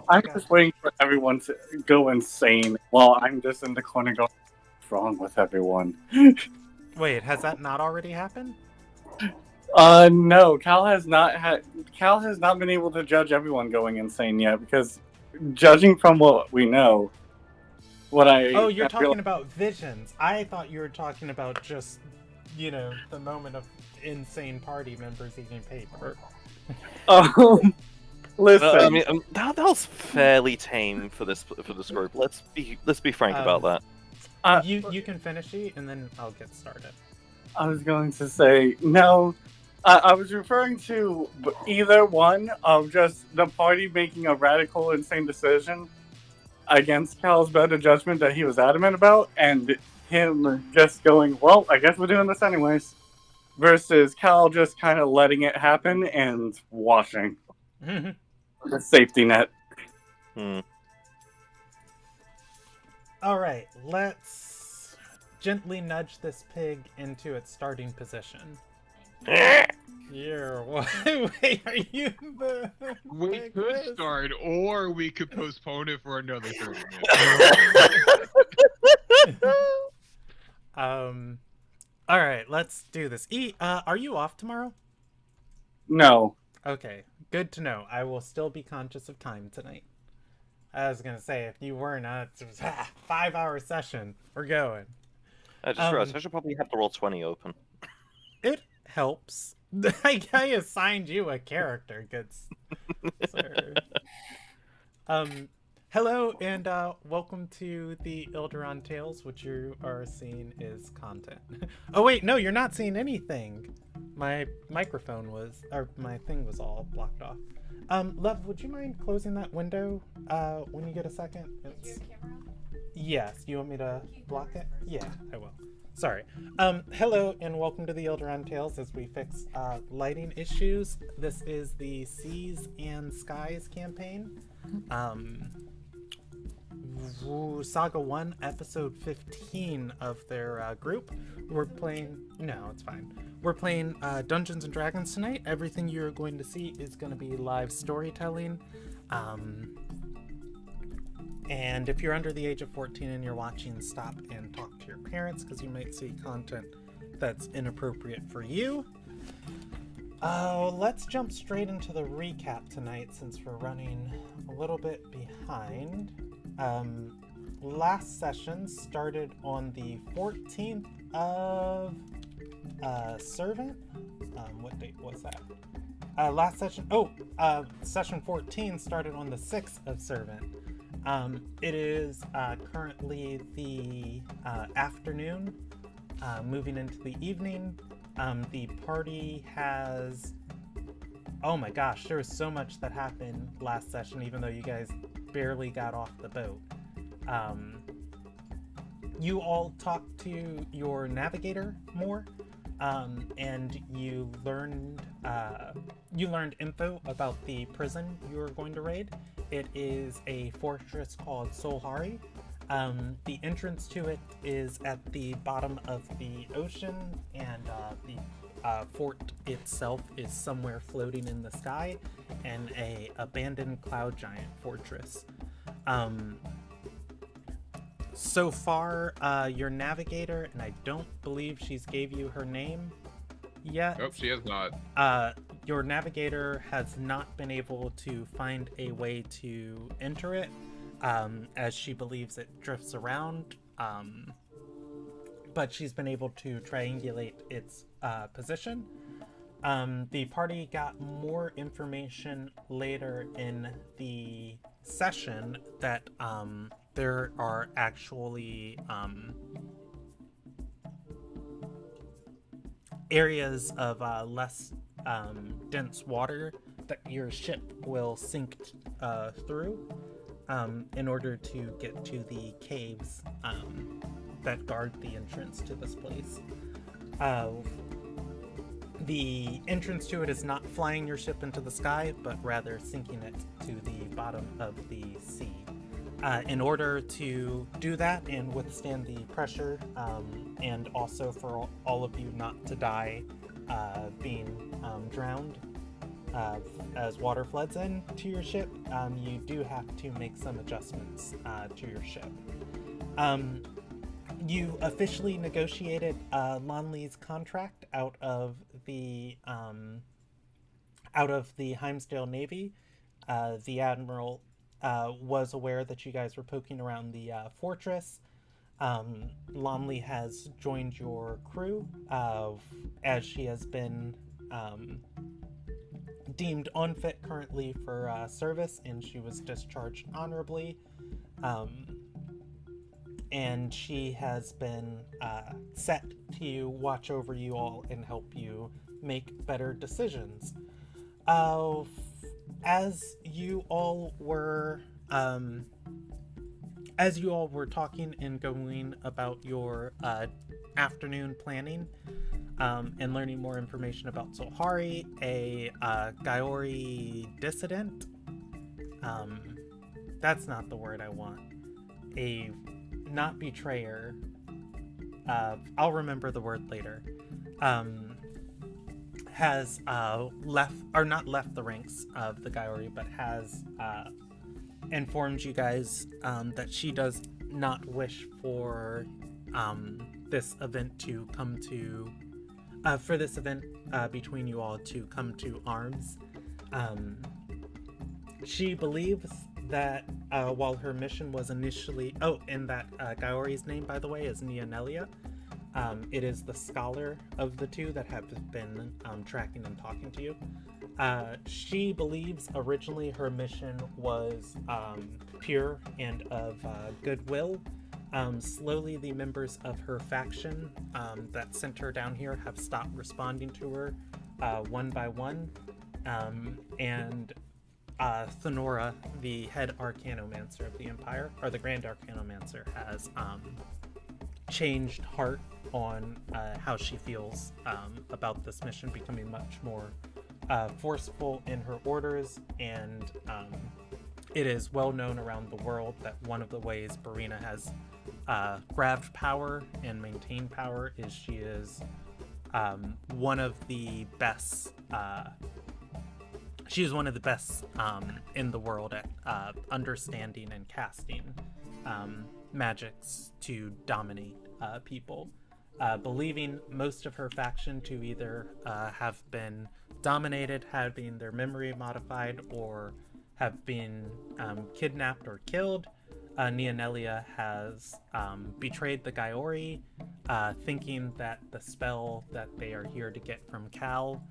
I'm just waiting for everyone to go insane while I'm just in the corner going, what's wrong with everyone? Wait, has that not already happened? No, Cal has not been able to judge everyone going insane yet because judging from what we know, what Oh, I you're realized. talking about visions. I thought you were talking about just, the moment of insane party members eating paper. Um, I listen, mean, that was fairly tame for this group. Let's be frank about Um, that. uh, you can finish it, and then I'll get started. I was going to say no. I was referring to either one of just the party making a radical, insane decision against Cal's better judgment that he was adamant about, and him just going, "Well, I guess we're doing this anyways," versus Cal just kind of letting it happen and watching the safety net. Hmm. All right, let's gently nudge this pig into its starting position. Yeah, what? Wait, are you the We pig could quiz? start, or we could postpone it for another 30 minutes. um. All right, let's do this. Are you off tomorrow? No, Okay, good to know. I will still be conscious of time tonight. I was gonna say if you weren't, it was 5 hour session. We're going. I just realized Um, I should probably have the roll 20 open. it helps. I assigned you a character, good sir. Um, hello and welcome to the Ilderon Tales. What you are seeing is content. Oh wait, no, you're not seeing anything. My microphone was, or my thing was all blocked off. Lev, would you mind closing that window when you get a second? It's... Yes, you want me to block it? Yeah, I will. Sorry. Hello and welcome to the Ilderon Tales as we fix lighting issues. This is the Seas and Skies campaign. Saga 1, episode 15 of their group. We're playing... No, it's fine. We're playing Dungeons & Dragons tonight. Everything you're going to see is going to be live storytelling. And if you're under the age of 14 and you're watching, stop and talk to your parents because you might see content that's inappropriate for you. Let's jump straight into the recap tonight since we're running a little bit behind. Last session started on the 14th of Servant. What date was that? Last session. Session 14 started on the 6th of Servant. It is currently the afternoon, moving into the evening. The party has... Oh my gosh, there was so much that happened last session, even though you guys barely got off the boat. You all talked to your navigator more, and you learned info about the prison you were going to raid. It is a fortress called Solhari. The entrance to it is at the bottom of the ocean, and the fort itself is somewhere floating in the sky, and a abandoned cloud giant fortress. So far, your navigator, and I don't believe she's gave you her name yet. Nope, she has not. Your navigator has not been able to find a way to enter it, as she believes it drifts around. But she's been able to triangulate its position. The party got more information later in the session that there are actually areas of less dense water that your ship will sink through in order to get to the caves that guard the entrance to this place. The entrance to it is not flying your ship into the sky, but rather sinking it to the bottom of the sea. In order to do that and withstand the pressure, and also for all of you not to die being drowned, as water floods in to your ship, you do have to make some adjustments to your ship. You officially negotiated Lonley's contract out of the Heimsdale Navy. The admiral was aware that you guys were poking around the fortress. Lonley has joined your crew as she has been deemed unfit currently for service, and she was discharged honorably. And she has been set to watch over you all and help you make better decisions. As you all were talking and going about your afternoon planning and learning more information about Zohari, a Gaori dissident. That's not the word I want. A not betrayer. I'll remember the word later. Has left, or not left the ranks of the Gaori, but has informed you guys that she does not wish for this event to come to for this event between you all to come to arms. She believes that while her mission was initially... Oh, and that Gaori's name, by the way, is Neonelia. It is the scholar of the two that have been tracking and talking to you. She believes originally her mission was pure and of goodwill. Slowly, the members of her faction that sent her down here have stopped responding to her one by one. And Thenora, the head Arcanomancer of the Empire, or the Grand Arcanomancer, has changed heart on how she feels about this mission, becoming much more forceful in her orders, and it is well known around the world that one of the ways Barina has grabbed power and maintained power is she is one of the best she is one of the best in the world at understanding and casting magics to dominate people, believing most of her faction to either have been dominated, having their memory modified, or have been kidnapped or killed. Neonelia has betrayed the Gaori, thinking that the spell that they are here to get from Cal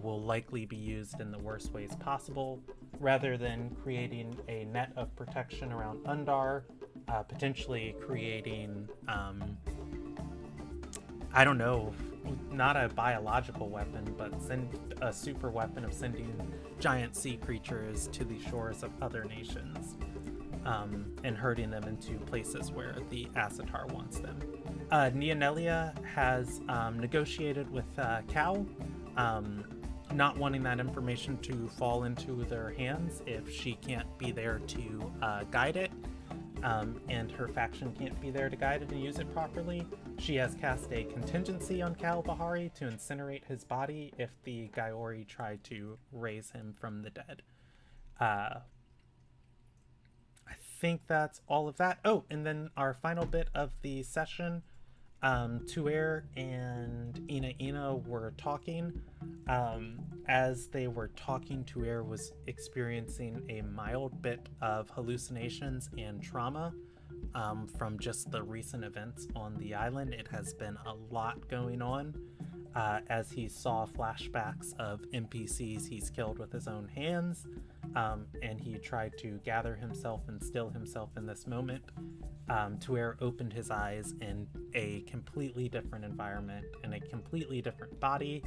will likely be used in the worst ways possible, rather than creating a net of protection around Undar, potentially creating, I don't know, not a biological weapon, but a super weapon of sending giant sea creatures to the shores of other nations, and herding them into places where the Asatar wants them. Neonelia has negotiated with Cal, not wanting that information to fall into their hands if she can't be there to guide it, and her faction can't be there to guide it and use it properly. She has cast a contingency on Cal Bahari to incinerate his body if the Gaori try to raise him from the dead. I think that's all of that. Oh, and then our final bit of the session, Tuer and Ina were talking. As they were talking, Tuer was experiencing a mild bit of hallucinations and trauma from just the recent events on the island. It has been a lot going on, as he saw flashbacks of NPCs he's killed with his own hands, and he tried to gather himself and still himself in this moment. Tuer opened his eyes in a completely different environment, in a completely different body.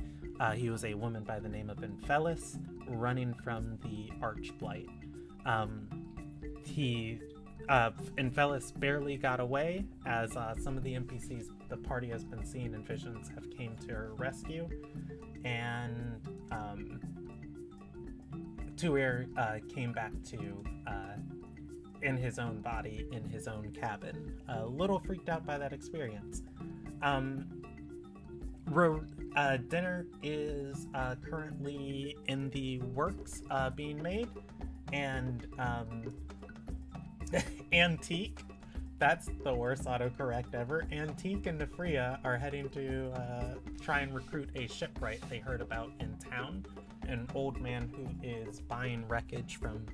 He was a woman by the name of Infelis, running from the Archblight. Infelis barely got away, as some of the NPCs the party has been seeing in visions have came to her rescue, and Tuer came back to in his own body, in his own cabin, a little freaked out by that experience. dinner is currently in the works, being made, and Antique, that's the worst autocorrect ever. Antique and Nefria are heading to try and recruit a shipwright they heard about in town. An old man who is buying wreckage from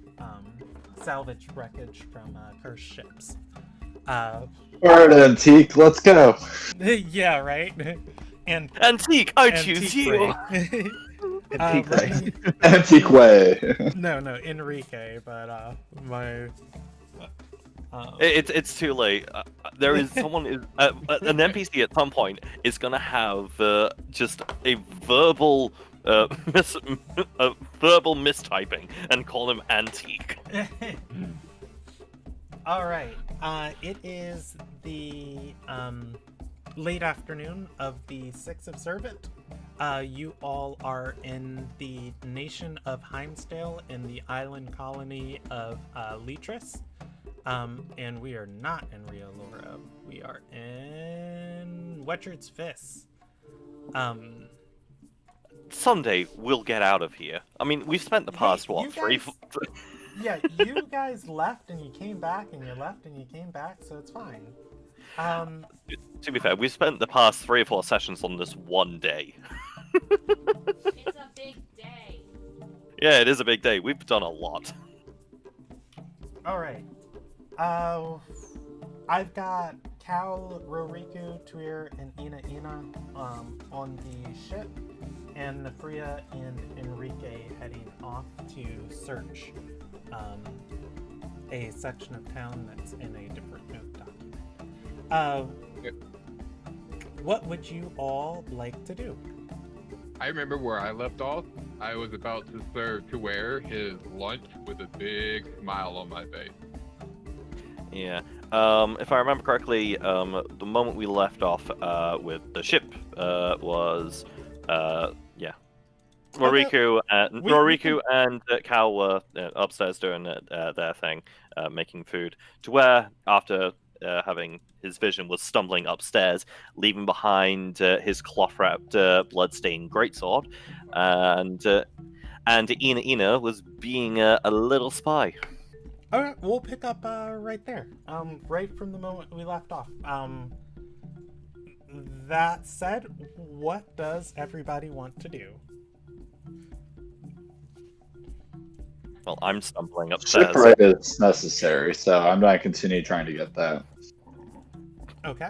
salvaged wreckage from cursed ships. Alright, Antique, let's go. Yeah, right. And Antique, I choose you. Ray. Antique let Ray. me- Antique way. No, Enrique, but my. It's too late. There is someone an NPC at some point is gonna have just a verbal verbal mistyping and call him Antique. All right. It is the late afternoon of the 6th Observant. You all are in the nation of Heimsdale in the island colony of Letris. And we are not in Rio Laura. We are in Wetchard's Fist. Someday we'll get out of here. I mean, we've spent the past you three. guys- Yeah, you guys left and you came back, and you left and you came back, so it's fine. To be fair, we've spent the past 3 or 4 sessions on this one day. It's a big day. Yeah, it is a big day. We've done a lot. All right. I've got Cal, Roriku, Tuir, and Ina on the ship, and Nefria and Enrique heading off to search a section of town that's in a different note document. What would you all like to do? I remember where I left off. I was about to serve Tuer his lunch with a big smile on my face. Yeah. If I remember correctly, the moment we left off with the ship was Roriku, and Cal were upstairs doing their thing, making food. To where, after having his vision, was stumbling upstairs, leaving behind his cloth-wrapped, blood-stained greatsword, and Ina was being a little spy. All right, we'll pick up right there. Right from the moment we left off. That said, what does everybody want to do? Well, I'm stumbling upstairs. Shipwright is necessary, so I'm going to continue trying to get that. Okay.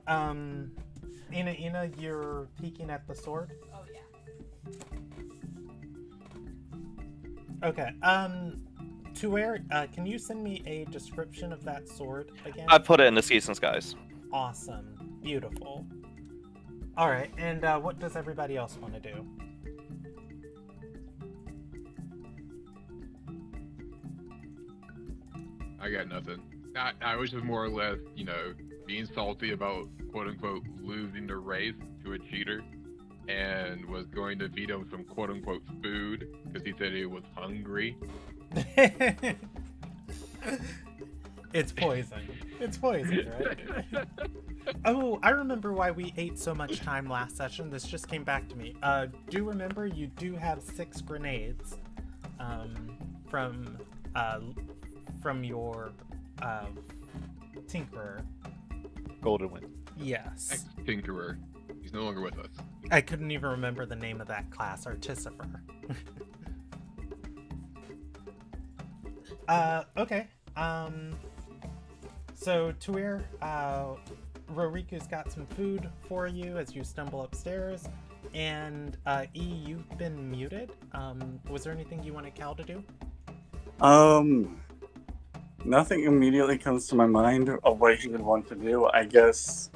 Ina, you're peeking at the sword. Oh yeah. Okay. Tuer, can you send me a description of that sword again? I put it in the Seasons, guys. Awesome. Beautiful. All right, and what does everybody else want to do? I got nothing. I was just more or less, being salty about quote unquote losing the race to a cheater, and was going to feed him some quote unquote food because he said he was hungry. It's poison. It's poison, right? Oh, I remember why we ate so much time last session. This just came back to me. Do remember you do have 6 grenades from your Tinkerer. Golden Wind. Yes. Ex-Tinkerer. He's no longer with us. I couldn't even remember the name of that class, Artificer. Okay. So Tuir, Roriku's got some food for you as you stumble upstairs, and E, you've been muted. Was there anything you wanted Cal to do? Nothing immediately comes to my mind of what he would want to do. I guess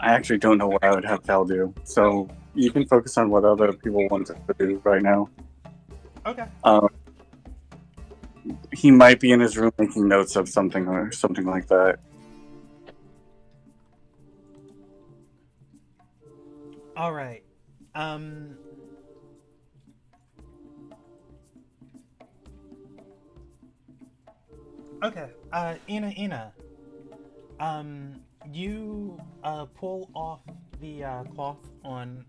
I actually don't know what I would have Cal do. So you can focus on what other people want to do right now. Okay. He might be in his room making notes of something or something like that. All right. Okay. Ina. You pull off the cloth on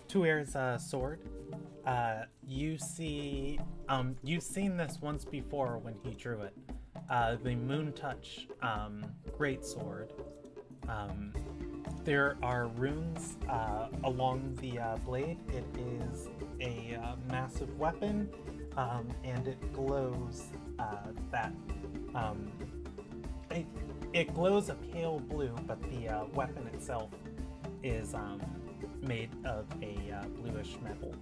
Tuer's sword, you see, you've seen this once before when he drew it. The Moon Touch great sword. There are runes along the blade. It is a massive weapon, and it glows it glows a pale blue, but the weapon itself is made of a bluish metal.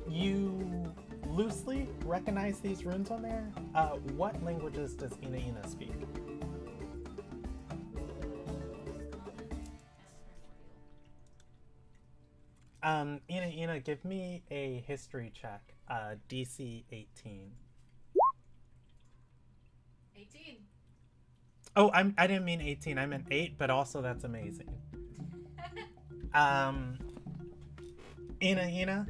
You loosely recognize these runes on there. What languages does Ina speak? Ina, give me a history check. DC 18. 18. Oh, I didn't mean 18. I meant 8, but also that's amazing. Ina,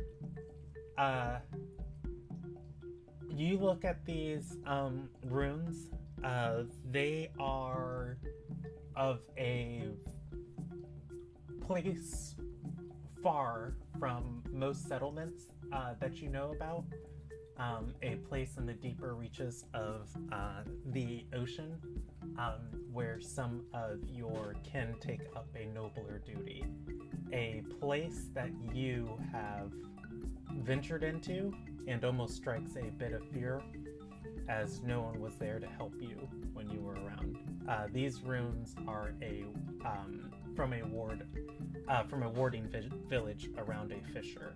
you look at these runes. They are of a place far from most settlements that you know about. A place in the deeper reaches of the ocean, where some of your kin take up a nobler duty. A place that you have ventured into and almost strikes a bit of fear, as no one was there to help you when you were around. These runes are from a warding village around a fissure.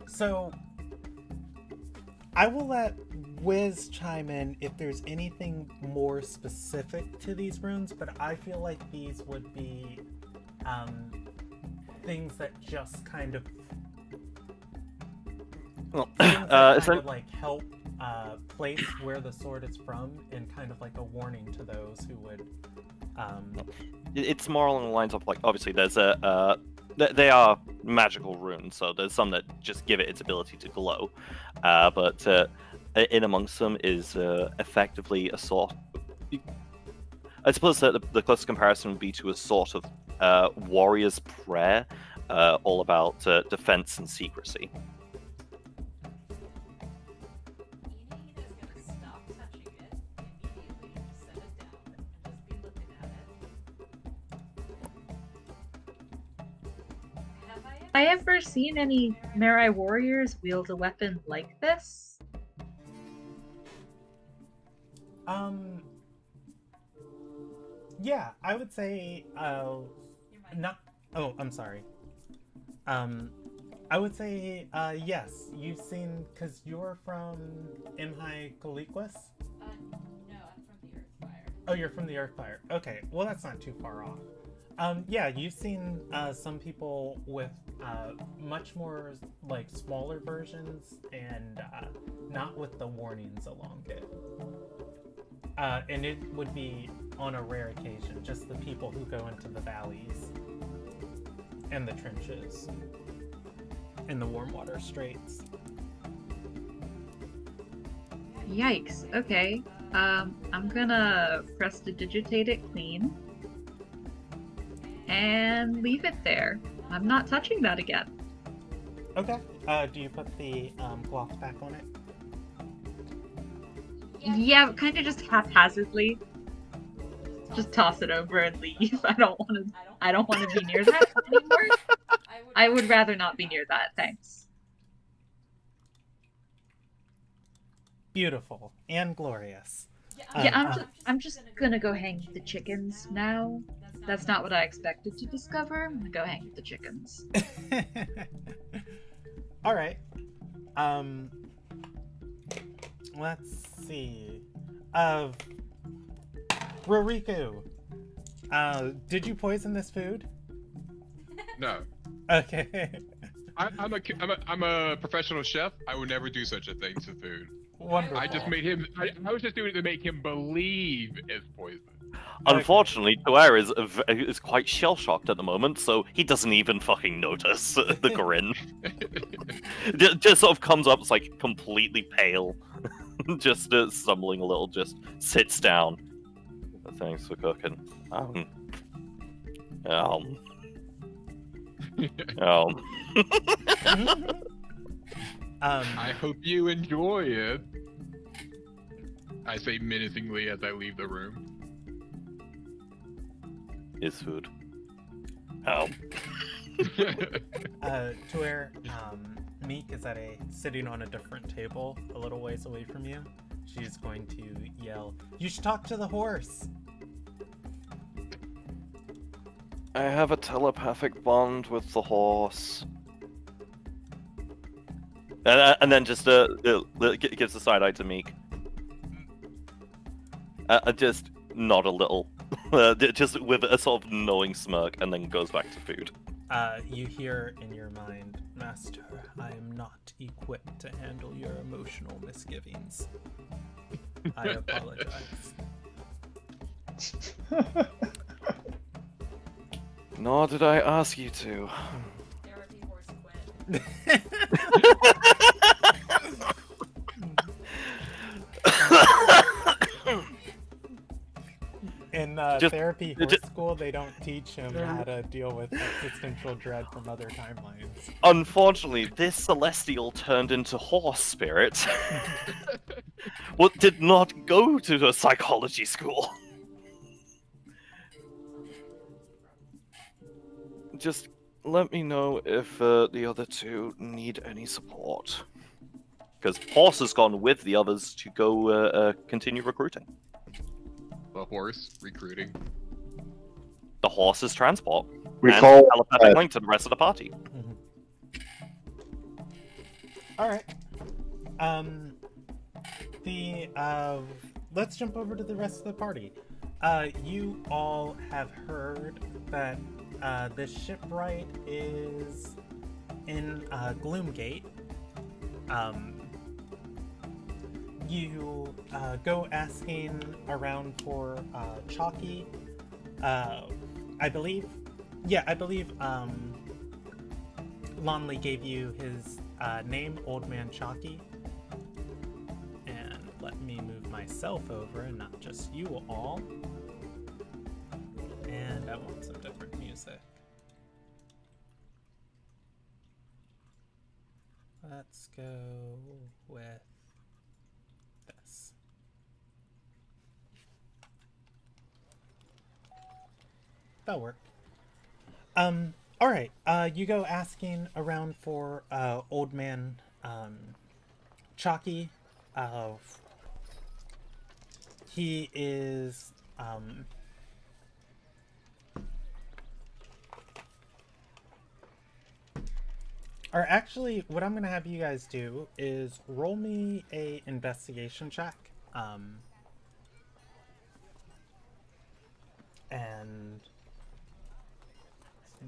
So I will let Wiz chime in if there's anything more specific to these runes, but I feel like these would be things that just kind of like help place where the sword is from, and kind of like a warning to those who would It's more along the lines of, like, obviously there's they are magical runes, so there's some that just give it its ability to glow, but in amongst them is effectively a sort. I suppose that the closest comparison would be to a sort of warrior's prayer, all about defense and secrecy. I ever seen any Marai warriors wield a weapon like this? Yeah, I would say, not, oh, I'm sorry. I would say, yes, you've seen, because you're from Imhai Kaliquis? No, I'm from the Earthfire. Oh, you're from the Earthfire. Okay, well, that's not too far off. Yeah, you've seen some people with much more, like, smaller versions, and not with the warnings along it. And it would be on a rare occasion, just the people who go into the valleys and the trenches in the warm water straits. Yikes, okay. I'm gonna prestidigitate it clean and leave it there. I'm not touching that again. Okay. Do you put the cloth back on it? Yeah, kind of just haphazardly. Just toss it over and leave. I don't want to be near that anymore. I would rather not be near that, thanks. Beautiful and glorious. I'm just gonna go hang with the chickens now. That's not what I expected to discover. I'm gonna go hang with the chickens. All right. Let's see. Roriku, did you poison this food? No. Okay. I'm a professional chef. I would never do such a thing to food. Wonderful. I just made him. I was just doing it to make him believe it's poison. Unfortunately, Tuer is quite shell shocked at the moment, so he doesn't even fucking notice the grin. Just sort of comes up, it's like completely pale, just stumbling a little, just sits down. Thanks for cooking. Um. I hope you enjoy it. I say menacingly as I leave the room. Is food. Tuer, Meek is sitting on a different table a little ways away from you. She's going to yell, "You should talk to the horse!" I have a telepathic bond with the horse. And then just gives a side eye to Meek. Just nod a little, just with a sort of knowing smirk, and then goes back to food. You hear in your mind, "Master, I am not equipped to handle your emotional misgivings. I apologize." Nor did I ask you to. Therapy horse quit. In Just- therapy horse school, they don't teach him how to deal with existential dread from other timelines. Unfortunately, this celestial turned into horse spirit. Well, did not go to a psychology school. Just let me know if the other two need any support. Because Horse has gone with the others to go continue recruiting. The horse recruiting. The horse is transport. We and call telepathic link to the rest of the party. All right. Let's jump over to the rest of the party. You all have heard that the shipwright is in Gloomgate. You go asking around for Chalky. I believe Lonley gave you his name, Old Man Chalky. And let me move myself over and not just you all. And I want some different music. Let's go with this. That'll work. Alright, you go asking around for Old Man Chalky. He is or actually, what I'm gonna have you guys do is roll me a investigation check. And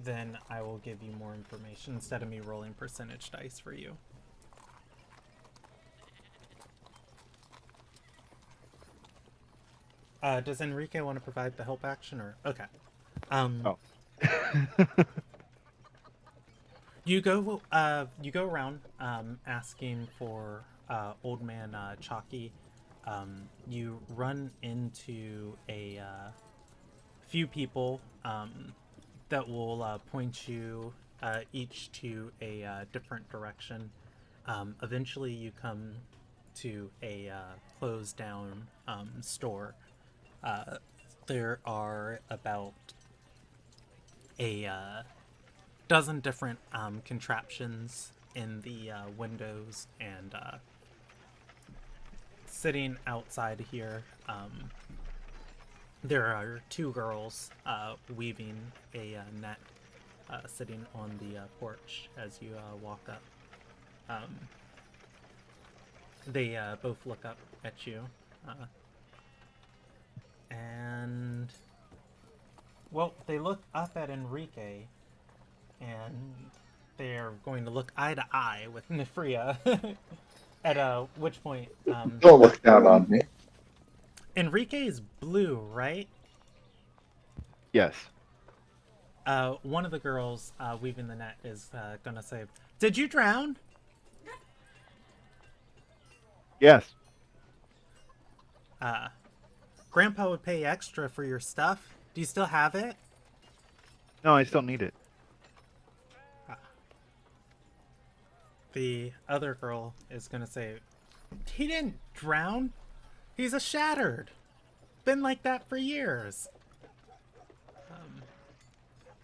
then I will give you more information instead of me rolling percentage dice for you. Does Enrique want to provide the help action or okay? Oh. You go around asking for Old Man Chalky. You run into a few people that will point you each to a different direction. Eventually, you come to a closed down store. There are about a dozen different contraptions in the windows, and sitting outside here, there are two girls weaving a net, sitting on the porch as you walk up. They both look up at you, and well, they look up at Enrique, and they're going to look eye to eye with Nefria. At which point, Don't look down on me. Enrique is blue, right? Yes. One of the girls weaving the net is gonna say, "Did you drown?" Yes. Grandpa would pay extra for your stuff. Do you still have it? No, I still need it. The other girl is gonna say, "He didn't drown. He's a shattered. Been like that for years."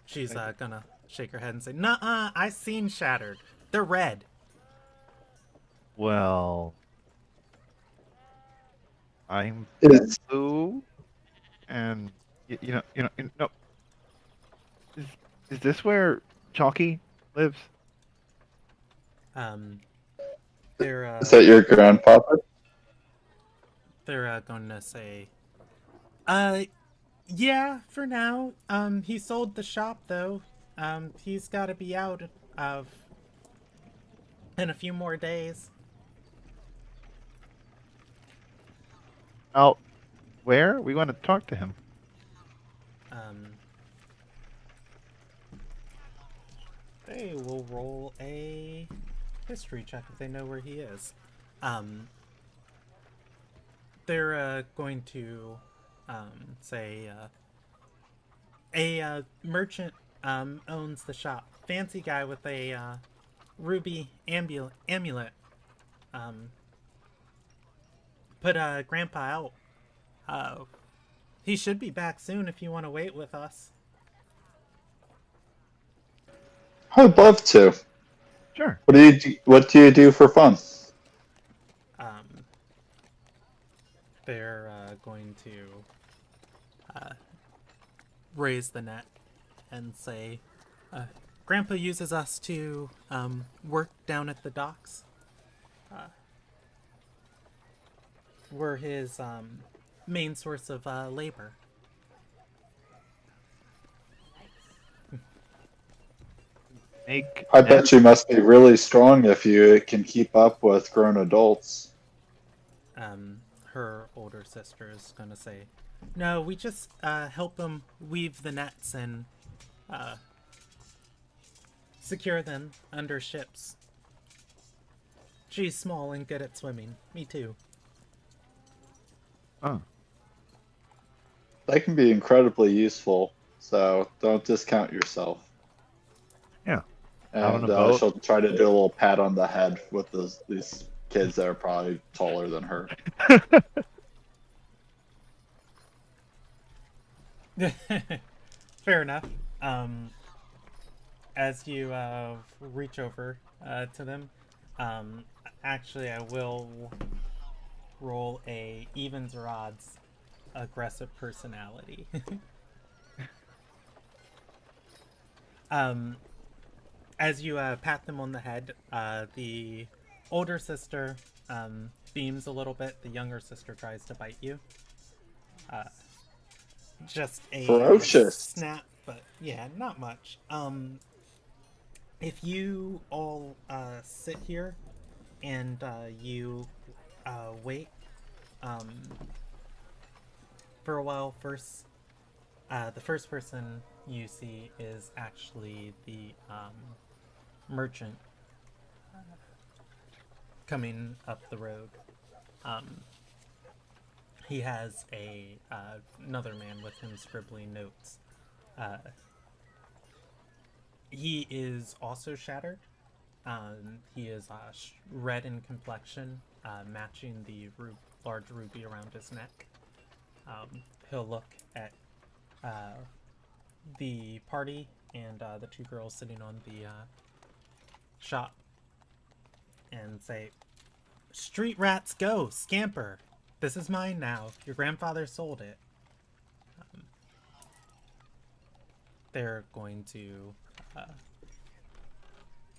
She's gonna shake her head and say, "Nuh-uh, I seen shattered. They're red." Well, I'm It's blue, and no. Is this where Chalky lives? They're is that your grandfather? they're gonna say, yeah, for now. He sold the shop though. He's got to be out of in a few more days." Out where? We want to talk to him. They will roll a history check if they know where he is. They're going to say a merchant owns the shop. Fancy guy with a ruby amulet. Put Grandpa out. He should be back soon if you want to wait with us. I'd love to. Sure. What do you do for fun? They're going to raise the net and say, Grandpa uses us to work down at the docks. We're his main source of labor. I bet you must be really strong if you can keep up with grown adults. Her older sister is gonna say, "No, we just help them weave the nets and secure them under ships. She's small and good at swimming. Me too." Oh. That can be incredibly useful, so don't discount yourself. Yeah. Out on And a boat. she'll try to do a little pat on the head with these kids that are probably taller than her. Fair enough. As you reach over to them, actually, I will roll a evens or odds aggressive personality. As you pat them on the head, the older sister beams a little bit. The younger sister tries to bite you. Just a Ferocious. snap, but yeah, not much. If you all sit here and you wait for a while, the first person you see is actually the merchant coming up the road. He has another man with him scribbling notes. He is also shattered. He is red in complexion, matching the large ruby around his neck. He'll look at the party and the two girls sitting on the shop and say, "Street rats go, scamper. This is mine now. Your grandfather sold it." They're going to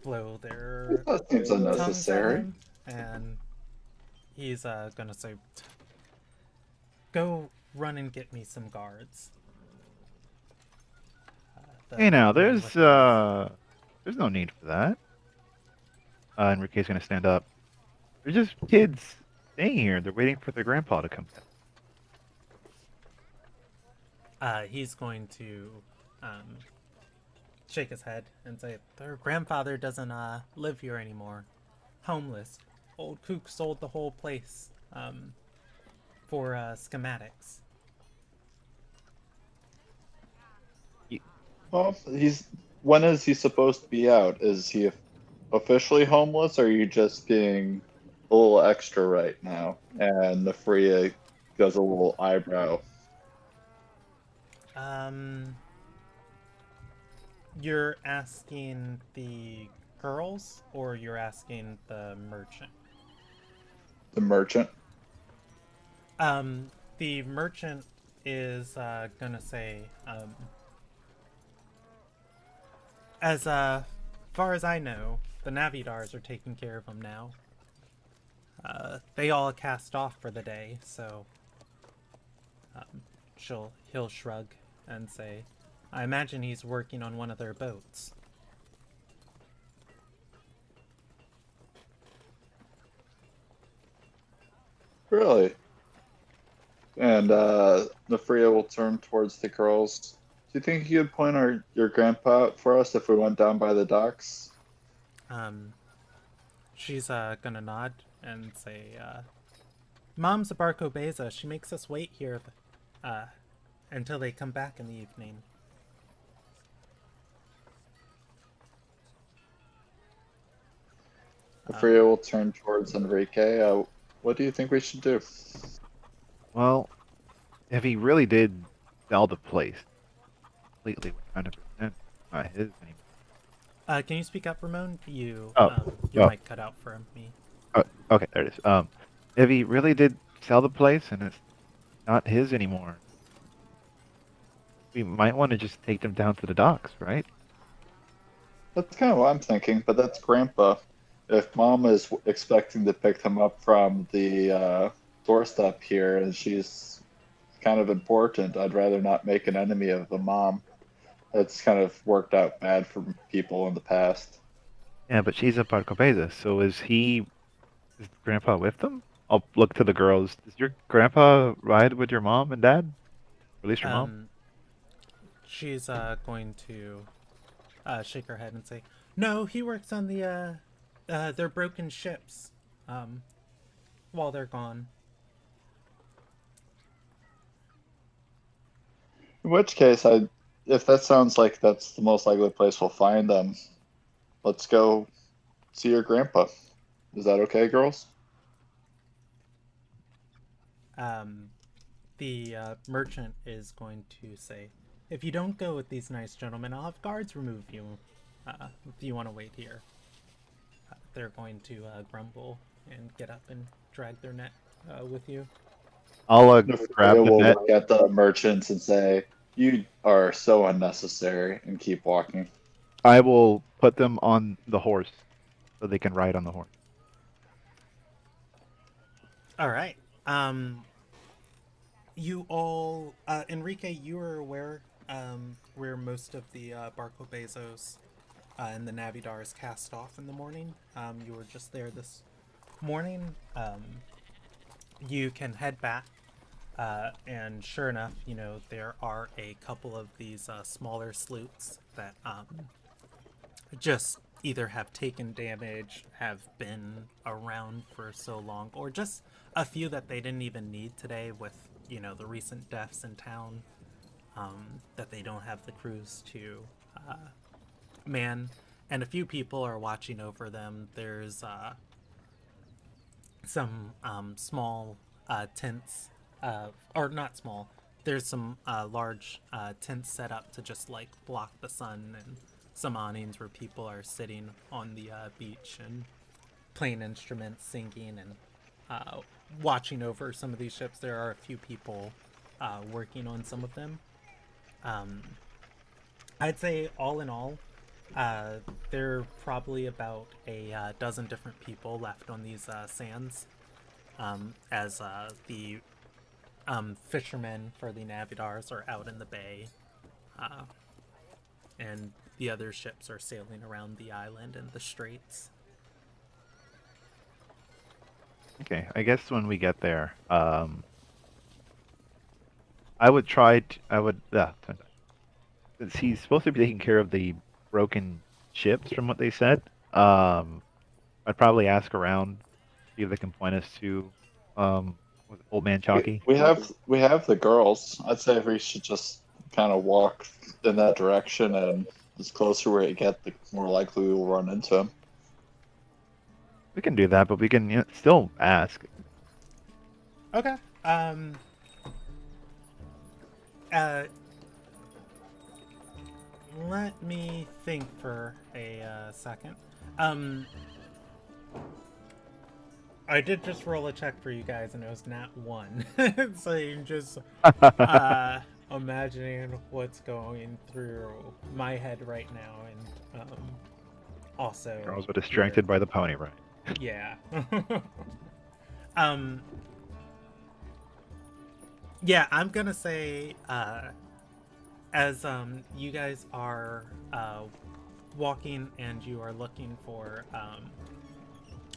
blow their That seems tongues at unnecessary. him, and he's gonna say, "Go run and get me some guards." Hey, now man there's with the- no need for that. Enrique's gonna stand up. They're just kids staying here. They're waiting for their grandpa to come back. He's going to shake his head and say, "Their grandfather doesn't live here anymore. Homeless. Old Kook sold the whole place for schematics." Well, when is he supposed to be out? Is he officially homeless, or are you just being a little extra right now? And the Freya does a little eyebrow. You're asking the girls, or you're asking the merchant? The merchant. The merchant is gonna say, as far as I know, the Navidars are taking care of him now. They all cast off for the day, so he'll shrug and say, "I imagine he's working on one of their boats." Really? And Nefria will turn towards the girls. Do you think you could point your grandpa out for us if we went down by the docks? She's gonna nod and say, "Mom's a Barco Beza. She makes us wait here until they come back in the evening." Nefria will turn towards Enrique. What do you think we should do? Well, if he really did sell the place completely, 100%, not his anymore. Can you speak up, Ramon? Your oh. mic cut out for me. Oh, okay, there it is. If he really did sell the place and it's not his anymore, we might want to just take them down to the docks, right? That's kind of what I'm thinking, but that's Grandpa. If Mom is expecting to pick him up from the doorstep here and she's kind of important, I'd rather not make an enemy of the mom. That's kind of worked out bad for people in the past. Yeah, but she's a Parcopeza, so is Grandpa with them? I'll look to the girls. Does your grandpa ride with your mom and dad? Or at least your mom? She's going to shake her head and say, "No, he works on their broken ships while they're gone." In which case, if that sounds like that's the most likely place we'll find them, let's go see your grandpa. Is that okay, girls? The merchant is going to say, "If you don't go with these nice gentlemen, I'll have guards remove you if you want to wait here." They're going to grumble and get up and drag their net with you. I'll Nefria grab the will net. look at the merchants and say, "You are so unnecessary," and keep walking. I will put them on the horse so they can ride on the horse. All right. You all, Enrique, you are aware where most of the Barco Bezos and the Navidars cast off in the morning. You were just there this morning. You can head back, and sure enough, there are a couple of these smaller sloops that just either have taken damage, have been around for so long, or just a few that they didn't even need today with, the recent deaths in town, that they don't have the crews to man. And a few people are watching over them. There's some small tents, or not small, there's some large tents set up to just block the sun, and some awnings where people are sitting on the beach and playing instruments, singing, and watching over some of these ships. There are a few people working on some of them. I'd say all in all, there are probably about a dozen different people left on these sands, as the fishermen for the Navidars are out in the bay, and the other ships are sailing around the island and the straits. Okay, I guess when we get there, I would try. I would. Since he's supposed to be taking care of the broken ships, from what they said. I'd probably ask around, see if they can point us to, was it Old Man Chalky? We have the girls. I'd say we should just kind of walk in that direction, and the closer we get, the more likely we will run into him. We can do that, but we can still ask. Okay. Uh, let me think for a second. I did just roll a check for you guys, and it was nat 1. So you're just imagining what's going through my head right now, and also Girls were distracted by the pony ride. yeah. Yeah, I'm gonna say as you guys are walking and you are looking for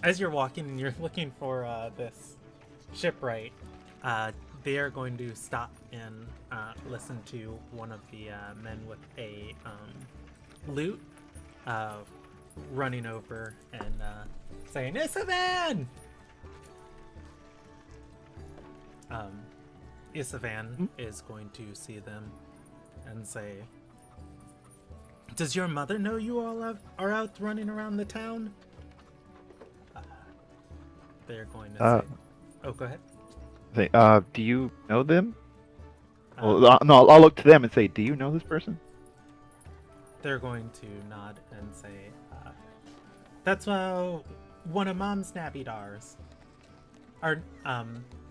as you're walking and you're looking for this shipwright, they are going to stop and listen to one of the men with a lute running over and saying, "It's a van!" Isavan is going to see them and say, "Does your mother know you all are out running around the town?" They're going to say, "Oh, go ahead." Say, do you know them? Well, no, I'll look to them and say, do you know this person? They're going to nod and say, "That's one of Mom's Navidars. Our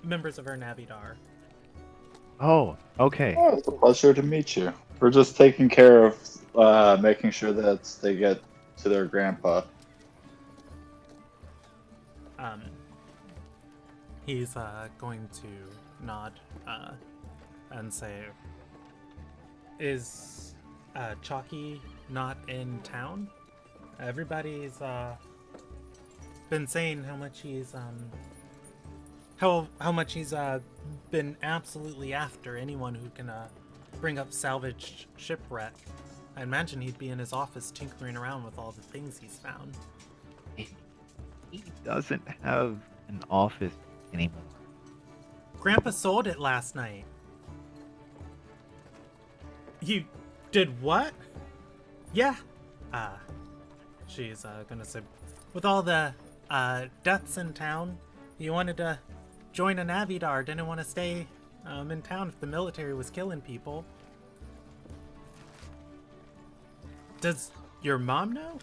members of our Navidar." Oh, okay. Oh, it's a pleasure to meet you. We're just taking care of making sure that they get to their grandpa. He's going to nod and say, "Is Chalky not in town? Everybody's been saying how much he's how much he's been absolutely after anyone who can bring up salvaged shipwreck. I imagine he'd be in his office tinkering around with all the things he's found." He doesn't have an office anymore. Grandpa sold it last night. You did what? Yeah. She's gonna say, with all the deaths in town, he wanted to join a Navidar, didn't want to stay in town if the military was killing people. Does your mom know?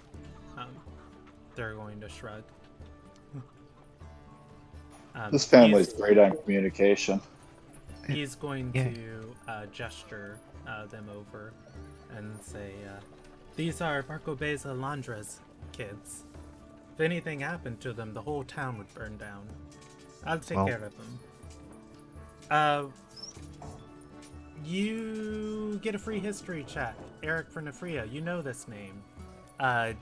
They're going to shrug. This family's great on communication. He's going Yeah. to gesture them over and say, "These are Marco Beza Landra's kids. If anything happened to them, the whole town would burn down. I'll take care of them." You get a free history check. Eric for Nefria, you know this name.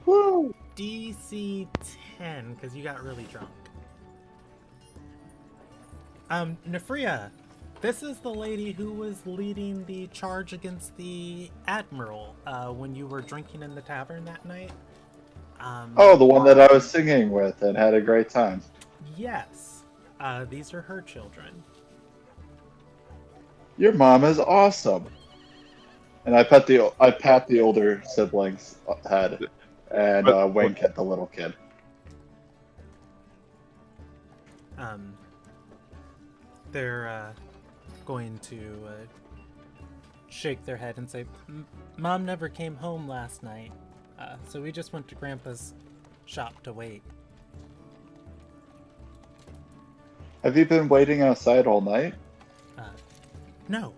Woo! DC 10, because you got really drunk. Nefria, this is the lady who was leading the charge against the Admiral when you were drinking in the tavern that night. Oh, the one that I was singing with and had a great time. Yes. These are her children. Your mom is awesome. And I pat the older sibling's head and wink at the little kid. They're going to shake their head and say, "Mom never came home last night, so we just went to Grandpa's shop to wait." Have you been waiting outside all night? No.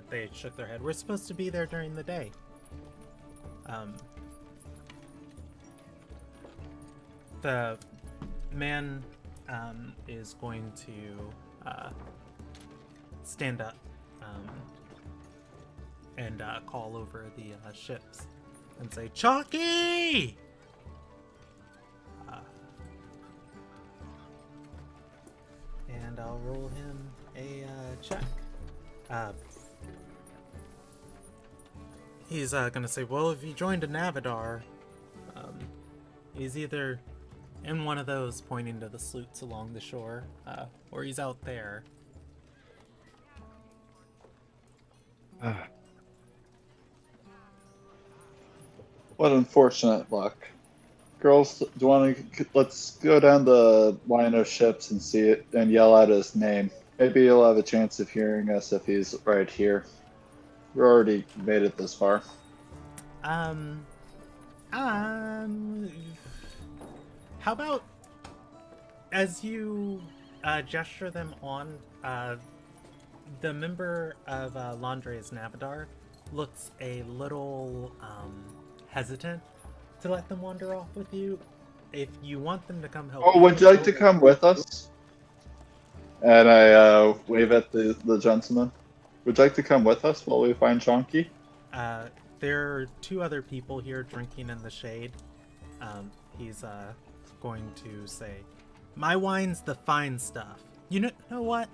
They shook their head. We're supposed to be there during the day. The man is going to stand up and call over the ships and say, "Chalky!" and I'll roll him a check. He's gonna say, well, if he joined a Navadar, he's either in one of those pointing to the sloots along the shore, or he's out there. What unfortunate luck. Girls, do you want to let's go down the line of ships and see it and yell out his name. Maybe he'll have a chance of hearing us if he's right here. We already made it this far. How about as you gesture them on, the member of Landre's Navadar looks a little hesitant to let them wander off with you. If you want them to come help Oh, would you like to come with us? And I wave at the gentleman. Would you like to come with us while we find Chonky? There are two other people here drinking in the shade. He's going to say, my wine's the fine stuff. You know what?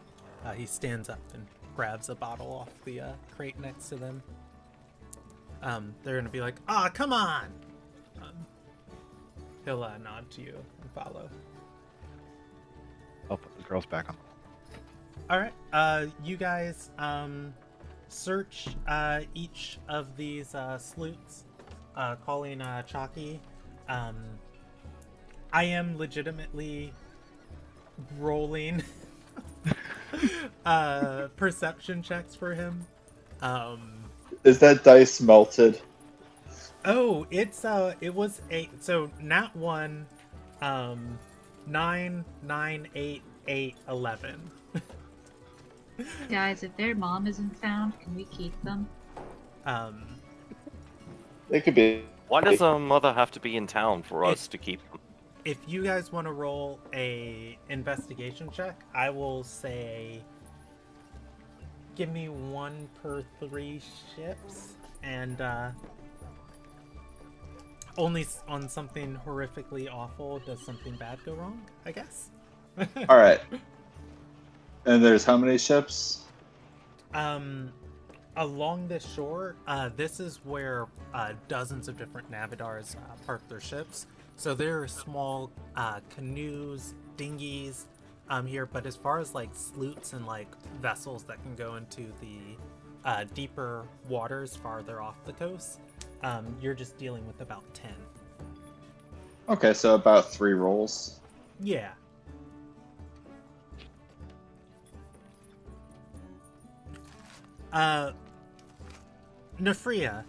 He stands up and grabs a bottle off the crate next to them. They're going to be like, come on! He'll nod to you and follow. I'll put the girls back on. Alright, you guys search each of these sloots, calling Chalky. I am legitimately rolling perception checks for him. Is that dice melted? Oh, it was 8. So nat 1, 9, 9, 8, 8, 11. Guys, if their mom isn't found, can we keep them? It could be. Why does our mother have to be in town for us to keep them? If you guys want to roll a investigation check, I will say give me 1 per 3 ships, and only on something horrifically awful does something bad go wrong, I guess. All right. And there's how many ships? Along this shore, this is where dozens of different Navadars park their ships. So there are small canoes, dinghies here, but as far as like sloots and like vessels that can go into the deeper waters farther off the coast, you're just dealing with about 10. Okay, so about 3 rolls. Yeah. Nefria.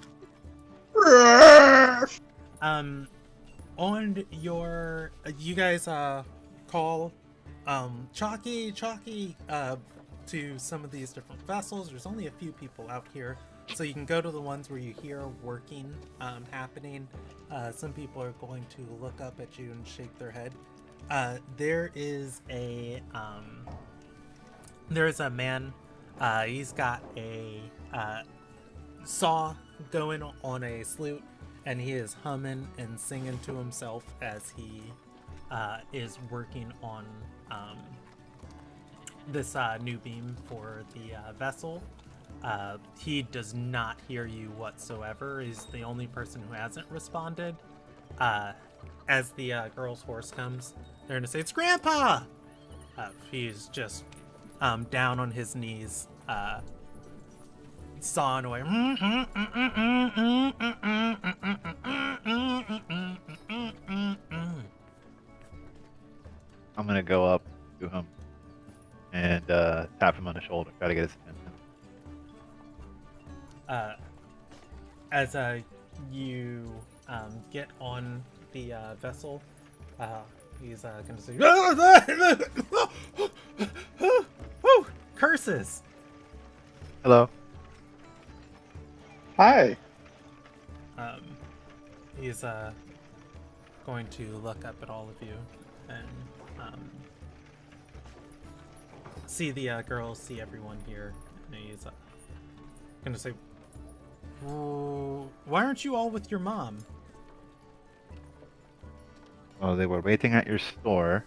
On your, you guys call Chalky to some of these different vessels. There's only a few people out here, so you can go to the ones where you hear working happening. Some people are going to look up at you and shake their head. There is a man. He's got a saw going on a sloot, and he is humming and singing to himself as he is working on this new beam for the vessel. He does not hear you whatsoever. He's the only person who hasn't responded. As the girl's horse comes, they're gonna say, "It's Grandpa!" He's just down on his knees, sawing away. I'm gonna go up to him and tap him on the shoulder, try to get his attention. As you get on the vessel, he's gonna say, curses! Hello. Hi. He's going to look up at all of you and see the girls, see everyone here, and he's gonna say, why aren't you all with your mom? Well, they were waiting at your store,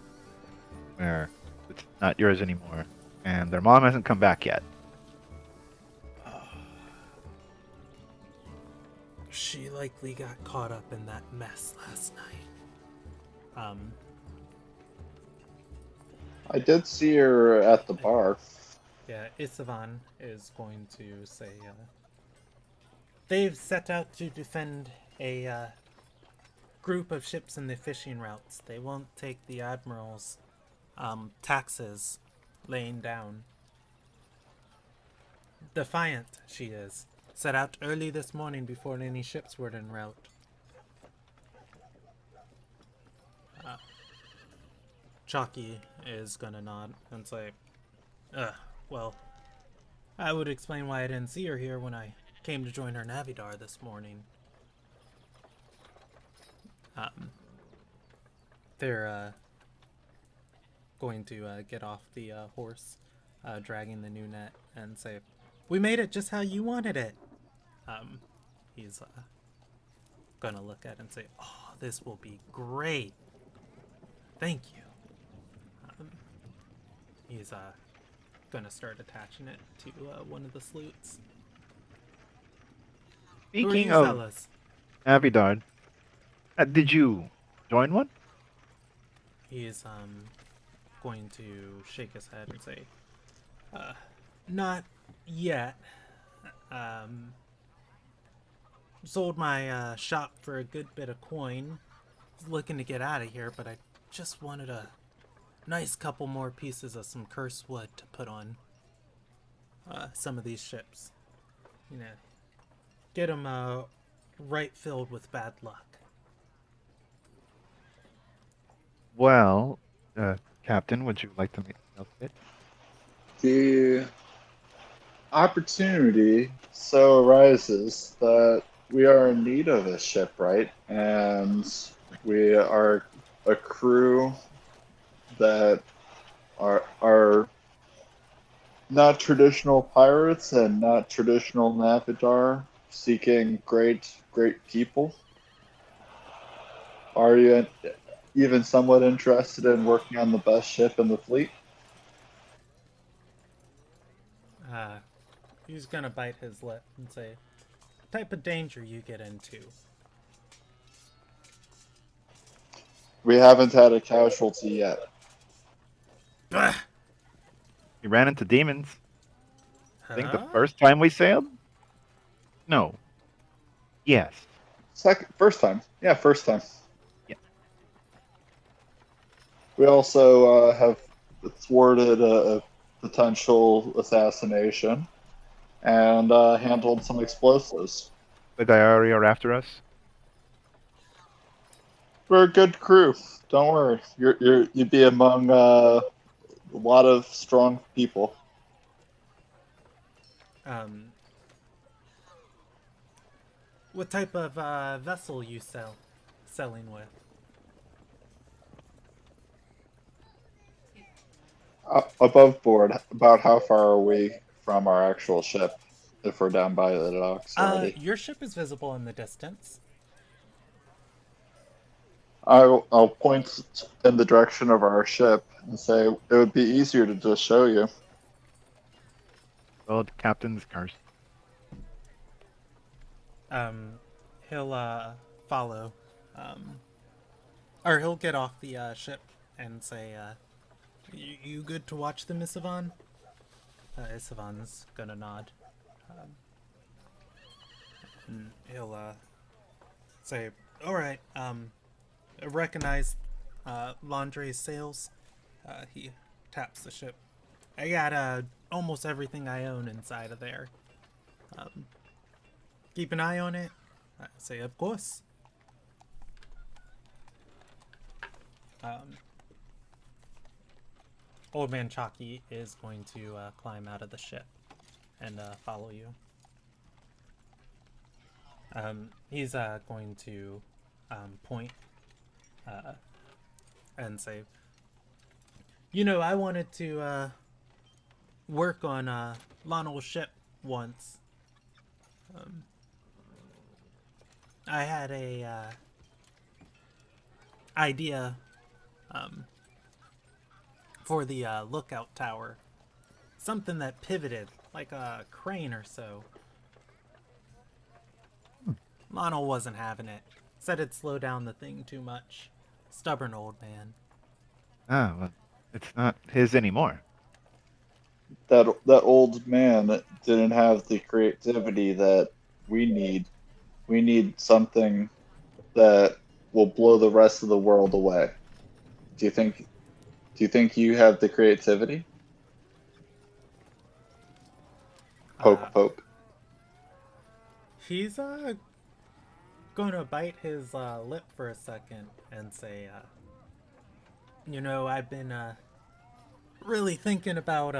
where It's not yours anymore. And their mom hasn't come back yet. She likely got caught up in that mess last night. I did see her at the bar. Yeah, Isavan is going to say, they've set out to defend a group of ships in the fishing routes. They won't take the Admiral's taxes laying down. Defiant, she is. Set out early this morning before any ships were en route. Chalky is gonna nod and say, well, I would explain why I didn't see her here when I came to join her Navidar this morning. They're going to get off the horse, dragging the new net, and say, "We made it just how you wanted it." He's gonna look at it and say, "Oh, this will be great. Thank you." He's gonna start attaching it to one of the sloots. Speaking Who are you of fellas? Avidard, did you join one? He's going to shake his head and say, not yet. Sold my shop for a good bit of coin. Was looking to get out of here, but I just wanted a nice couple more pieces of some cursed wood to put on some of these ships. You know, get them right filled with bad luck. Well, Captain, would you like to make the outfit? The opportunity so arises that we are in need of a ship, right? And we are a crew that are not traditional pirates and not traditional Navidar, seeking great people. Are you even somewhat interested in working on the best ship in the fleet? He's gonna bite his lip and say, "The type of danger you get into." We haven't had a casualty yet. We ran into demons. I think the Huh? first time we sailed? No. Yes. First time. Yeah, first time. Yeah. We also have thwarted a potential assassination and handled some explosives. The Diari are after us. We're a good crew. Don't worry. You'd be among a lot of strong people. What type of vessel you selling with? Above board, about how far are we from our actual ship if we're down by the docks already? Your ship is visible in the distance. I'll point in the direction of our ship and say it would be easier to just show you. Well, the captain's curse. He'll follow, or he'll get off the ship and say, you good to watch them, Isavan?" Isavan's gonna nod. And he'll say, "Alright, I recognize Landre's sails." He taps the ship. "I got almost everything I own inside of there. Keep an eye on it." I say, "Of course." Old Man Chalky is going to climb out of the ship and follow you. He's going to point and say, "You know, I wanted to work on Lionel's ship once. I had a for the lookout tower. Something that pivoted, like a crane or so. Mono wasn't having it. Said it'd slow down the thing too much. Stubborn old man. Ah, well, it's not his anymore. That old man didn't have the creativity that we need. We need something that will blow the rest of the world away. Do you think you have the creativity? Poke poke. He's gonna bite his lip for a second and say, I've been really thinking about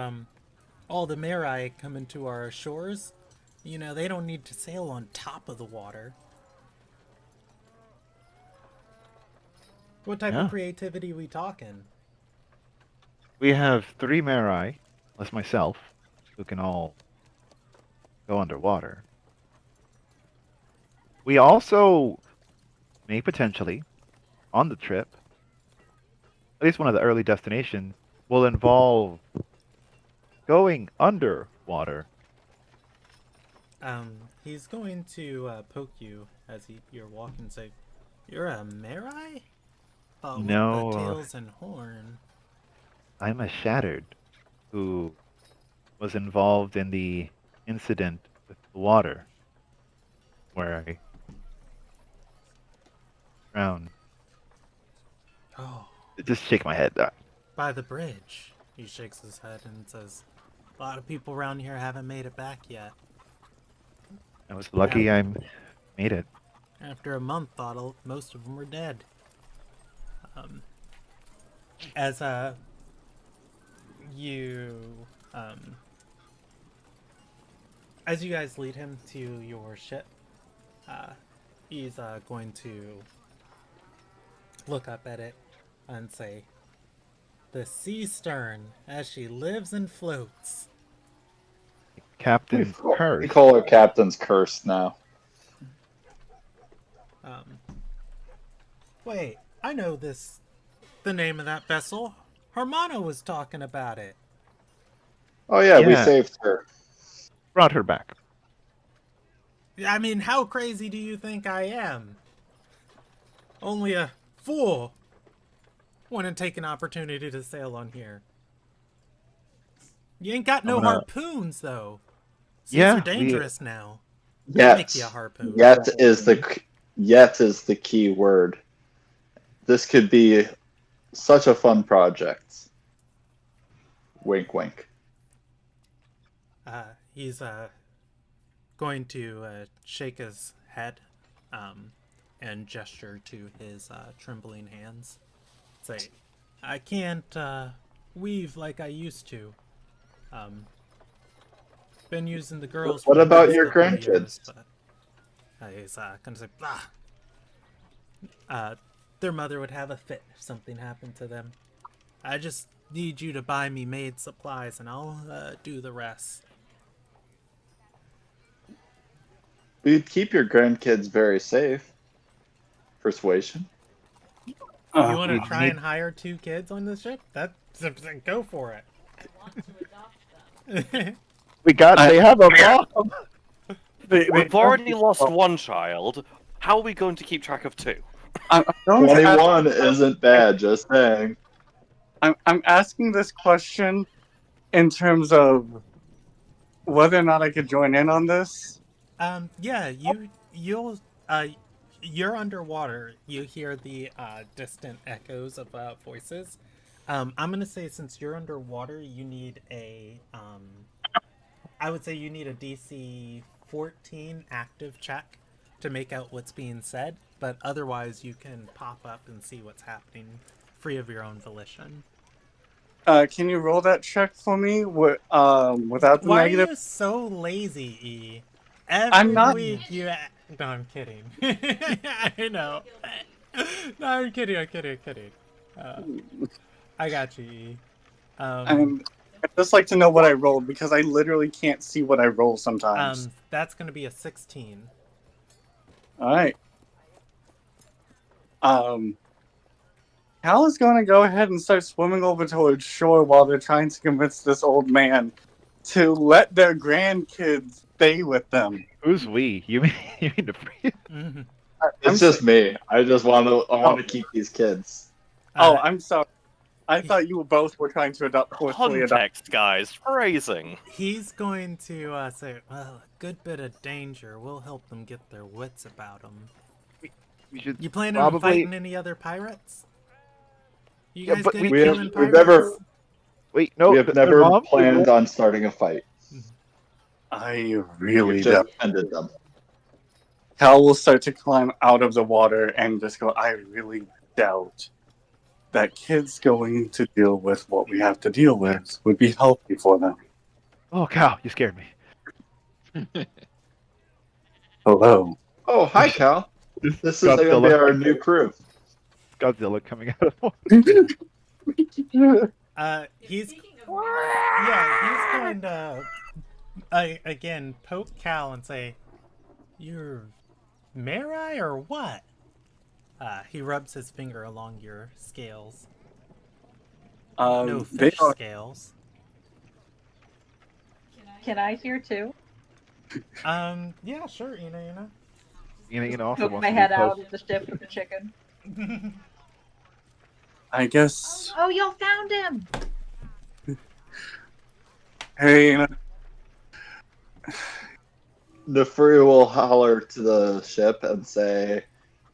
all the Marai coming to our shores. They don't need to sail on top of the water. What type of creativity we talking? We have 3 Marai, plus myself, who can all go underwater. We also may potentially, on the trip, at least one of the early destinations, will involve going underwater. He's going to poke you as you're walking and say, "You're a Marai? Oh, No, with the tails and horn." I'm a Shattered, who was involved in the incident with the water, where I drowned. Oh, Just shake my head. by the bridge. He shakes his head and says, "A lot of people around here haven't made it back yet. I was lucky I made it. After a month, thought most of them were dead." As you as you guys lead him to your ship, he's going to look up at it and say, "The sea stern, as she lives and floats." Captain's curse. We call her Captain's Curse now. Wait, I know the name of that vessel. Hermano was talking about it. Oh yeah, we Yeah. saved her. Brought her back. I mean, how crazy do you think I am? Only a fool wouldn't take an opportunity to sail on here. You ain't got no harpoons, though. Seas Yeah, are dangerous now. Yet, Make you a harpoon. yet is the key word. This could be such a fun project. Wink, wink. He's going to shake his head and gesture to his trembling hands. Say, "I can't weave like I used to. Been using the girls." What for the about past your couple of grandkids? years, but he's gonna say, their mother would have a fit if something happened to them. I just need you to buy me maid supplies and I'll do the rest. We'd keep your grandkids very safe. Persuasion. You want we to try need- and hire 2 kids on the ship? Go for it. I want to adopt them. They have a mom. We've already lost 1 child. How are we going to keep track of 2? I'm going to ask- 21 isn't bad, just saying. I'm asking this question in terms of whether or not I could join in on this. Yeah, you're underwater. You hear the distant echoes of voices. I'm gonna say since you're underwater, you need I would say you need a DC 14 active check to make out what's being said, but otherwise you can pop up and see what's happening free of your own volition. Can you roll that check for me without the Why negative? are you so lazy, E? I'm not- Week you... No, I'm kidding. I know. No, I'm kidding. I got you, E. I'd just like to know what I rolled because I literally can't see what I roll sometimes. That's gonna be a 16. All right. Cal is going to go ahead and start swimming over towards shore while they're trying to convince this old man to let their grandkids stay with them. Who's we? You mean the free? Mm-hmm. It's just me. I want to keep these kids. Oh, I'm sorry. I thought you both were trying to forcefully adopt. Context, guys. Phrasing. He's going to say, well, a good bit of danger will help them get their wits about them. We should You planning on fighting any other pirates? You guys but good we- killing we've pirates? never- wait. No, we have their never mom- planned on starting a fight. I really We've don't. just ended them. Cal will start to climb out of the water and just go, I really doubt that kids going to deal with what we have to deal with would be healthy for them. Oh, cow! You scared me. Hello. Oh, hi, Cal. This is going to be Godzilla. our new crew. Godzilla coming out of the water. He's Speaking of he's going to again poke Cal and say, "You're Marai or what?" He rubs his finger along your scales. No They fish are, scales. Can I hear too? Yeah, sure, Ina. You know, also Poke wants my to be head out close. of the ship with the chicken. I guess. Oh, y'all found him! Hey, Nefru will holler to the ship and say,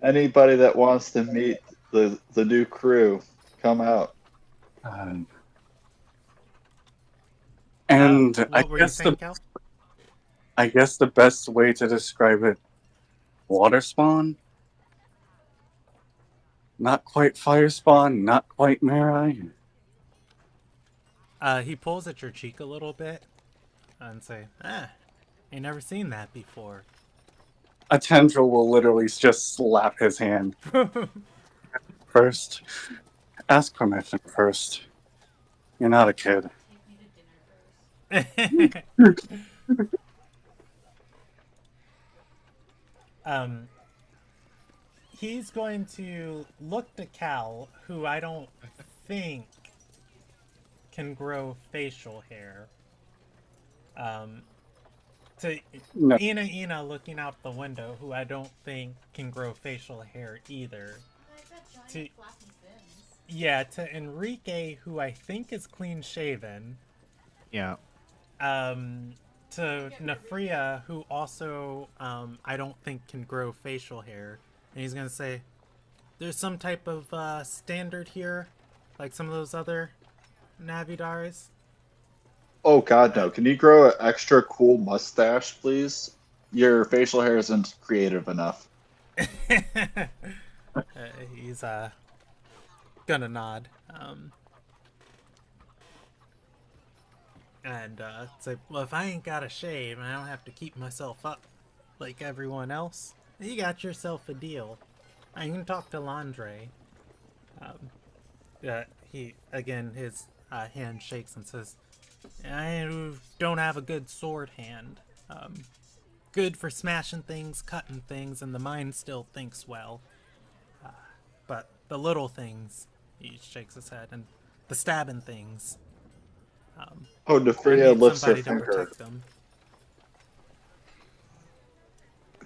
anybody that wants to meet the new crew, come out. and what were you saying, Cal? I guess the best way to describe it, water spawn. Not quite fire spawn, not quite Marai. He pulls at your cheek a little bit and say, ain't never seen that before. A tendril will literally just slap his hand. First, ask permission first. You're not a kid. He's going to look to Cal, who I don't think can grow facial hair. To No. Ina looking out the window, who I don't think can grow facial hair either. To, yeah, to Enrique, who I think is clean shaven. Yeah. To Nefria, who also I don't think can grow facial hair. And he's gonna say, there's some type of standard here, like some of those other Navidars. Oh, God, no. Can you grow an extra cool mustache, please? Your facial hair isn't creative enough. He's gonna nod. And say, well, if I ain't got a shave and I don't have to keep myself up like everyone else, you got yourself a deal. I can talk to Landre. He again, his hand shakes and says, I don't have a good sword hand. Good for smashing things, cutting things, and the mind still thinks well. But the little things, he shakes his head, and the stabbing things. Oh, I Nefria need lifts her somebody to finger. protect them.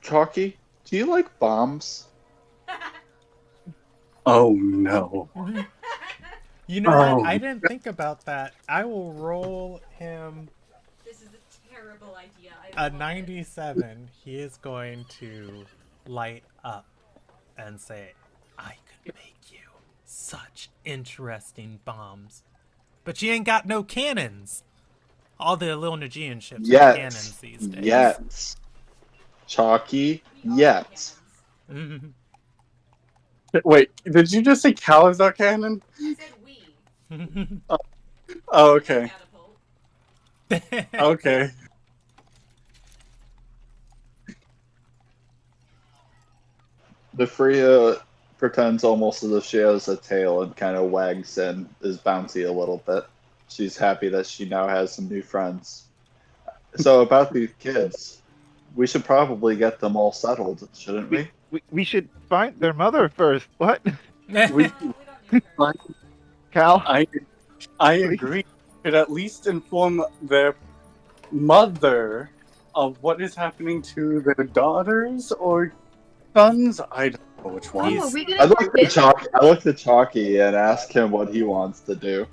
Chalky, do you like bombs? Oh no. You know Oh. what? I didn't think about that. I will roll him This is a terrible idea. a 97. He is going to light up and say, I could make you such interesting bombs. But you ain't got no cannons. All the little Nagian ships have cannons these days. Yet. Chalky, yet. Mhm. Wait, did you just say Cal is our cannon? I said we. Oh, okay. Catapult. Okay. Nefria pretends almost as if she has a tail and kind of wags and is bouncy a little bit. She's happy that she now has some new friends. So about these kids, we should probably get them all settled, shouldn't we? We should find their mother first. What? We- We don't Cal, I agree. Could at least inform their mother of what is happening to their daughters or sons. I don't know which one. Oh, are we I gonna look to Chalky and ask him what he wants to do.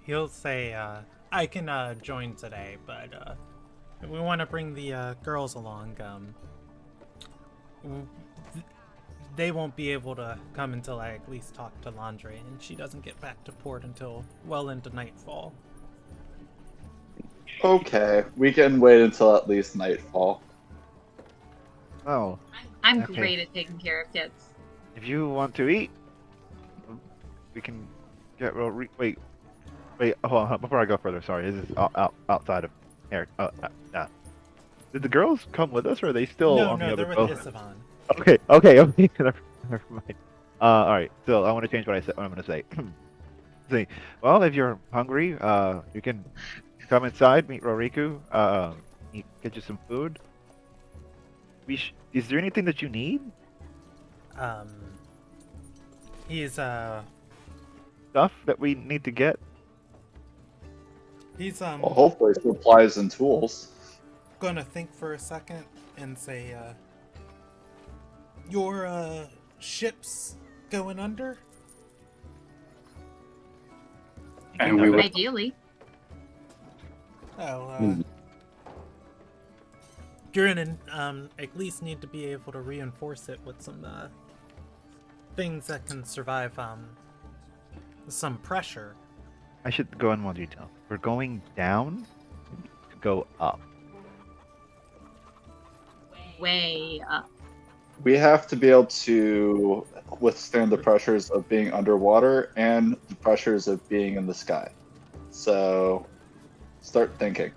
He'll say, I can join today, but we want to bring the girls along. They won't be able to come until I at least talk to Landre, and she doesn't get back to port until well into nightfall. Okay, we can wait until at least nightfall. oh, I'm Okay. great at taking care of kids. if you want to eat, we can get. Well, wait. Hold on. Before I go further, sorry. This is outside of air. Did the girls come with us, or are they still on the No, other they're boat? with Isavan. Okay. Never mind. All right. So I want to change what I'm going to say. See, well, if you're hungry, you can come inside, meet Roriku, get you some food. Is there anything that you need? He's Stuff that we need to get? Well, hopefully supplies and tools. gonna think for a second and say, your ship's going under? And we would Ideally. Oh, you're gonna at least need to be able to reinforce it with some things that can survive some pressure. I should go in more detail. We're going down to go up. Way up. We have to be able to withstand the pressures of being underwater and the pressures of being in the sky. So, start thinking.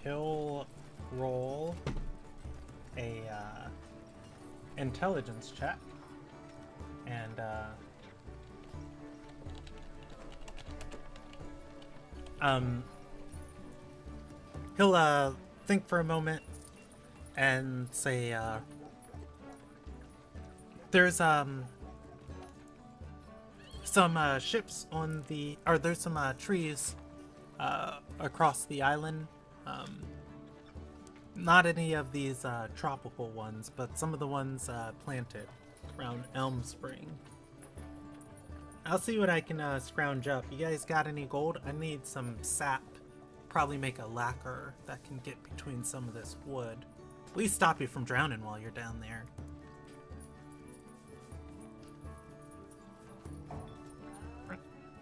He'll roll a intelligence check, and he'll think for a moment and say, there's some ships on the, or there's some trees across the island. Not any of these tropical ones, but some of the ones planted around Elm Spring. I'll see what I can scrounge up. You guys got any gold? I need some sap. Probably make a lacquer that can get between some of this wood. At least stop you from drowning while you're down there.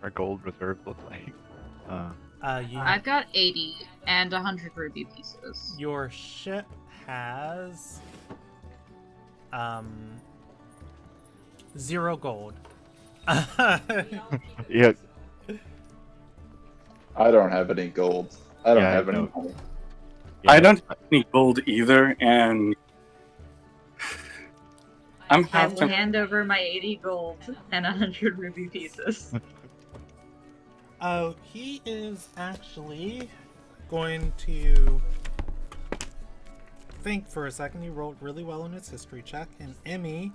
Our gold reserve looks like. I've got 80 and 100 ruby pieces. Your ship has 0 gold. Yeah. I don't have any gold. I don't Yeah, have I any know. money. I don't have any gold either, and I'm I half will tempted. hand over my 80 gold and 100 ruby pieces. He is actually going to think for a second. He rolled really well in his history check, and Emmy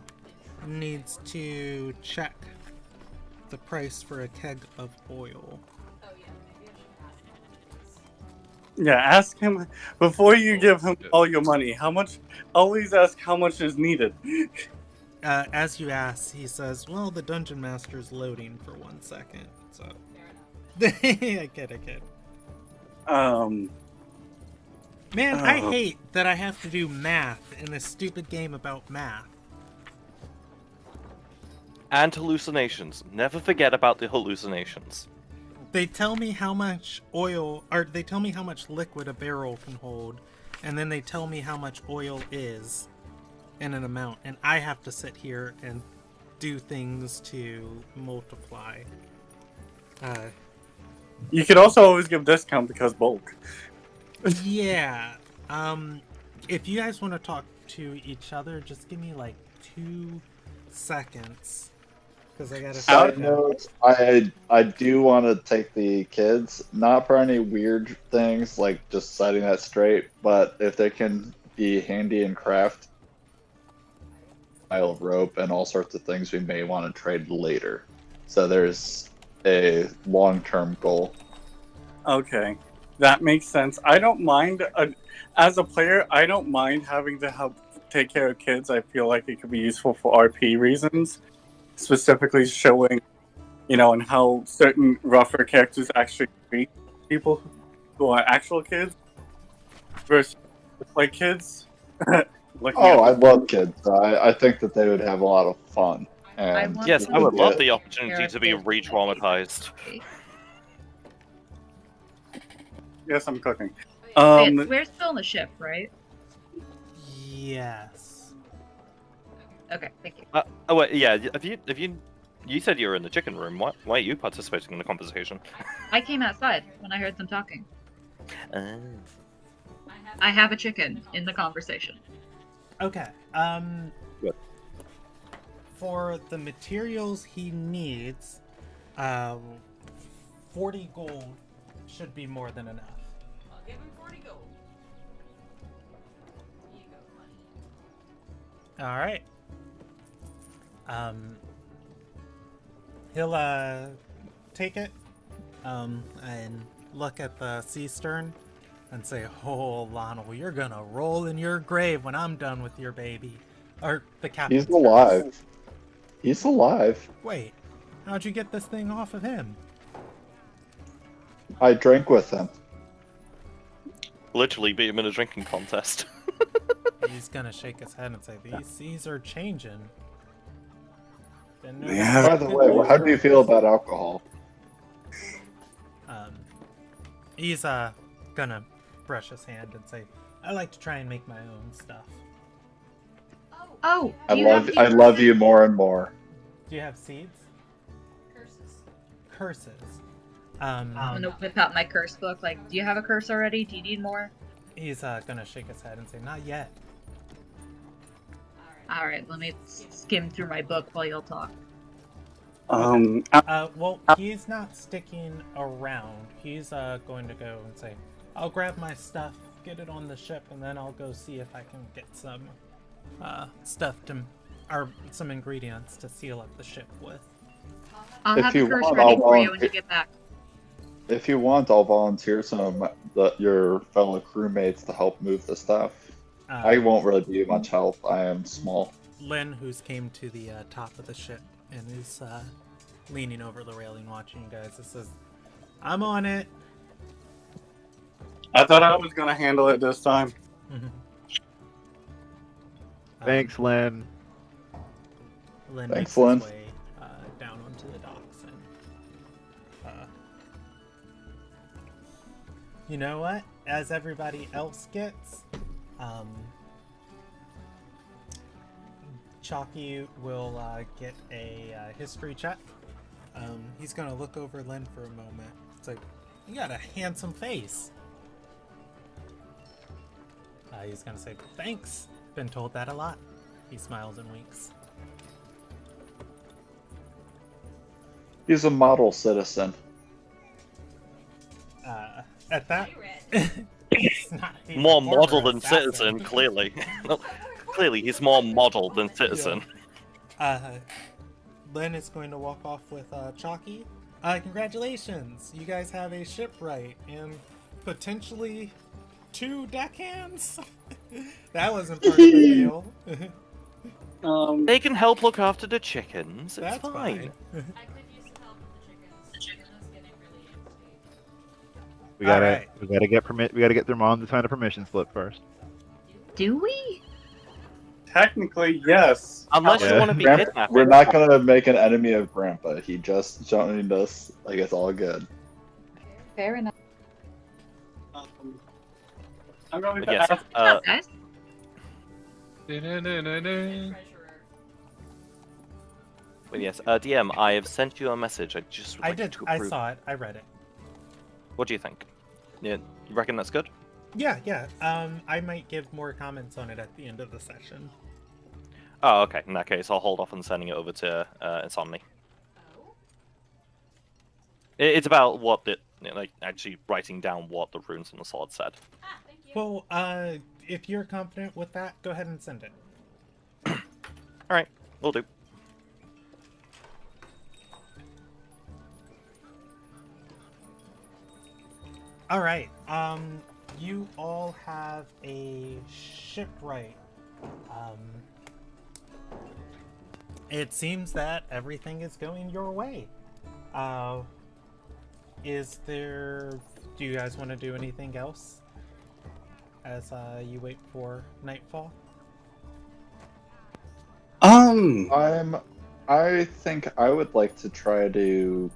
needs to check the price for a keg of oil. Oh yeah, maybe I should ask him. Yeah, ask him before you give him all your money. How much? Always ask how much is needed. As you ask, he says, well, the dungeon master's loading for 1 second, so... I get. Man, I hate that I have to do math in this stupid game about math. And hallucinations. Never forget about the hallucinations. They tell me how much oil, or they tell me how much liquid a barrel can hold, and then they tell me how much oil is in an amount, and I have to sit here and do things to multiply. You could also always give discount because bulk. Yeah. If you guys want to talk to each other, just give me like 2 seconds. Because I gotta Side sit down. note, I do want to take the kids, not for any weird things like just setting that straight, but if they can be handy in craft. pile of rope and all sorts of things we may want to trade later. So there's a long-term goal. Okay, that makes sense. I don't mind, as a player, I don't mind having to help take care of kids. I feel like it could be useful for RP reasons, specifically showing, and how certain rougher characters actually treat people who are actual kids versus like kids. Looking Oh, at I love kids. I think that they would have a lot of fun. And want Yes, to I would love get the opportunity to be characters re-traumatized. Yes, I'm cooking. We're still on the ship, right? Yes. Okay, thank you. Oh wait, yeah. You said you were in the chicken room. Why are you participating in the conversation? I came outside when I heard them talking. Uh, I have a chicken in the conversation. Okay. Good. For the materials he needs, 40 gold should be more than enough. I'll give him 40 gold. Here you go, money. All right. He'll take it, and look at the sea stern, and say, "Oh, Lionel, you're gonna roll in your grave when I'm done with your baby." Or the captain. he's alive. He's alive. Wait, how'd you get this thing off of him? I drank with him. literally beat him in a drinking contest. He's gonna shake his head and say, "These seas are changing." Didn't know Yeah. By the way, how do you feel about alcohol? He's gonna brush his hand and say, "I like to try and make my own stuff." Oh, I love you more and more. Do you have seeds? Curses. Curses. I'm gonna whip out my curse book. Like, do you have a curse already? Do you need more? He's gonna shake his head and say, "Not yet." Alright, let me skim through my book while y'all talk. Well, he's not sticking around. He's going to go and say, "I'll grab my stuff, get it on the ship, and then I'll go see if I can get some stuff or some ingredients to seal up the ship with." I'll If have you the curse want, ready I'll for you when you volunteer. get back. If you want, I'll volunteer some of your fellow crewmates to help move the stuff. I won't really be much help. I am small. Lynn, who's came to the top of the ship and is leaning over the railing watching you guys, it says, "I'm on it." I thought I was gonna handle it this time. Thanks, Len. Lynn Thanks, makes Lynn. his way down onto the docks and you know what? As everybody else gets, Chalky will get a history check. He's gonna look over Lynn for a moment. It's like, "You got a handsome face." He's gonna say, "Thanks. Been told that a lot." He smiles and winks. He's a model citizen. At that, Hey, he's not, he's More a former model than assassin. citizen, clearly. Clearly, he's more model than citizen. Lynn is going to walk off with Chalky. Congratulations! You guys have a shipwright and potentially 2 deckhands? That wasn't part of the deal. They can help look after the chickens. It's That's fine. I could use some help with the chickens. I was getting really angsty. We gotta Alright. we gotta get permit. We gotta get their mom to sign a permission slip first. Do we? Technically, yes. Unless you Yeah. want to be Grandpa, kidnapped. we're not gonna make an enemy of Grandpa. He just joined us. Like, it's all good. Fair enough. I'm going But to yes, ask. What's up, guys? Treasurer. but yes, DM, I have sent you a message. I just would I like you did. to I approve. saw it. I read it. What do you think? Yeah, you reckon that's good? Yeah. I might give more comments on it at the end of the session. Oh, okay. In that case, I'll hold off on sending it over to Insomni. Oh. It's about what the like actually writing down what the runes on the sword said. Ah, thank you. Well, if you're confident with that, go ahead and send it. All right, we'll do. All right. You all have a shipwright. It seems that everything is going your way. Is there? Do you guys want to do anything else as you wait for nightfall? I think I would like to try to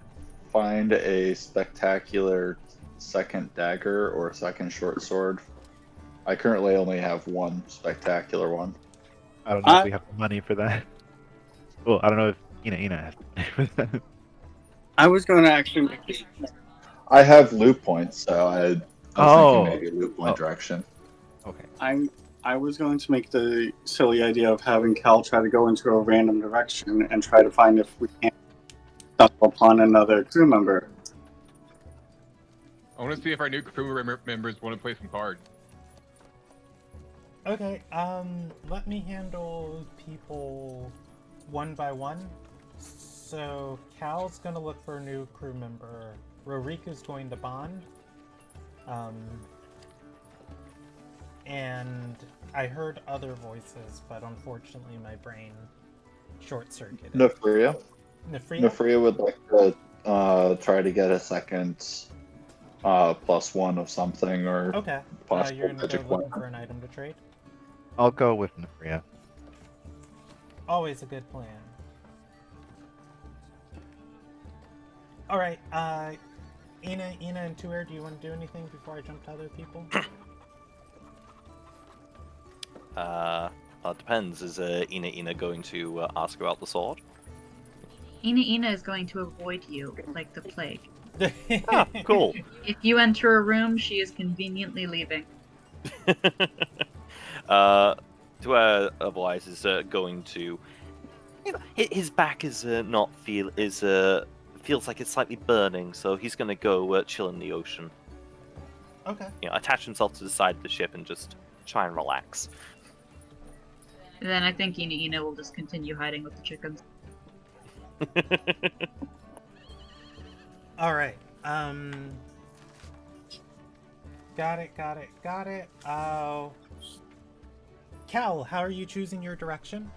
find a spectacular second dagger or second short sword. I currently only have one spectacular one. I don't know if we have the money for that. Well, I don't know if Ina has the money for that. I was going to actually make it. I have loot points, so I was thinking maybe loot point direction. Okay. I was going to make the silly idea of having Cal try to go into a random direction and try to find if we can stumble upon another crew member. I want to see if our new crew members want to play some cards. Okay, let me handle people one by one. So, Cal's gonna look for a new crew member. Roriku's going to bond. And I heard other voices, but unfortunately my brain short-circuited. Nefria would like to try to get a second +1 of something, or Okay, possible you're gonna go magic looking weapon. for an item to trade? I'll go with Nefria. Always a good plan. Alright, Ina and Tuer, do you want to do anything before I jump to other people? It depends. Is Ina going to ask about the sword? Ina is going to avoid you like the plague. Ah, cool. If you enter a room, she is conveniently leaving. To otherwise is going to. His back is feels like it's slightly burning, so he's going to go chill in the ocean. Okay. Attach himself to the side of the ship and just try and relax. Then I think Ina will just continue hiding with the chickens. Alright, got it. Cal, how are you choosing your direction?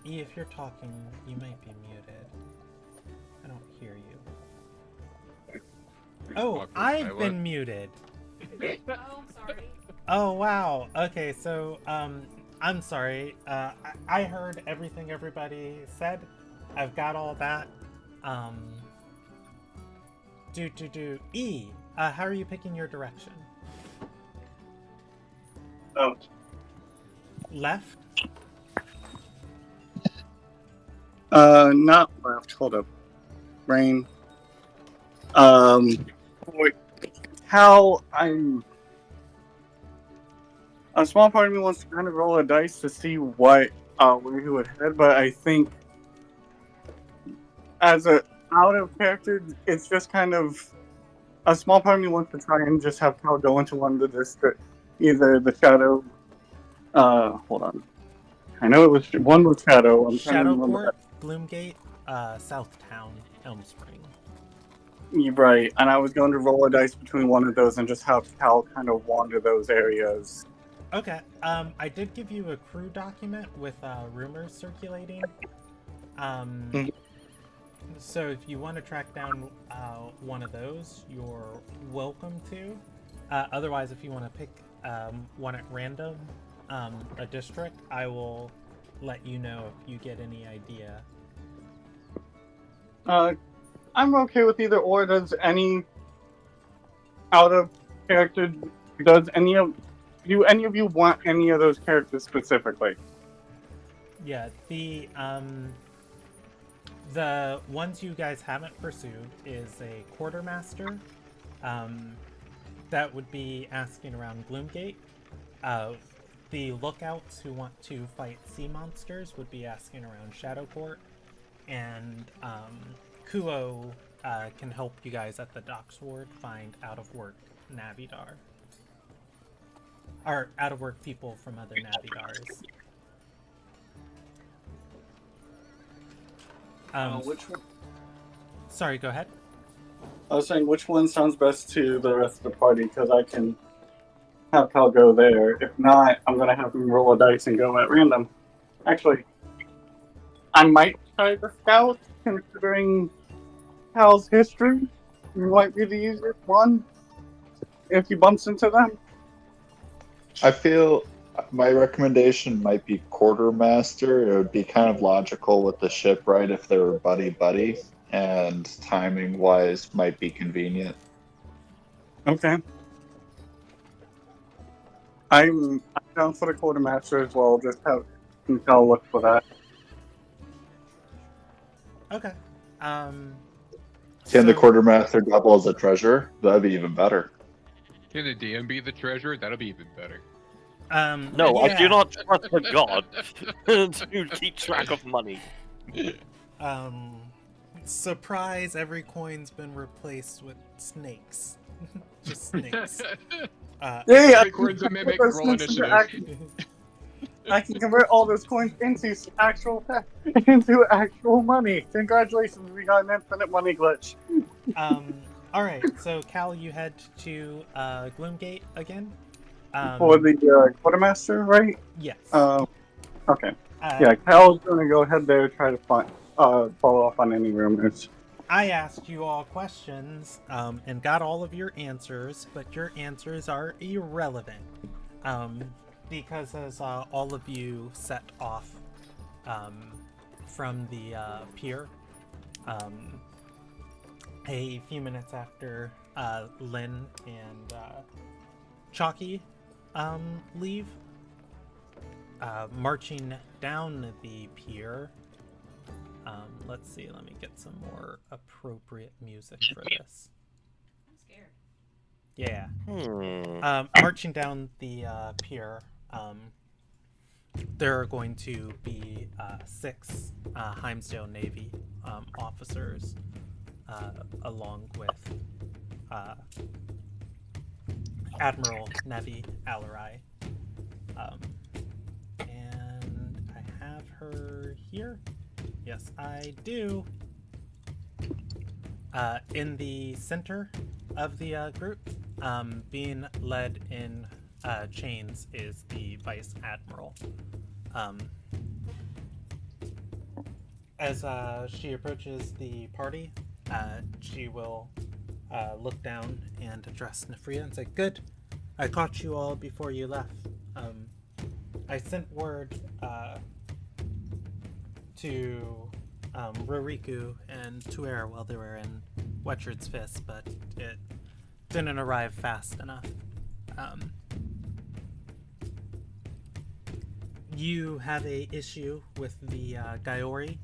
E, if you're talking, you might be muted. I don't hear you. Oh, I've been muted! Oh, I'm sorry. Oh, wow. Okay, so, I'm sorry. I heard everything everybody said. I've got all that. E, how are you picking your direction? Oh. Left? Not left. Hold up. Brain. Wait. How I'm. A small part of me wants to kind of roll a dice to see where he would head, but I think as a out of character, it's just kind of a small part of me wants to try and just have Cal go into one of the district, either the Shadow. Hold on. I know it was one was Shadow. I'm trying to remember. Shadowport, Gloomgate, Southtown, Elm Spring. You're right, and I was going to roll a dice between one of those and just have Cal kind of wander those areas. Okay, I did give you a crew document with rumors circulating. So if you want to track down one of those, you're welcome to. Otherwise, if you want to pick one at random, a district, I will let you know if you get any idea. I'm okay with either or. Does any out of character? Do any of you want any of those characters specifically? Yeah, the ones you guys haven't pursued is a quartermaster. That would be asking around Gloomgate. The lookouts who want to fight sea monsters would be asking around Shadowport, and Kuo can help you guys at the Docks Ward find out of work Navidar. are out of work people from other Navigars. Which one? Sorry, go ahead. I was saying which one sounds best to the rest of the party, because I can have Cal go there. If not, I'm gonna have him roll a dice and go at random. Actually, I might try the scout, considering Cal's history. Might be the easiest one if he bumps into them. I feel my recommendation might be quartermaster. It would be kind of logical with the ship, right? If they were buddy buddy, and timing wise might be convenient. Okay. I'm down for the quartermaster as well. Just have Cal look for that. Okay. Can the So- quartermaster double as a treasurer? That'd be even better. Can the DM be the treasurer? That'll be even better. No, I do yeah. not trust the god to keep track of money. Surprise, every coin's been replaced with snakes. Just snakes. Yeah, Every coin's a mimic. Roll initiative. I can convert all those coins into actual money. Congratulations, we got an infinite money glitch. Alright, so Cal, you head to Gloomgate again? For the quartermaster, right? Yes. Okay. Yeah, Cal's gonna go ahead there, try to follow up on any rumors. I asked you all questions and got all of your answers, but your answers are irrelevant. Because as all of you set off from the pier, a few minutes after Lynn and Chalky leave, marching down the pier. Let's see, let me get some more appropriate music for this. I'm scared. Yeah. Hmm. Marching down the pier, there are going to be 6 Heimsdale Navy officers, along with Admiral Nevi Alarai. And I have her here. Yes, I do. In the center of the group, being led in chains, is the Vice Admiral. As she approaches the party, she will look down and address Nefria and say, "Good, I caught you all before you left. I sent word to Roriku and Tuer while they were in Wetchard's Fist, but it didn't arrive fast enough. You have a issue with the Gaiori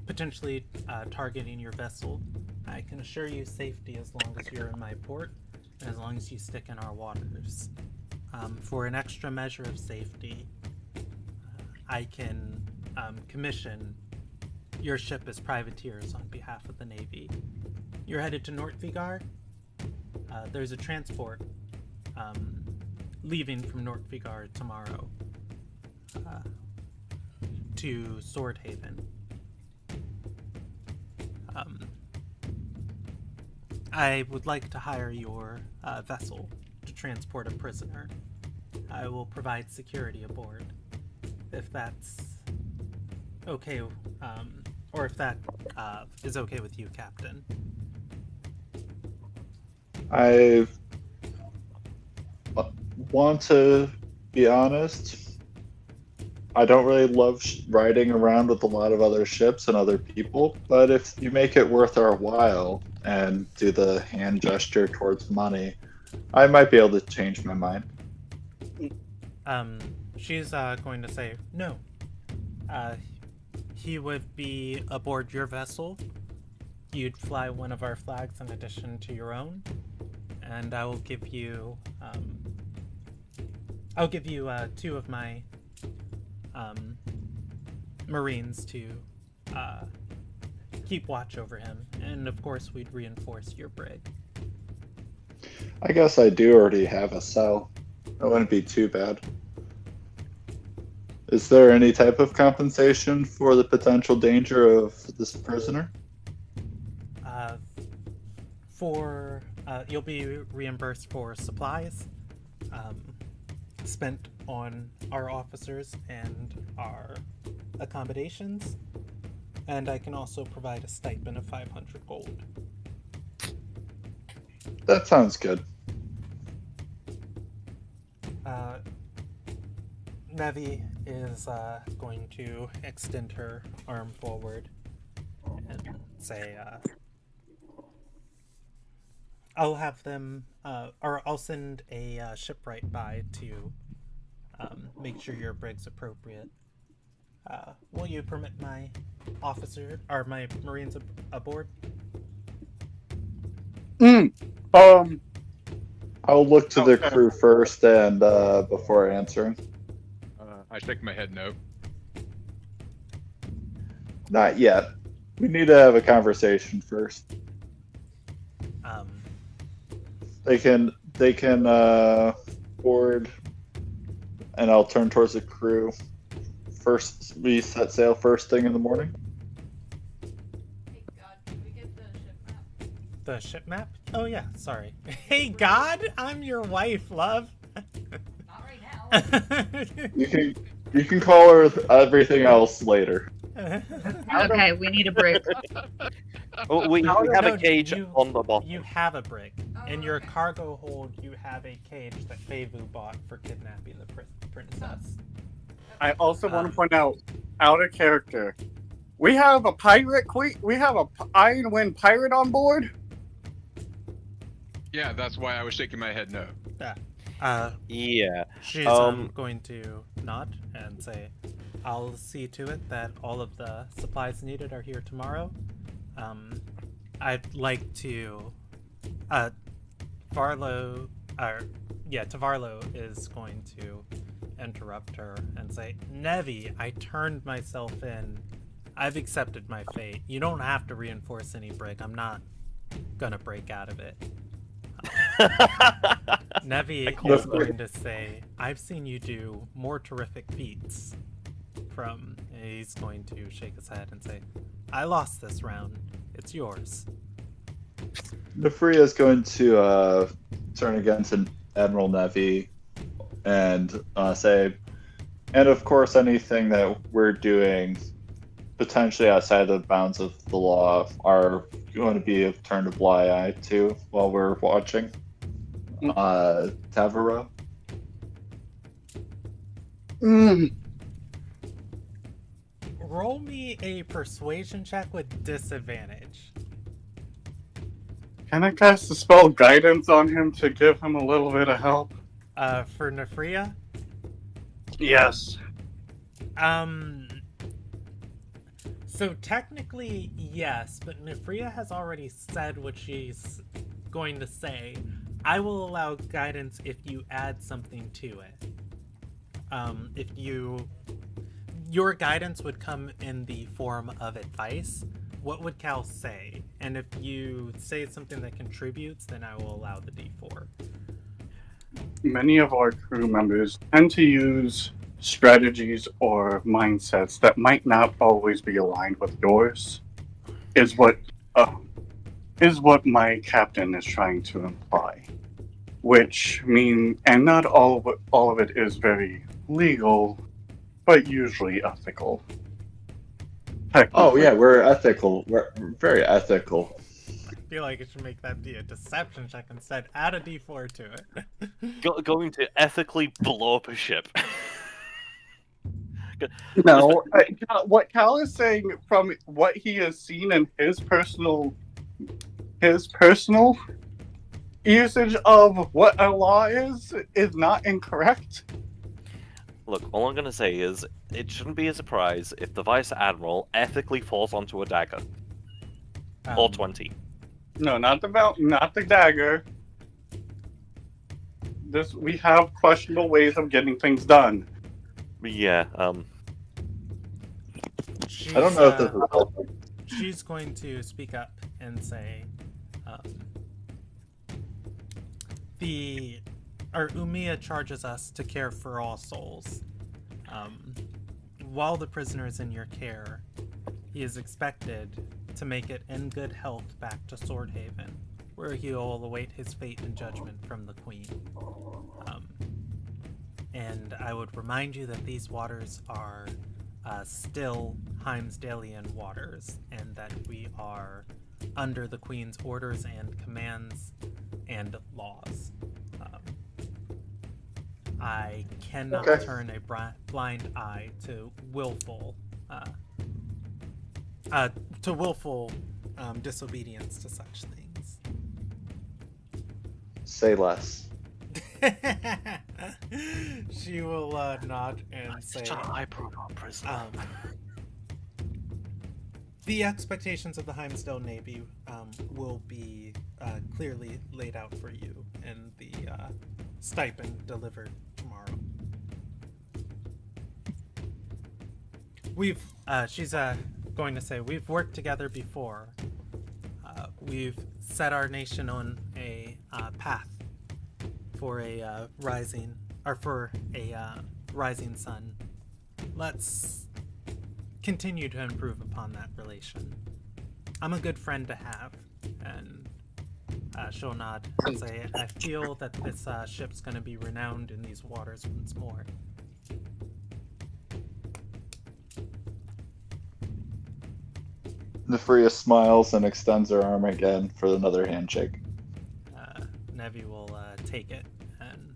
potentially targeting your vessel. I can assure you safety as long as you're in my port and as long as you stick in our waters. For an extra measure of safety, I can commission your ship as privateers on behalf of the Navy. You're headed to Nortvigar. There's a transport leaving from Nortvigar tomorrow to Swordhaven. I would like to hire your vessel to transport a prisoner. I will provide security aboard, if that's okay, or if that is okay with you, Captain. I want to be honest. I don't really love riding around with a lot of other ships and other people, but if you make it worth our while and do the hand gesture towards money, I might be able to change my mind. She's going to say, no. He would be aboard your vessel. You'd fly one of our flags in addition to your own, and I will give you, two of my Marines to keep watch over him, and of course we'd reinforce your brig. I guess I do already have a cell. That wouldn't be too bad. Is there any type of compensation for the potential danger of this prisoner? You'll be reimbursed for supplies spent on our officers and our accommodations, and I can also provide a stipend of 500 gold. That sounds good. Nevi is going to extend her arm forward and say, I'll have them, or I'll send a shipwright by to make sure your brig's appropriate. Will you permit my officer, or my Marines aboard? I'll look to the Okay. crew first and before answering. I shake my head no. Not yet. We need to have a conversation first. They can board, and I'll turn towards the crew. First, we set sail first thing in the morning. Hey God, can we get the ship map? The ship map? Oh yeah, sorry. Hey God, I'm your wife, love. Not right now. You can call her everything else later. Okay, we need a brig. Oh, we have No, a cage on the bottom. You have a brig. Oh, In your okay. cargo hold, you have a cage that Feivu bought for kidnapping the princess. I also want to point out of character. We have a pirate queen. We have a Iron Wind pirate on board. Yeah, that's why I was shaking my head no. Yeah. She's going to nod and say, I'll see to it that all of the supplies needed are here tomorrow. I'd like to... Tavarlo is going to interrupt her and say, Nevi, I turned myself in. I've accepted my fate. You don't have to reinforce any brig. I'm not gonna break out of it. Nevi is going to say, I've seen you do more terrific feats. He's going to shake his head and say, I lost this round. It's yours. Nefria is going to turn against Admiral Nevi and say, and of course, anything that we're doing potentially outside the bounds of the law are going to be turned a blind eye to while we're watching. Tavara. Roll me a persuasion check with disadvantage. Can I cast the spell guidance on him to give him a little bit of help? For Nefria? Yes. So technically, yes, but Nefria has already said what she's going to say. I will allow guidance if you add something to it. Your guidance would come in the form of advice. What would Cal say? And if you say something that contributes, then I will allow the D4. Many of our crew members tend to use strategies or mindsets that might not always be aligned with yours. Is what my captain is trying to imply. Which and not all of it is very legal, but usually ethical. Oh yeah, we're ethical. We're very ethical. I feel like it should make that be a deception check instead. Add a D4 to it. Going to ethically blow up a ship. No, what Cal is saying from what he has seen in his personal usage of what a law is not incorrect. Look, all I'm gonna say is it shouldn't be a surprise if the Vice Admiral ethically falls onto a dagger. Or 20. No, not the dagger. We have questionable ways of getting things done. Yeah, I don't know if this is helpful. She's going to speak up and say, Umiya charges us to care for all souls. While the prisoner is in your care, he is expected to make it in good health back to Swordhaven, where he will await his fate and judgment from the Queen. And I would remind you that these waters are still Heimsdalian waters, and that we are under the Queen's orders and commands and laws. I cannot turn a blind eye to willful disobedience to such things. Say less. She will nod and say, Such a high-profile prisoner. The expectations of the Heimsdale Navy will be clearly laid out for you in the stipend delivered tomorrow. She's going to say, we've worked together before. We've set our nation on a path for a rising sun. Let's continue to improve upon that relation. I'm a good friend to have, and she'll nod and say, I feel that this ship's going to be renowned in these waters once more. Nefria smiles and extends her arm again for another handshake. Nevi will take it, and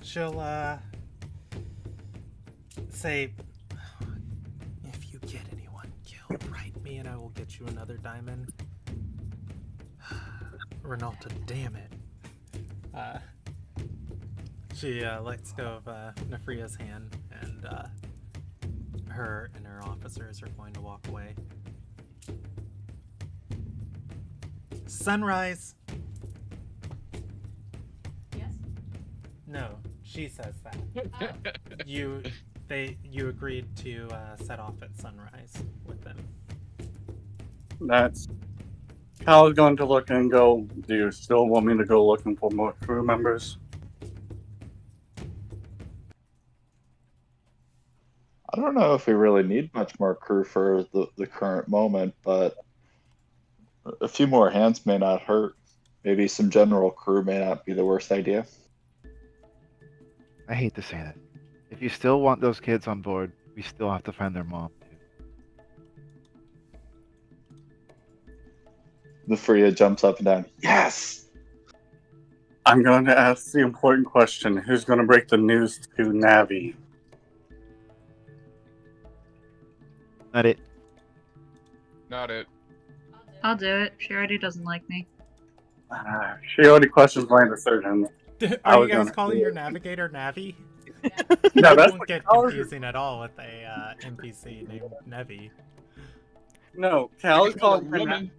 she'll say, if you get anyone killed, write me and I will get you another diamond. Renalta, damn it. She lets go of Nefria's hand, and her and her officers are going to walk away. Sunrise! Yes? No, she says that. Oh. You agreed to set off at sunrise with them. That's... Cal is going to look and go, do you still want me to go looking for more crew members? I don't know if we really need much more crew for the current moment, but a few more hands may not hurt. Maybe some general crew may not be the worst idea. I hate to say that. If you still want those kids on board, we still have to find their mom, too. Nefria jumps up and down. Yes! I'm going to ask the important question. Who's going to break the news to Navi? Not it. Not it. I'll do it. She already doesn't like me. She already questions my decision. I Are was you guys gonna- calling your navigator Navi? No, It that's won't what get Cal is- confusing at all with a NPC named Nevi. No, Cal is She's calling a her woman.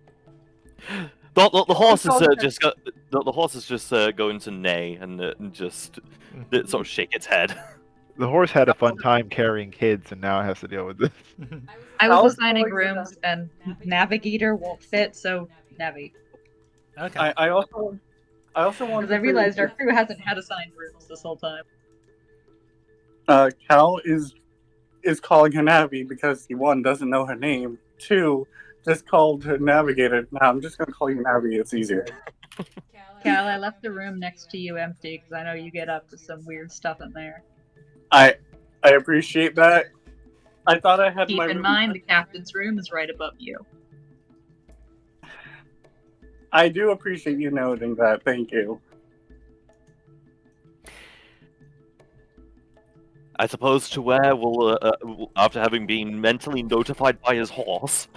The horse is calling her- just the horse is just going to neigh and just sort of shake its head. The horse had a fun time carrying kids, and now it has to deal with this. I How was is assigning going to rooms, and Navigator won't fit, so Navi. Okay. I also want Because I realized our crew hasn't had assigned rooms this whole time. Cal is calling her Navi because he, one, doesn't know her name, two, just called her Navigator. Now I'm just going to call you Navi, it's easier. Cal, I left the room next to you empty because I know you get up to some weird stuff in there. I appreciate that. I thought I had Keep my in room- mind, the captain's room is right above you. I do appreciate you noting that, thank you. I suppose to where will after having been mentally notified by his horse,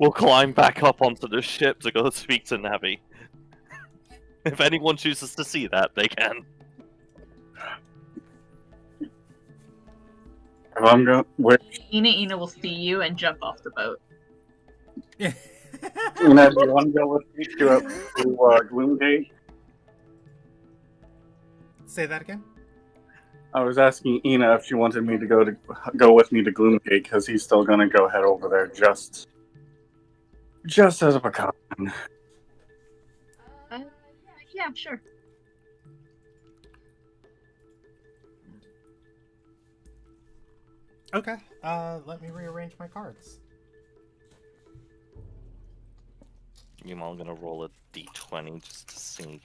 we'll climb back up onto the ship to go speak to Navi. If anyone chooses to see that, they can. If I'm going, Ina will see you and jump off the boat. do you want to go with me to Gloomgate? Say that again? I was asking Ina if she wanted me to go with me to Gloomgate because he's still gonna go head over there just as a precaution. Uh, yeah, sure. Okay. Let me rearrange my cards. I'm gonna roll a d20 just to see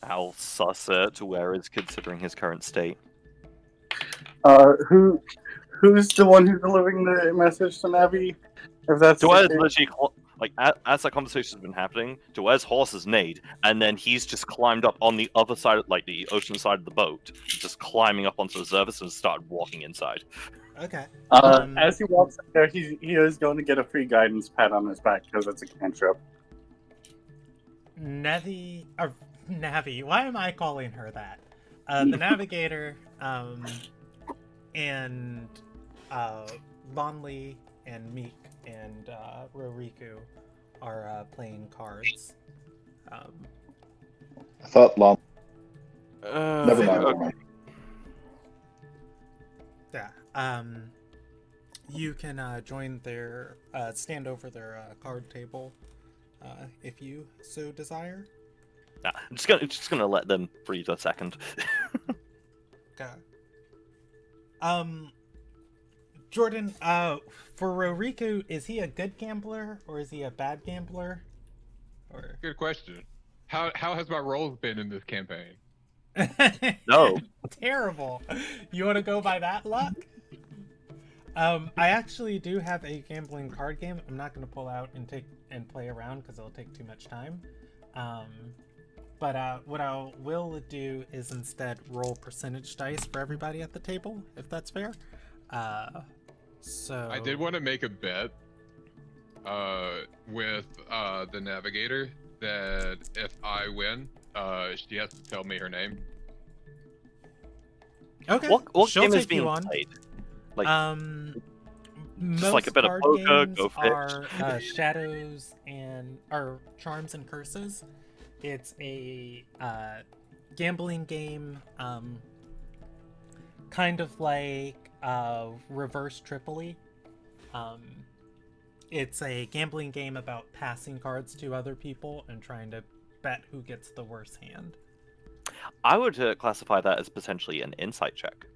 how sus Ware is considering his current state. Who's the one who's delivering the message to Navi? If that's the Duare's case? literally as that conversation's been happening, Duare's horse has neighed, and then he's just climbed up on the other side, like the ocean side of the boat, just climbing up onto the surface and started walking inside. Okay. As he walks up there, he is going to get a free guidance pat on his back because it's a cantrip. Navi, why am I calling her that? The navigator, and Lonley and Meek and Roriku are playing cards. I thought long. Never Never mind. Never mind. Yeah. You can join their stand over their card table if you so desire. Nah, I'm just gonna let them breathe a second. Okay. Jordan, for Roriku, is he a good gambler or is he a bad gambler? Or Good question. How has my roles been in this campaign? No. Terrible. You want to go by that luck? I actually do have a gambling card game. I'm not going to pull out and play around because it'll take too much time. But what I will do is instead roll percentage dice for everybody at the table, if that's fair. So I did want to make a bet with the navigator that if I win, she has to tell me her name. Okay. What She'll game is take being you on. played? Like, Most like a bit of card poker, games go fish. are shadows or charms and curses. It's a gambling game, kind of like Reverse Tripoli. It's a gambling game about passing cards to other people and trying to bet who gets the worst hand. I would classify that as potentially an insight check.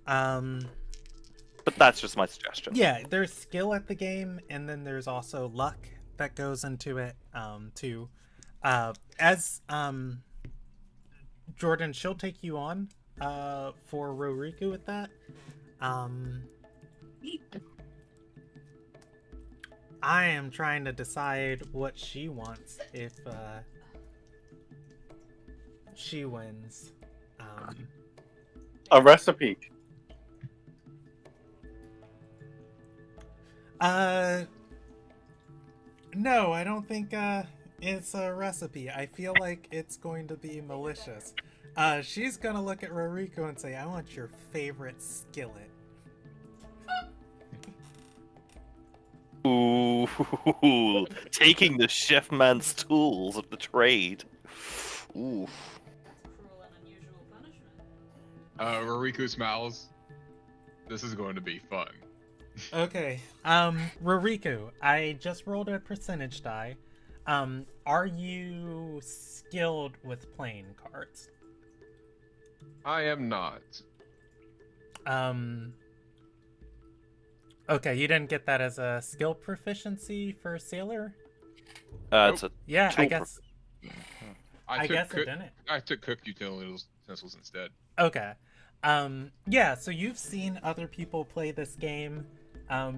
But that's just my suggestion. Yeah, there's skill at the game, and then there's also luck that goes into it, too. As Jordan, she'll take you on for Roriku with that. I am trying to decide what she wants if she wins. A recipe. No, I don't think it's a recipe. I feel like it's going to be malicious. She's gonna look at Roriku and say, I want your favorite skillet. Ooh, taking the chef man's tools of the trade. Ooh. Cruel and unusual punishment. Roriku smiles. This is going to be fun. Okay, Roriku, I just rolled a percentage die. Are you skilled with playing cards? I am not. Okay, you didn't get that as a skill proficiency for Sailor? It's a Yeah, tool I guess. I guess it didn't. I took cook utensils instead. Okay. Yeah, so you've seen other people play this game.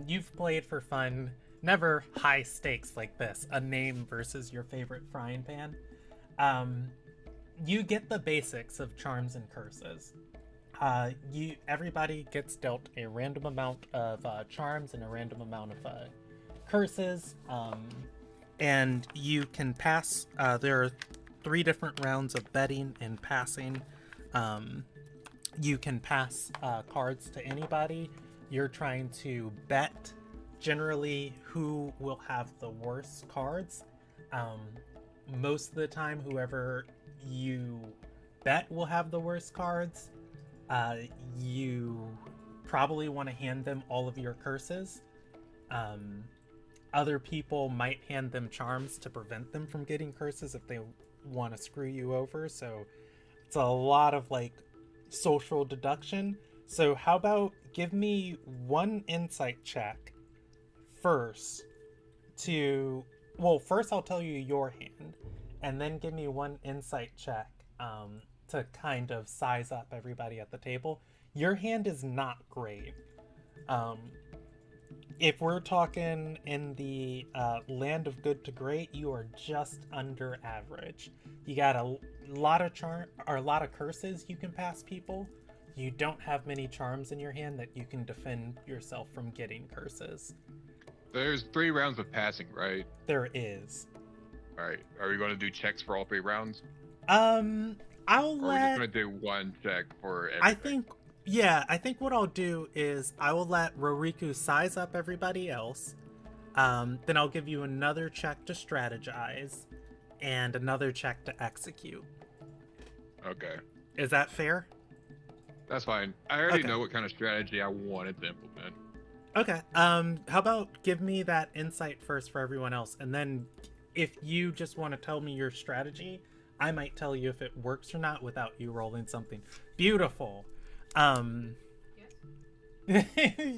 You've played for fun. Never high stakes like this. A name versus your favorite frying pan. You get the basics of charms and curses. Everybody gets dealt a random amount of charms and a random amount of curses. And you can pass. There are 3 different rounds of betting and passing. You can pass cards to anybody. You're trying to bet generally who will have the worst cards. Most of the time, whoever you bet will have the worst cards, you probably want to hand them all of your curses. Other people might hand them charms to prevent them from getting curses if they want to screw you over. So it's a lot of like social deduction. So how about give me one insight check first to, well, first I'll tell you your hand, and then give me one insight check to kind of size up everybody at the table. Your hand is not great. If we're talking in the land of good to great, you are just under average. You got a lot of a lot of curses you can pass people. You don't have many charms in your hand that you can defend yourself from getting curses. There's 3 rounds of passing, right? There is. All right. Are we going to do checks for all 3 rounds? I'll Or are we let. just going to do one check for everything? I think what I'll do is I will let Roriku size up everybody else. Then I'll give you another check to strategize, and another check to execute. Okay. Is that fair? That's fine. I already Okay. know what kind of strategy I wanted to implement. Okay. How about give me that insight first for everyone else, and then if you just want to tell me your strategy, I might tell you if it works or not without you rolling something. Beautiful. Yes. You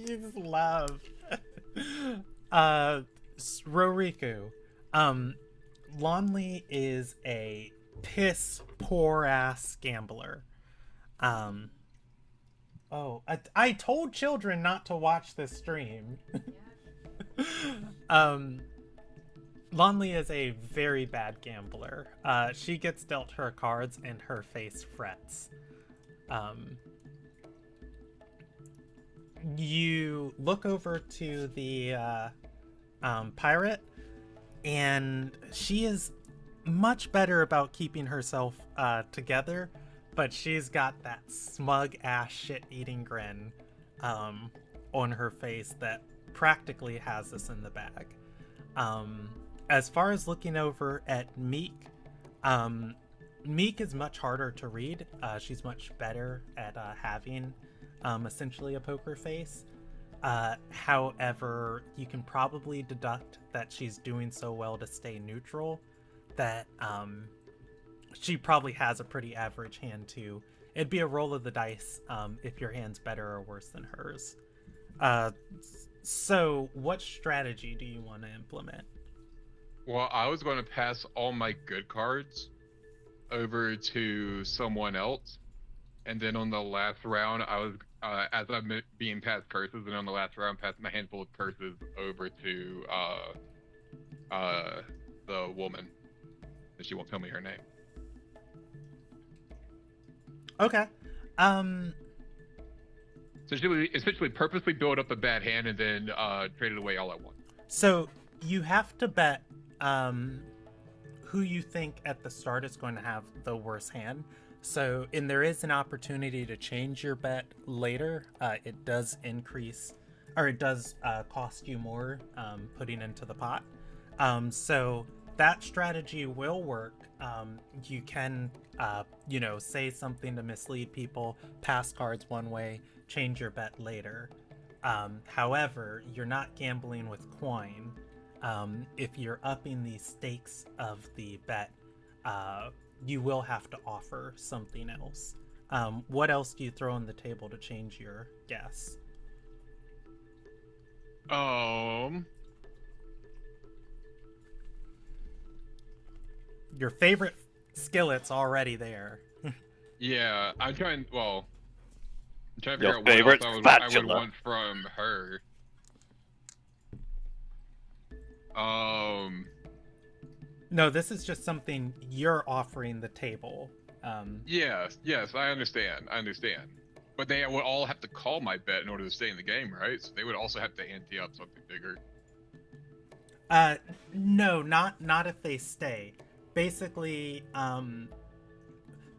just love. Roriku. Lonley is a piss poor ass gambler. Oh, I told children not to watch this stream. Yeah. Lonley is a very bad gambler. She gets dealt her cards and her face frets. You look over to the pirate, and she is much better about keeping herself together, but she's got that smug ass shit eating grin on her face that practically has us in the bag. As far as looking over at Meek, Meek is much harder to read. She's much better at having essentially a poker face. However, you can probably deduct that she's doing so well to stay neutral that she probably has a pretty average hand too. It'd be a roll of the dice if your hand's better or worse than hers. So what strategy do you want to implement? Well, I was going to pass all my good cards over to someone else, and then on the last round, I was as I'm being passed curses, and on the last round, passing a handful of curses over to the woman, and she won't tell me her name. Okay. So she would essentially purposely build up a bad hand and then trade it away all at once. So you have to bet who you think at the start is going to have the worst hand. So, and there is an opportunity to change your bet later. It does increase, or it does cost you more putting into the pot. So that strategy will work. You can, say something to mislead people, pass cards one way, change your bet later. However, you're not gambling with coin. If you're upping the stakes of the bet, you will have to offer something else. What else do you throw on the table to change your guess? Your favorite skillet's already there. Yeah, I'm trying to figure Your out what favorite else I would spatula. want from her. No, this is just something you're offering the table. Yes, I understand. But they would all have to call my bet in order to stay in the game, right? So they would also have to ante up something bigger. No, not if they stay. Basically,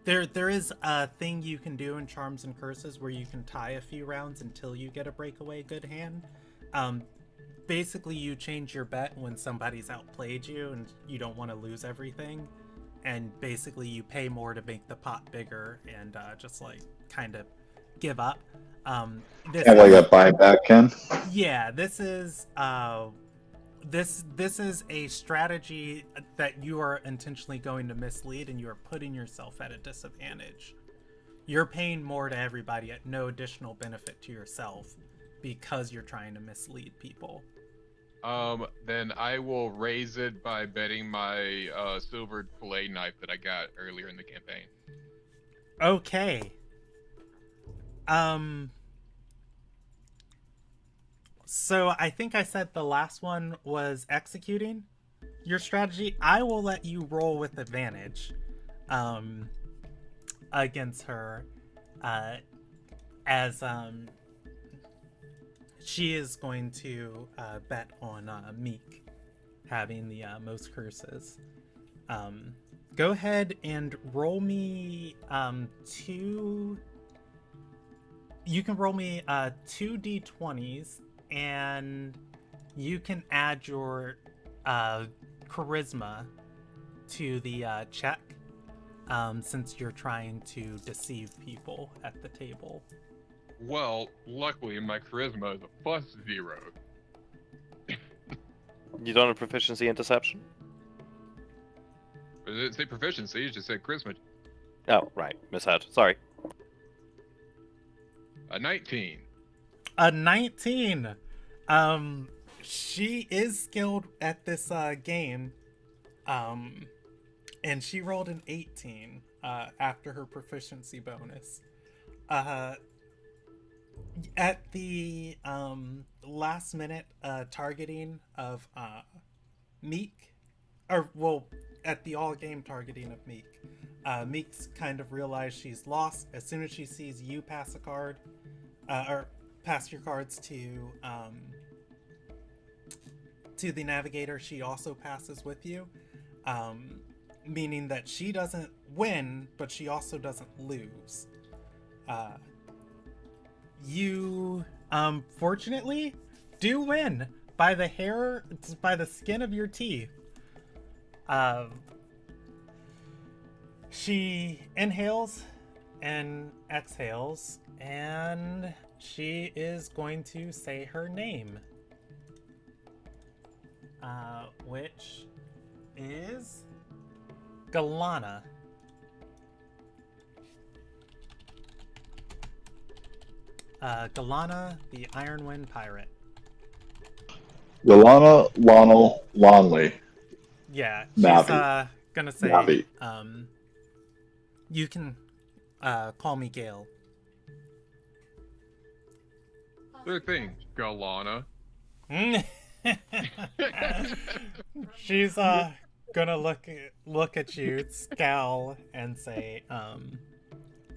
there is a thing you can do in Charms and Curses where you can tie a few rounds until you get a breakaway good hand. Basically, you change your bet when somebody's outplayed you and you don't want to lose everything. and basically you pay more to make the pot bigger and just like kind of give up. This Kind of like a buyback, Ken. yeah, this is this is a strategy that you are intentionally going to mislead, and you are putting yourself at a disadvantage. You're paying more to everybody at no additional benefit to yourself because you're trying to mislead people. Then I will raise it by betting my silver fillet knife that I got earlier in the campaign. Okay. So I think I said the last one was executing your strategy. I will let you roll with advantage against her as she is going to bet on Meek having the most curses. Go ahead and roll me two. You can roll me 2 d20s, and you can add your charisma to the check, since you're trying to deceive people at the table. Well, luckily my charisma is a +0. You don't have proficiency in deception? But it didn't say proficiency, it just said charisma. Oh, right. Misheard. Sorry. A 19. A 19. She is skilled at this game. And she rolled an 18 after her proficiency bonus. At the last minute targeting of Meek, or well, at the all game targeting of Meek, Meek's kind of realized she's lost as soon as she sees you pass a card, or pass your cards to the navigator. She also passes with you, meaning that she doesn't win, but she also doesn't lose. You fortunately do win by the hair, by the skin of your teeth. She inhales and exhales, and she is going to say her name, which is Galana. Galana, the Ironwind Pirate. Yolana Lonel Lonley. Yeah, she's Navi. gonna say, Navi. You can call me Gale. Sure thing, Galana. She's gonna look at you, scowl, and say,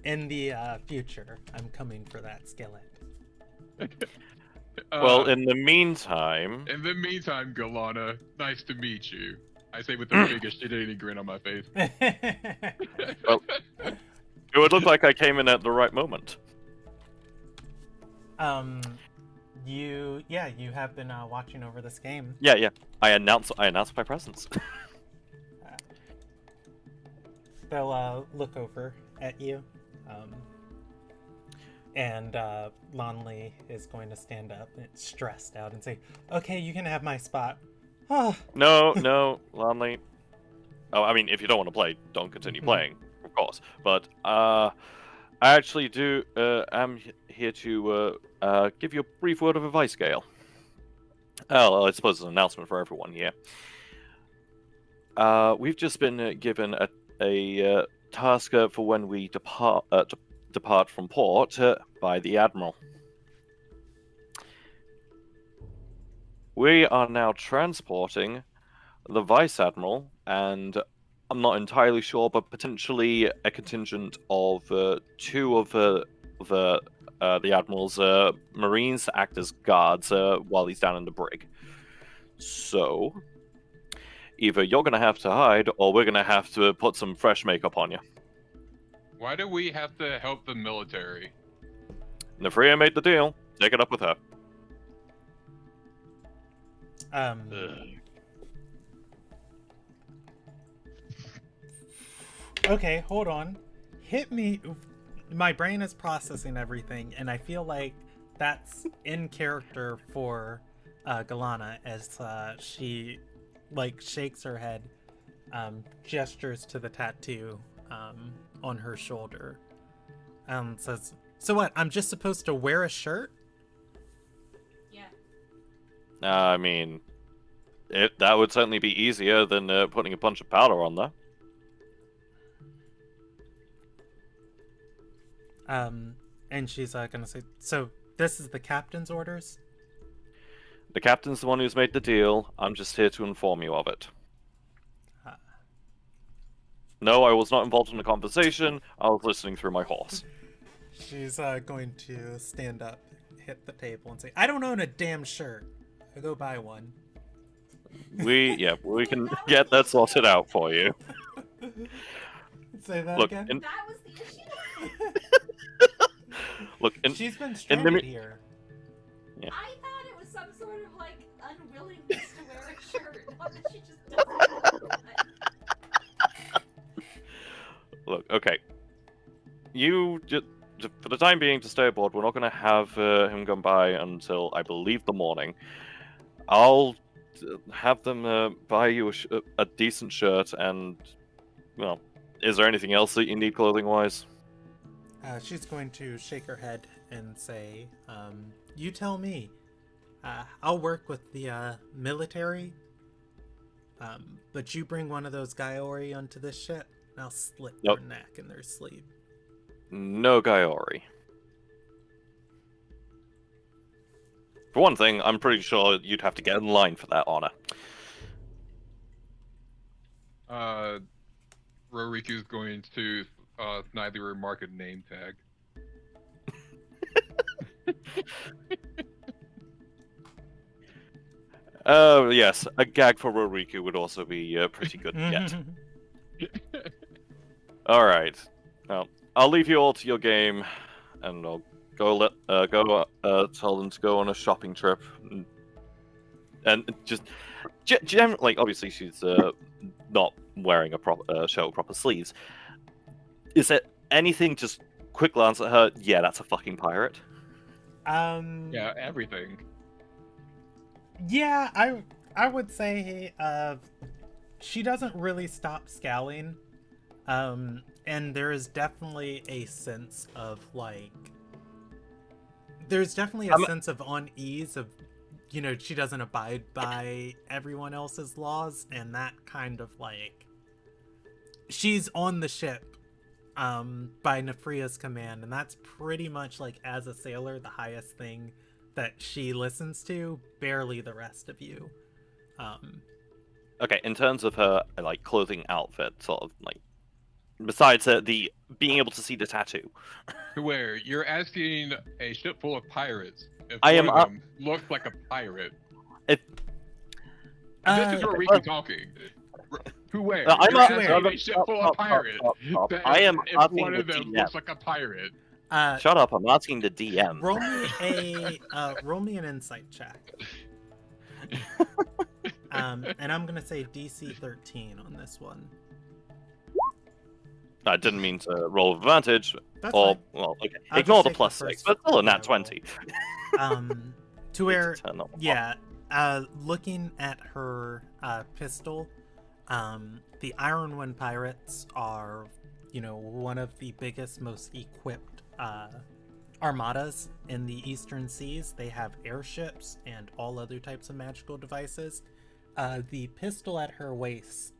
in the future, I'm coming for that skillet. Well, in the meantime... In the meantime, Galana, nice to meet you. I say with the biggest shit-eating grin on my face. Well, it would look like I came in at the right moment. You have been watching over this game. Yeah. I announced my presence. They'll look over at you. And Lonley is going to stand up, stressed out, and say, "Okay, you can have my spot." No, Lonley. Oh, I mean, if you don't want to play, don't continue playing, of course. But I actually do. I'm here to give you a brief word of advice, Gale. Oh, I suppose it's an announcement for everyone here. We've just been given a task for when we depart from port by the Admiral. We are now transporting the Vice Admiral, and I'm not entirely sure, but potentially a contingent of 2 of the Admiral's Marines to act as guards while he's down in the brig. So, either you're going to have to hide, or we're going to have to put some fresh makeup on you. Why do we have to help the military? Nefria made the deal. Take it up with her. Okay, hold on. Hit me. My brain is processing everything, and I feel like that's in character for Galana as she like shakes her head, gestures to the tattoo on her shoulder. Says, "So what? I'm just supposed to wear a shirt?" Yeah. I mean, that would certainly be easier than putting a bunch of powder on there. And she's gonna say, "So this is the captain's orders?" The captain's the one who's made the deal. I'm just here to inform you of it. Uh, No, I was not involved in the conversation. I was listening through my horse. She's going to stand up, hit the table, and say, "I don't own a damn shirt. I go buy one." We can get that sorted out for you. Say that Look, again. That was the issue. Look, She's been the stranded mi- here. Yeah. I thought it was some sort of like unwillingness to wear a shirt, not that she just doesn't want one. Look, okay. You just for the time being, to stay aboard, we're not going to have him come by until I believe the morning. I'll have them buy you a decent shirt, and well, is there anything else that you need clothing-wise? She's going to shake her head and say, "You tell me. I'll work with the military. But you bring one of those Gaiori onto this ship, and I'll slit Nope. their neck in their sleep." No Gaiori. For one thing, I'm pretty sure you'd have to get in line for that honor. Roriku's going to snidely remark a name tag. Oh, yes, a gag for Roriku would also be pretty good to get. Alright. Well, I'll leave you all to your game, and I'll go tell them to go on a shopping trip. And just, generally, obviously she's not wearing a shirt with proper sleeves. Is there anything, just quick glance at her, yeah, that's a fucking pirate? Yeah, everything. Yeah, I would say she doesn't really stop scowling. And there is definitely a sense of like sense of unease of, you know, she doesn't abide by everyone else's laws, and that kind of like she's on the ship by Nefria's command, and that's pretty much like, as a sailor, the highest thing that she listens to, barely the rest of you. Okay, in terms of her like clothing outfit, sort of like, besides the being able to see the tattoo. To where you're asking a ship full of pirates if I one am of them looks like a pirate. It- And this is Roriku talking. To where I'm you're not- asking a ship full of pirates. Stop. that I am if asking one the of them DM. looks like a pirate. Shut up! I'm asking the DM. Roll me an insight check. And I'm gonna say DC 13 on this one. I didn't mean to roll with advantage, That's or fine. well, okay. I'll Ignore just the take plus the 6, first- but still a nat yeah, roll. 20. To where, Turn on. yeah, looking at her pistol, the Ironwind pirates are, you know, one of the biggest, most equipped armadas in the Eastern Seas. They have airships and all other types of magical devices. The pistol at her waist,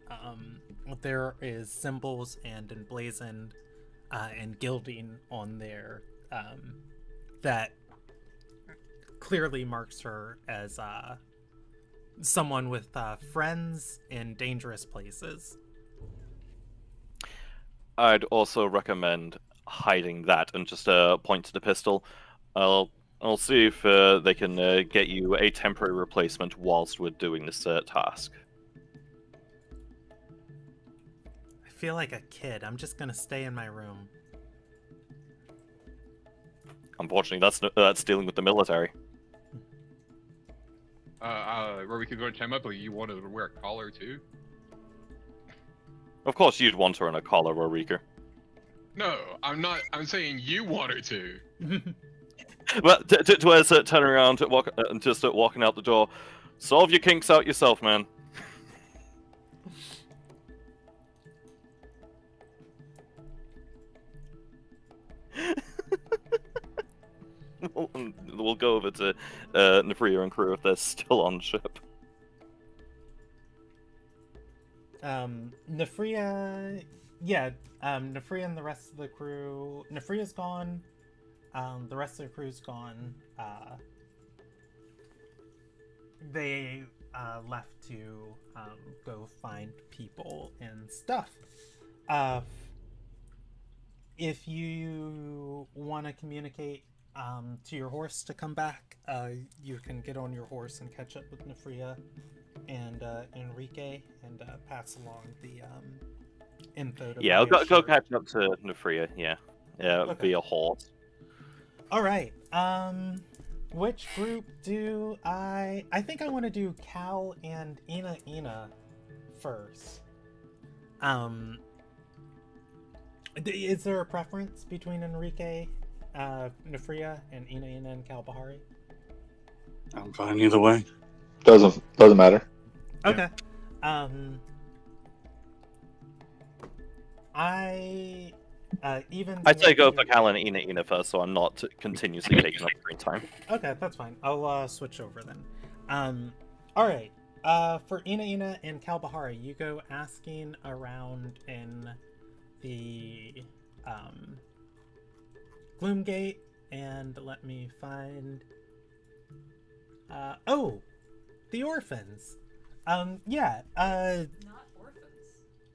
there is symbols and emblazoned and gilding on there that clearly marks her as someone with friends in dangerous places. I'd also recommend hiding that and just point to the pistol. I'll see if they can get you a temporary replacement whilst we're doing this task. I feel like a kid. I'm just gonna stay in my room. Unfortunately, that's dealing with the military. Roriku going to chime up, but you wanted to wear a collar too? Of course, you'd want her in a collar, Roriku. No, I'm not. I'm saying you want her to. But Tuez turning around, and just walking out the door. Solve your kinks out yourself, man. We'll go over to Nefria and crew if they're still on ship. Nefria, yeah, Nefria and the rest of the crew. Nefria's gone. The rest of the crew's gone. They left to go find people and stuff. If you want to communicate to your horse to come back, you can get on your horse and catch up with Nefria and Enrique and pass along the info to Yeah, I'll Maya go Sharp. catch up to Nefria. Yeah, Okay. via horse. All right. Which group do I think I want to do Cal and Ina first. Is there a preference between Enrique, Nefria, and Ina and Cal Bahari? I'm fine either way. Doesn't matter. Okay. I'd say go for Cal and Ina first, so I'm not continuously taking up screen time. Okay, that's fine. I'll switch over then. All right. For Ina and Cal Bahari, you go asking around in the Gloomgate, and let me find. The orphans. Yeah. Not orphans.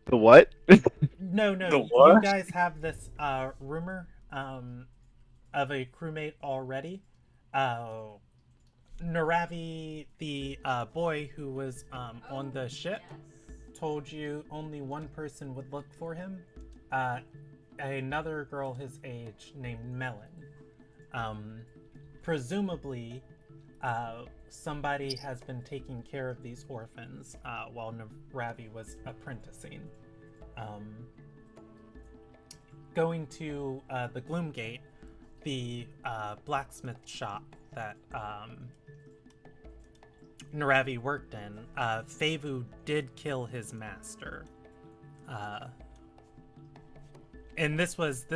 The what? No. The You what? guys have this rumor of a crewmate already. Naravi, the boy who was on the ship, Yes. told you only one person would look for him. Another girl his age named Melon. Presumably, somebody has been taking care of these orphans while Naravi was apprenticing. Going to the Gloomgate, the blacksmith shop that Naravi worked in, Fevu did kill his master. And this was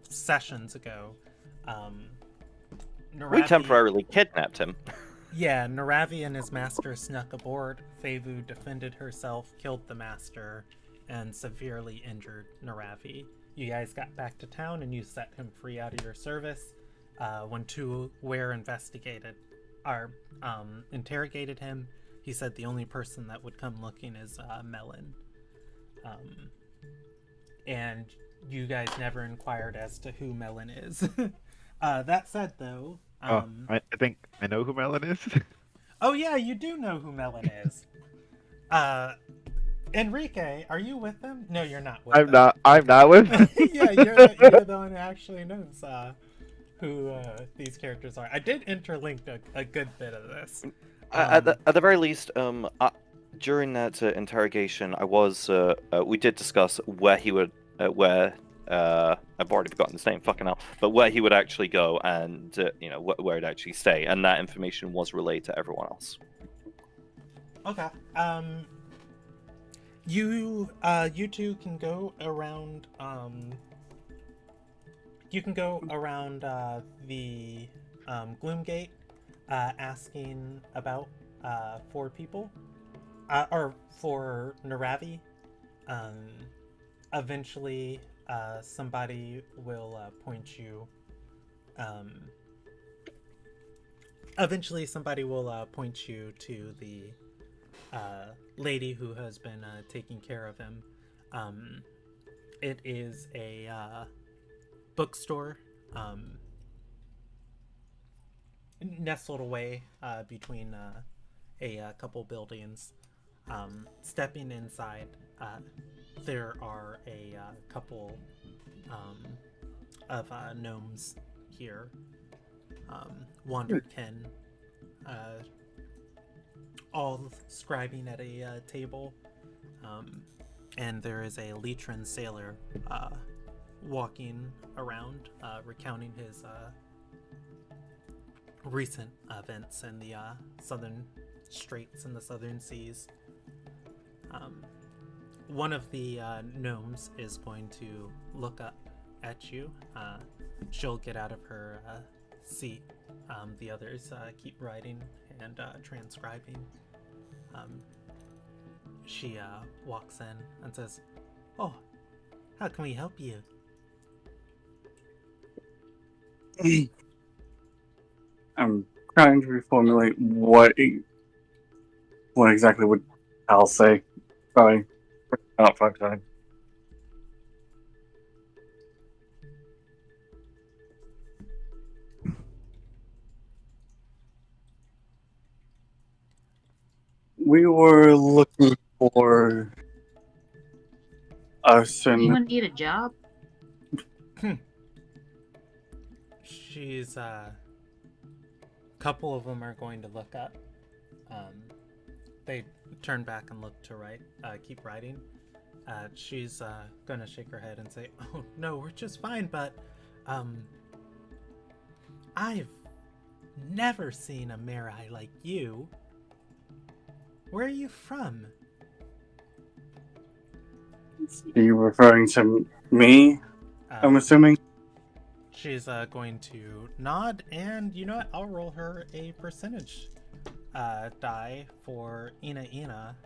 sessions ago. We temporarily kidnapped him. Yeah, Naravi and his master snuck aboard. Fevu defended herself, killed the master, and severely injured Naravi. You guys got back to town and you set him free out of your service. When two were interrogated him, he said the only person that would come looking is Melon. And you guys never inquired as to who Melon is. That said, though, I think I know who Melon is. oh yeah, you do know who Melon is. Enrique, are you with them? No, you're not with them. I'm not with them. Yeah, you're the one who actually knows who these characters are. I did interlink a good bit of this. At the very least, during that interrogation, we did discuss where he would, I've already forgotten his name, fucking hell, but where he would actually go and, where he'd actually stay, and that information was relayed to everyone else. Okay. You two can go around. You can go around the Gloomgate, asking about 4 people, or for Naravi. Eventually, somebody will point you. Eventually, somebody will point you to the lady who has been taking care of him. It is a bookstore nestled away between a couple buildings. Stepping inside, there are a couple of gnomes here. Wanderkin, all scribing at a table. and there is a Leitran sailor walking around, recounting his recent events in the southern straits and the southern seas. One of the gnomes is going to look up at you. She'll get out of her seat. The others keep writing and transcribing. She walks in and says, "Oh, how can we help you?" I'm trying to reformulate what exactly would Al say. Sorry. Oh, fuck, sorry. We were looking for us and Anyone need a job? She's couple of them are going to look up. They turn back and look to write, keep writing. She's gonna shake her head and say, "Oh no, we're just fine, but I've never seen a Marai like you. Where are you from?" Are you referring to me? I'm assuming. She's going to nod, and you know what? I'll roll her a percentage die for Ina.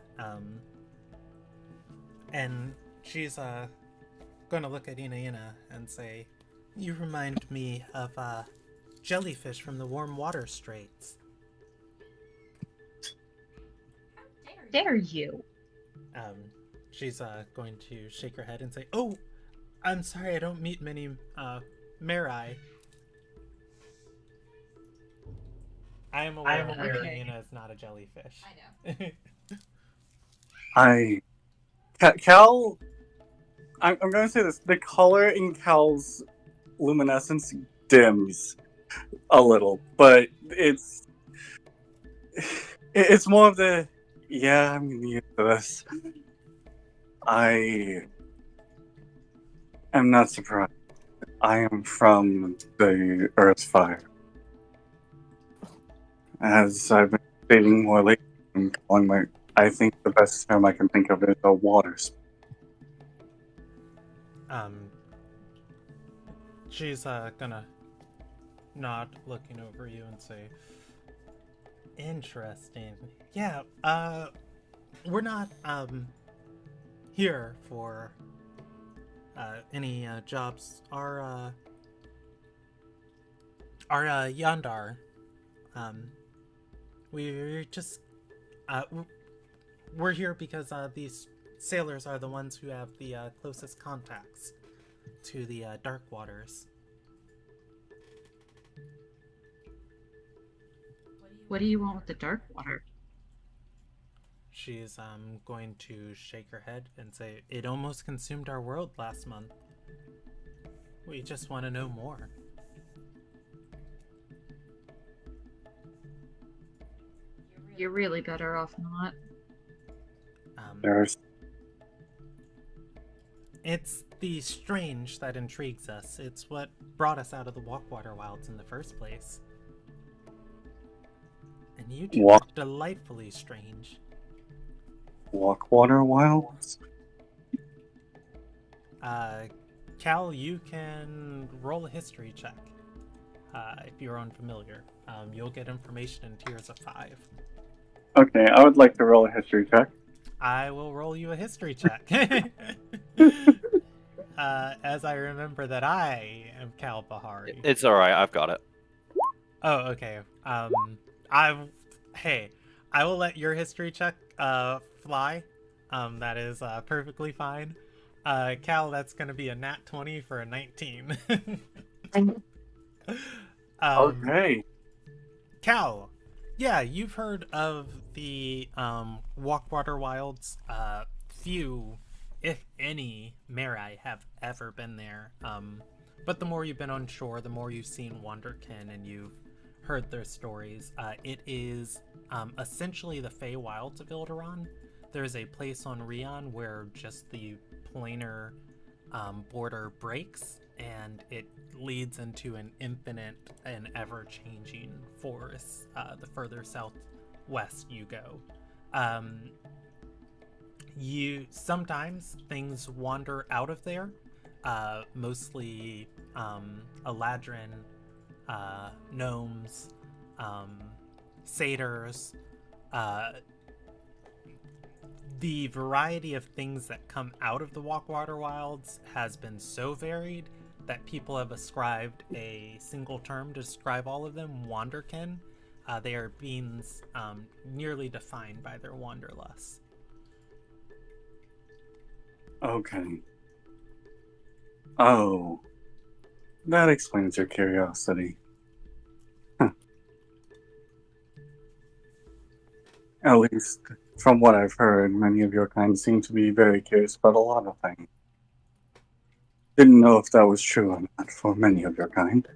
And she's going to look at Ina and say, "You remind me of jellyfish from the warm water straits." Dare you? She's going to shake her head and say, "Oh, I'm sorry, I don't meet many Marai." I am aware that Ina is not a jellyfish. I know. Cal, I'm going to say this. The color in Cal's luminescence dims a little, but it's more of the, yeah, I'm used to this. I am not surprised. I am from the Earth Fire. As I've been stating more lately, I'm calling I think the best term I can think of is a water spell. She's gonna nod, looking over you, and say, "Interesting. Yeah, we're not here for any jobs. Our Yandar, we're just we're here because these sailors are the ones who have the closest contacts to the dark waters." What do you want with the dark water? She's going to shake her head and say, "It almost consumed our world last month. We just want to know more." You're really better off not. It's the strange that intrigues us. It's what brought us out of the Walkwater Wilds in the first place. And you two are delightfully strange. Walkwater Wilds? Cal, you can roll a history check if you're unfamiliar. You'll get information in tiers of 5. Okay, I would like to roll a history check. I will roll you a history check. As I remember that I am Cal Bahari. It's alright, I've got it. Oh, okay. I will let your history check fly. That is perfectly fine. Cal, that's gonna be a nat 20 for a 19. Okay. Cal, yeah, you've heard of the Walkwater Wilds. Few, if any, Marai have ever been there. But the more you've been on shore, the more you've seen Wanderkin and you've heard their stories. It is essentially the Fey Wilds of Ilderon. there's a place on Rion where just the planar border breaks, and it leads into an infinite and ever-changing forest the further southwest you go. You sometimes things wander out of there, mostly Eladrin, gnomes, satyrs. The variety of things that come out of the Walkwater Wilds has been so varied that people have ascribed a single term to describe all of them: wanderkin. They are beings nearly defined by their wanderlust. Okay. Oh, that explains your curiosity. Huh. At least, from what I've heard, many of your kind seem to be very curious about a lot of things. Didn't know if that was true or not for many of your kind.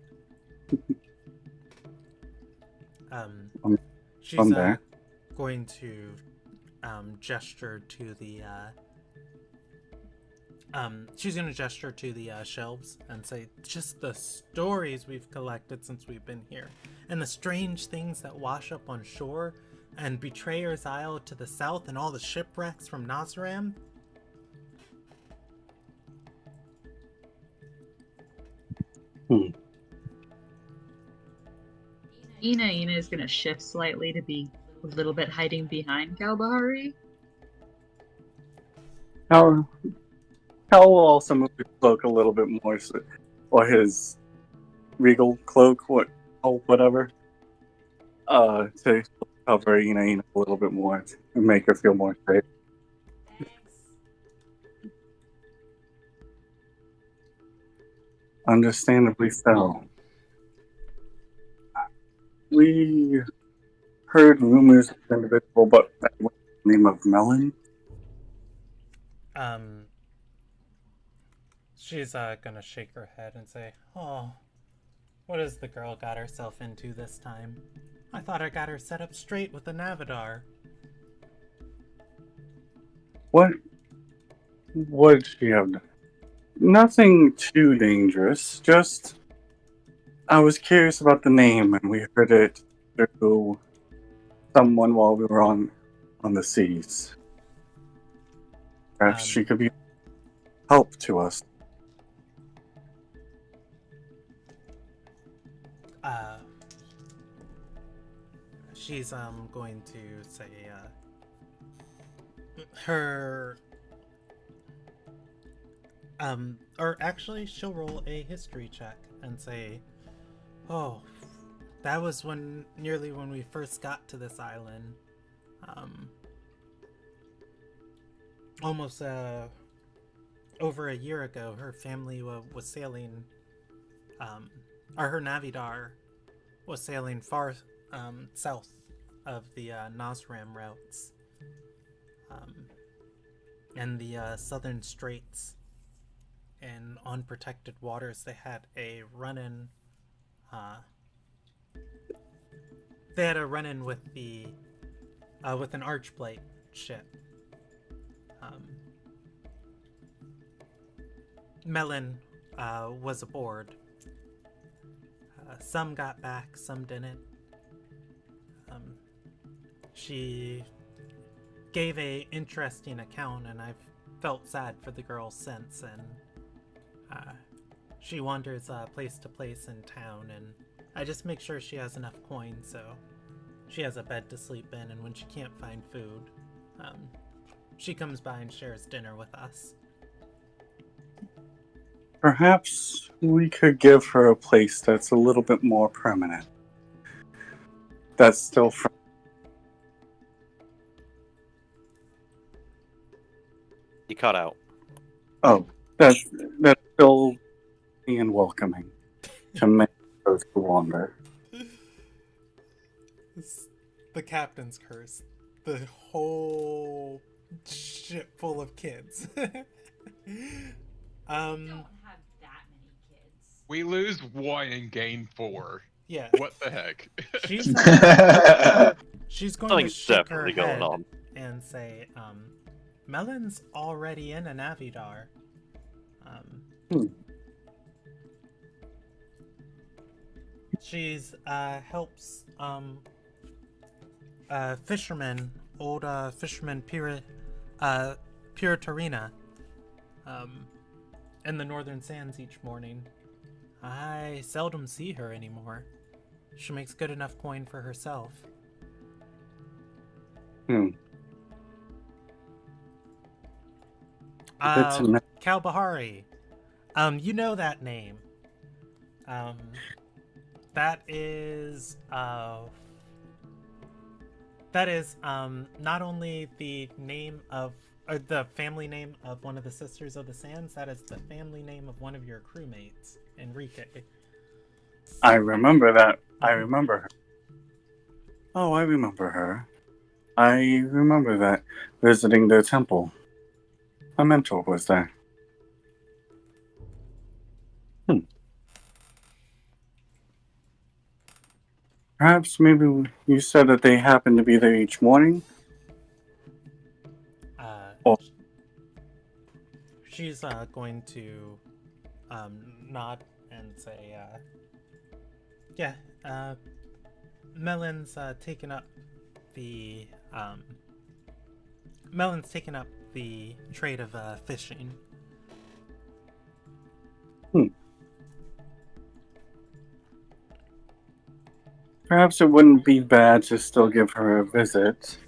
She's from there. going to gesture to the shelves and say, just the stories we've collected since we've been here, and the strange things that wash up on shore, and Betrayer's Isle to the south, and all the shipwrecks from Nazram. Ina is gonna shift slightly to be a little bit hiding behind Galbahari. Cal will also move his cloak a little bit more, or his regal cloak, whatever, to cover Ina a little bit more and make her feel more safe. Understandably so. We heard rumors of an individual, but by the name of Melon. She's gonna shake her head and say, "Oh, what has the girl got herself into this time? I thought I got her set up straight with the Navidar." What would she have done? Nothing too dangerous, just I was curious about the name, and we heard it through someone while we were on the seas. Perhaps she could be help to us. She's going to say her or actually she'll roll a history check and say, "Oh, that was nearly when we first got to this island. Almost over a year ago, her family was sailing, or her Navidar was sailing far south of the Nazram routes, and the southern straits, and on protected waters. They had a run-in. They had a run-in with with an Archblade ship. Melon was aboard. Some got back, some didn't. She gave a interesting account, and I've felt sad for the girl since, and she wanders place to place in town, and I just make sure she has enough coins so she has a bed to sleep in, and when she can't find food, she comes by and shares dinner with us." Perhaps we could give her a place that's a little bit more permanent. That's still You cut out. Oh, that's still and welcoming to make those who wander. The captain's curse. The whole ship full of kids. We don't have that many kids. We lose 1 and gain 4. Yeah. What the heck? She's going Something's to shake her definitely going head on. and say, Melon's already in an Avidar. She's helps fisherman, old fisherman Piratarina, in the northern sands each morning. I seldom see her anymore. She makes good enough coin for herself. Kalbahari. You know that name. That is not only the name of the family name of one of the Sisters of the Sands, that is the family name of one of your crewmates, Enrique. I remember that. I remember her. Oh, I remember her. I remember that. Visiting the temple. A mentor was there. Perhaps maybe you said that they happen to be there each morning? She's going to nod and say, yeah, Melon's taken up the trade of fishing. Perhaps it wouldn't be bad to still give her a visit,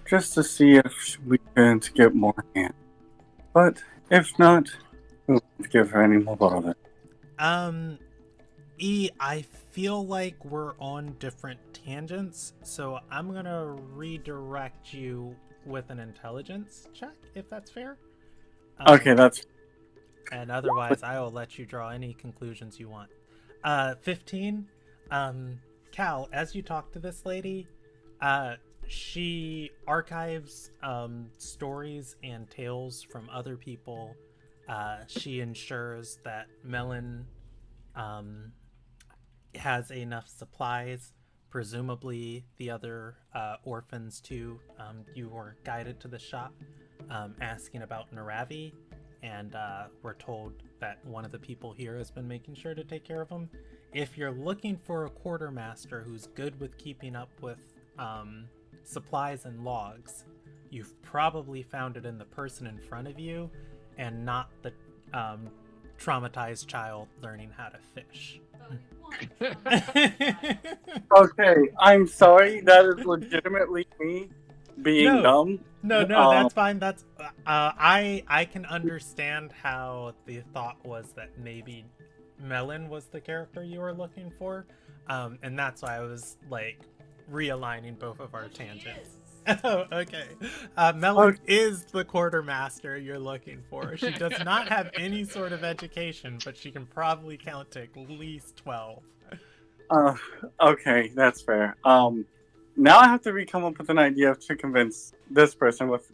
just to see if we can get more hands. But if not, we won't give her any more bother. I feel like we're on different tangents, so I'm gonna redirect you with an intelligence check, if that's fair. Okay, that's... And otherwise, I will let you draw any conclusions you want. 15. Cal, as you talk to this lady, she archives stories and tales from other people. She ensures that Melon has enough supplies. Presumably the other orphans too. You were guided to the shop asking about Naravi, and we're told that one of the people here has been making sure to take care of them. If you're looking for a quartermaster who's good with keeping up with supplies and logs, you've probably found it in the person in front of you and not the traumatized child learning how to fish. Okay, I'm sorry. That is legitimately me being dumb. No, that's fine. That's I can understand how the thought was that maybe Melon was the character you were looking for, and that's why I was like realigning both of our tangents. Oh, okay. Melon is the quartermaster you're looking for. She does not have any sort of education, but she can probably count to at least 12. Okay, that's fair. Now I have to come up with an idea to convince this person with.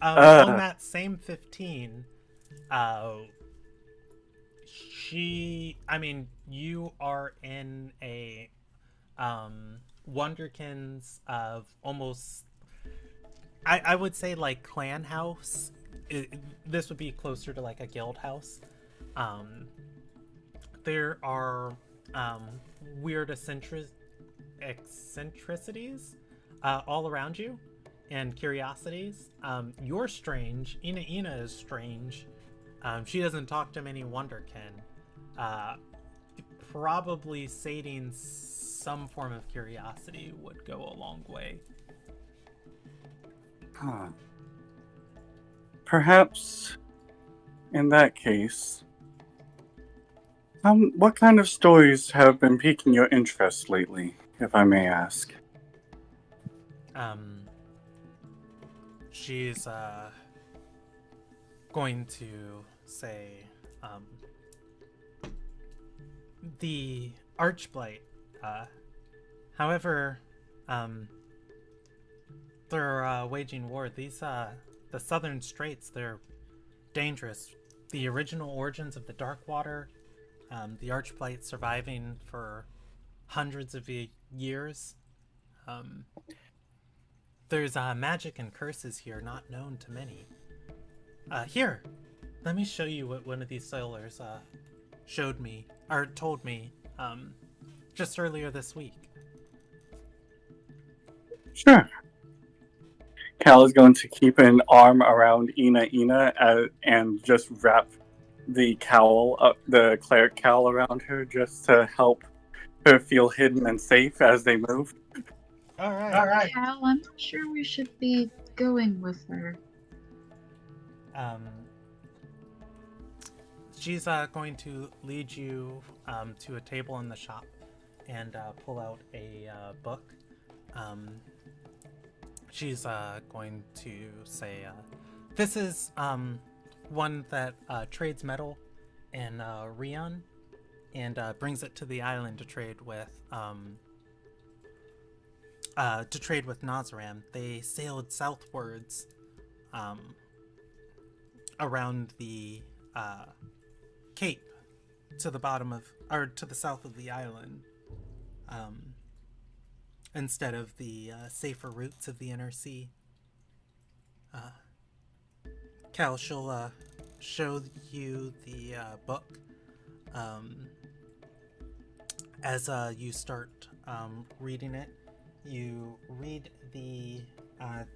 On that same 15, you are in a Wonderkins of almost, I would say like clan house. This would be closer to like a guild house. There are weird eccentricities all around you and curiosities. You're strange. Ina is strange. She doesn't talk to many Wonderkin. Probably sating some form of curiosity would go a long way. Perhaps in that case, what kind of stories have been piquing your interest lately, if I may ask? She's going to say, the Archblight. However, they're waging war. These, the Southern Straits, they're dangerous. The original origins of the Darkwater, the Archblight surviving for hundreds of years. there's magic and curses here not known to many. Here, let me show you what one of these sailors showed me, or told me, just earlier this week. Sure. Cal is going to keep an arm around Ina and just wrap the cowl, the cleric cowl around her, just to help her feel hidden and safe as they move. All right. Cal, I'm not sure we should be going with her. She's going to lead you to a table in the shop and pull out a book. She's going to say, this is one that trades metal in Rion and brings it to the island to trade with Nazaram. They sailed southwards around the cape to the bottom of, or to the south of the island, instead of the safer routes of the inner sea. Cal, she'll show you the book as you start reading it. You read the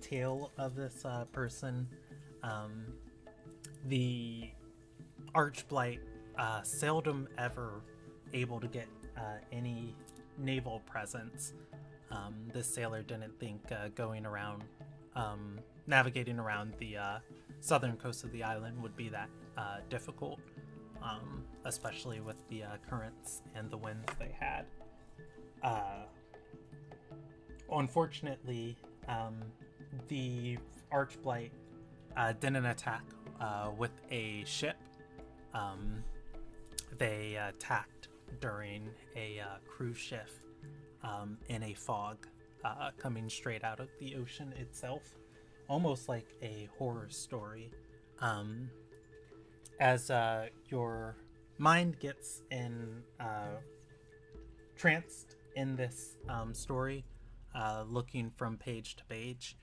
tale of this person. The Archblight seldom ever able to get any naval presence. This sailor didn't think going around, navigating around the southern coast of the island would be that difficult, especially with the currents and the winds they had. Unfortunately, the Archblight didn't attack with a ship. They attacked during a cruise ship in a fog coming straight out of the ocean itself, almost like a horror story. As your mind gets tranced in this story, looking from page to page,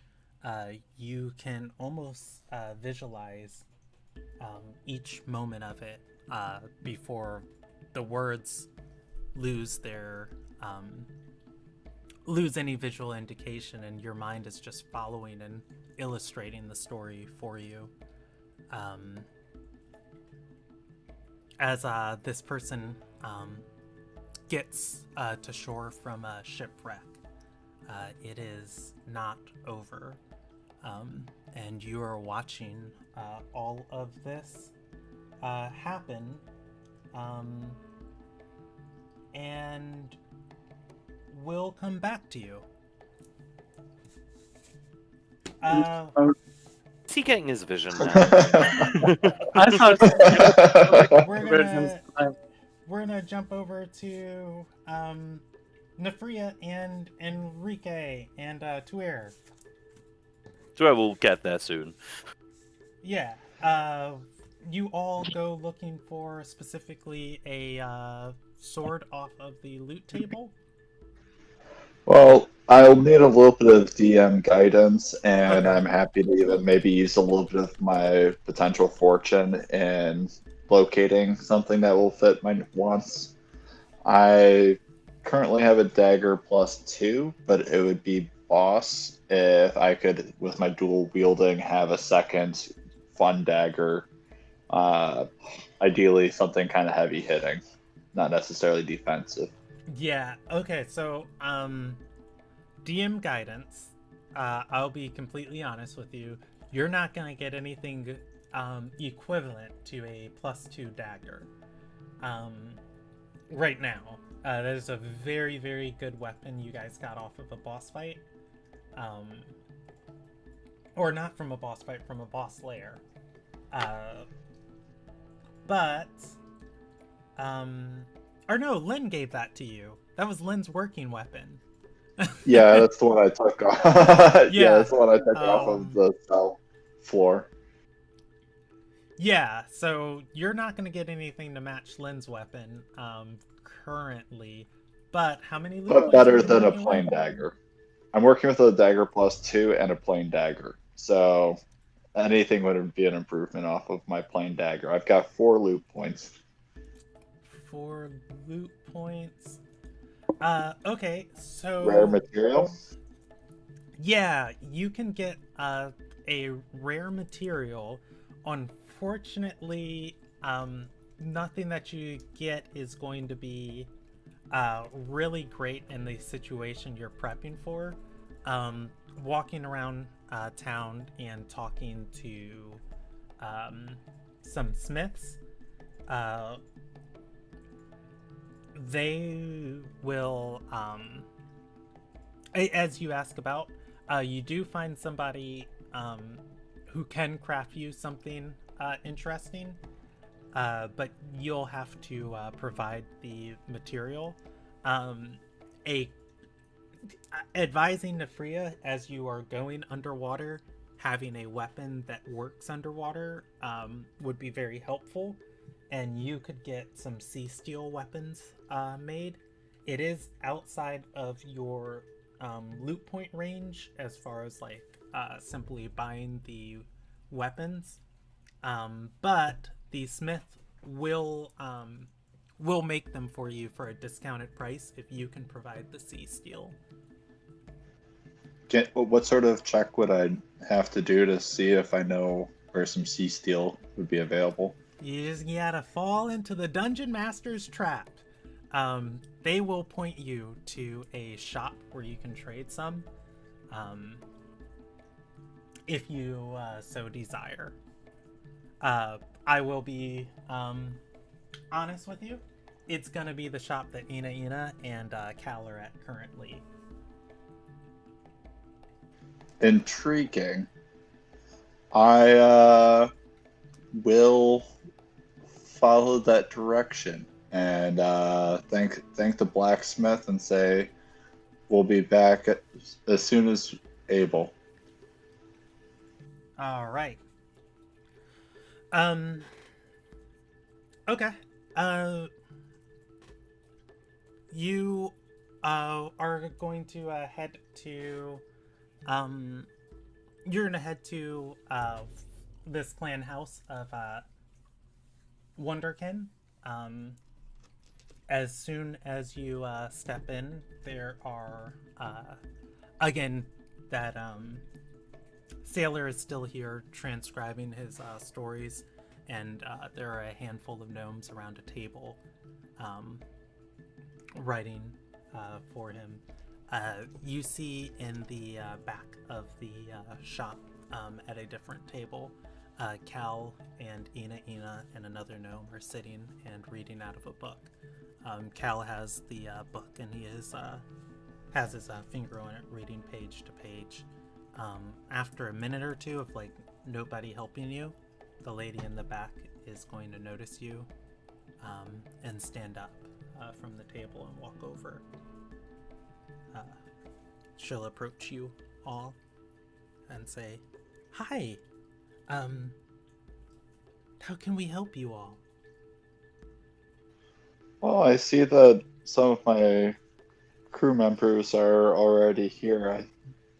you can almost visualize each moment of it before the words lose any visual indication, and your mind is just following and illustrating the story for you. As this person gets to shore from a shipwreck, it is not over, and you are watching all of this happen, and we'll come back to you. Is he getting his vision now? I thought We're gonna jump over to Nefria and Enrique and Tuer. So we'll get there soon. Yeah. You all go looking for specifically a sword off of the loot table. Well, I'll need a little bit of DM guidance, and Okay. I'm happy to even maybe use a little bit of my potential fortune in locating something that will fit my wants. I currently have a dagger +2, but it would be boss if I could, with my dual wielding, have a second fun dagger. Ideally, something kind of heavy hitting, not necessarily defensive. Yeah, okay, so DM guidance, I'll be completely honest with you, you're not gonna get anything equivalent to a +2 dagger right now. That is a very, very good weapon you guys got off of a boss fight. Or not from a boss fight, from a boss lair. Or no, Lynn gave that to you. That was Lynn's working weapon. Yeah, that's the one I took off. Yeah, that's the one I took off of the cell floor. Yeah, so you're not going to get anything to match Lynn's weapon currently. But how many loot But points better are you than a working plain with? dagger. I'm working with a dagger +2 and a plain dagger, so anything would be an improvement off of my plain dagger. I've got 4 loot points. 4 loot points. Okay, Rare so material. yeah, you can get a rare material. Unfortunately, nothing that you get is going to be really great in the situation you're prepping for. Walking around town and talking to some smiths, they will, as you ask about, you do find somebody who can craft you something interesting, but you'll have to provide the material. A advising Nefria as you are going underwater, having a weapon that works underwater would be very helpful, and you could get some sea steel weapons made. It is outside of your loot point range as far as like simply buying the weapons, but the smith will make them for you for a discounted price if you can provide the sea steel. What sort of check would I have to do to see if I know where some sea steel would be available? You just gotta fall into the dungeon master's trap. They will point you to a shop where you can trade some, if you so desire. I will be honest with you. It's gonna be the shop that Ina and Cal are at currently. Intriguing. I will follow that direction and thank the blacksmith and say we'll be back as soon as able. All right. Okay. You are going to head to you're gonna head to this clan house of Wonderkin. As soon as you step in, there are again that Sailor is still here transcribing his stories, and there are a handful of gnomes around a table writing for him. You see in the back of the shop at a different table, Cal and Ina and another gnome are sitting and reading out of a book. Cal has the book and he has his finger on it, reading page to page. After a minute or two of like nobody helping you, the lady in the back is going to notice you and stand up from the table and walk over. She'll approach you all and say, "Hi, how can we help you all?" Well, I see that some of my crew members are already here. I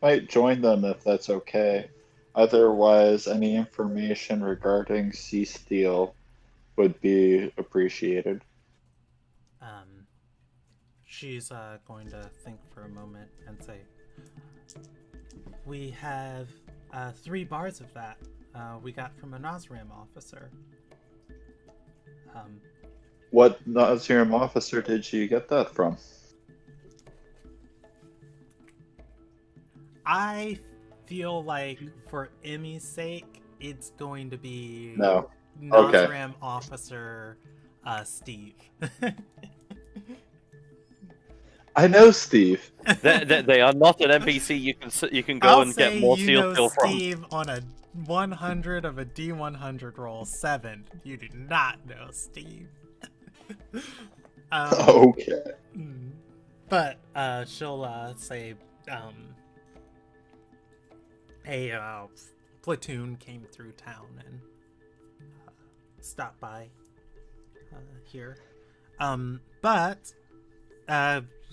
might join them if that's okay. Otherwise, any information regarding sea steel would be appreciated. She's going to think for a moment and say, "We have 3 bars of that we got from a Nosram officer." What Nazirim officer did you get that from? I feel like for Emmy's sake, it's going to be No. Okay. Nosram officer Steve. I know Steve. They are not an NPC. You can go I'll and say get more you seal know steel from. Steve on a 100 of a D100 roll 7. You do not know Steve. Okay. But she'll say a platoon came through town and stopped by here. But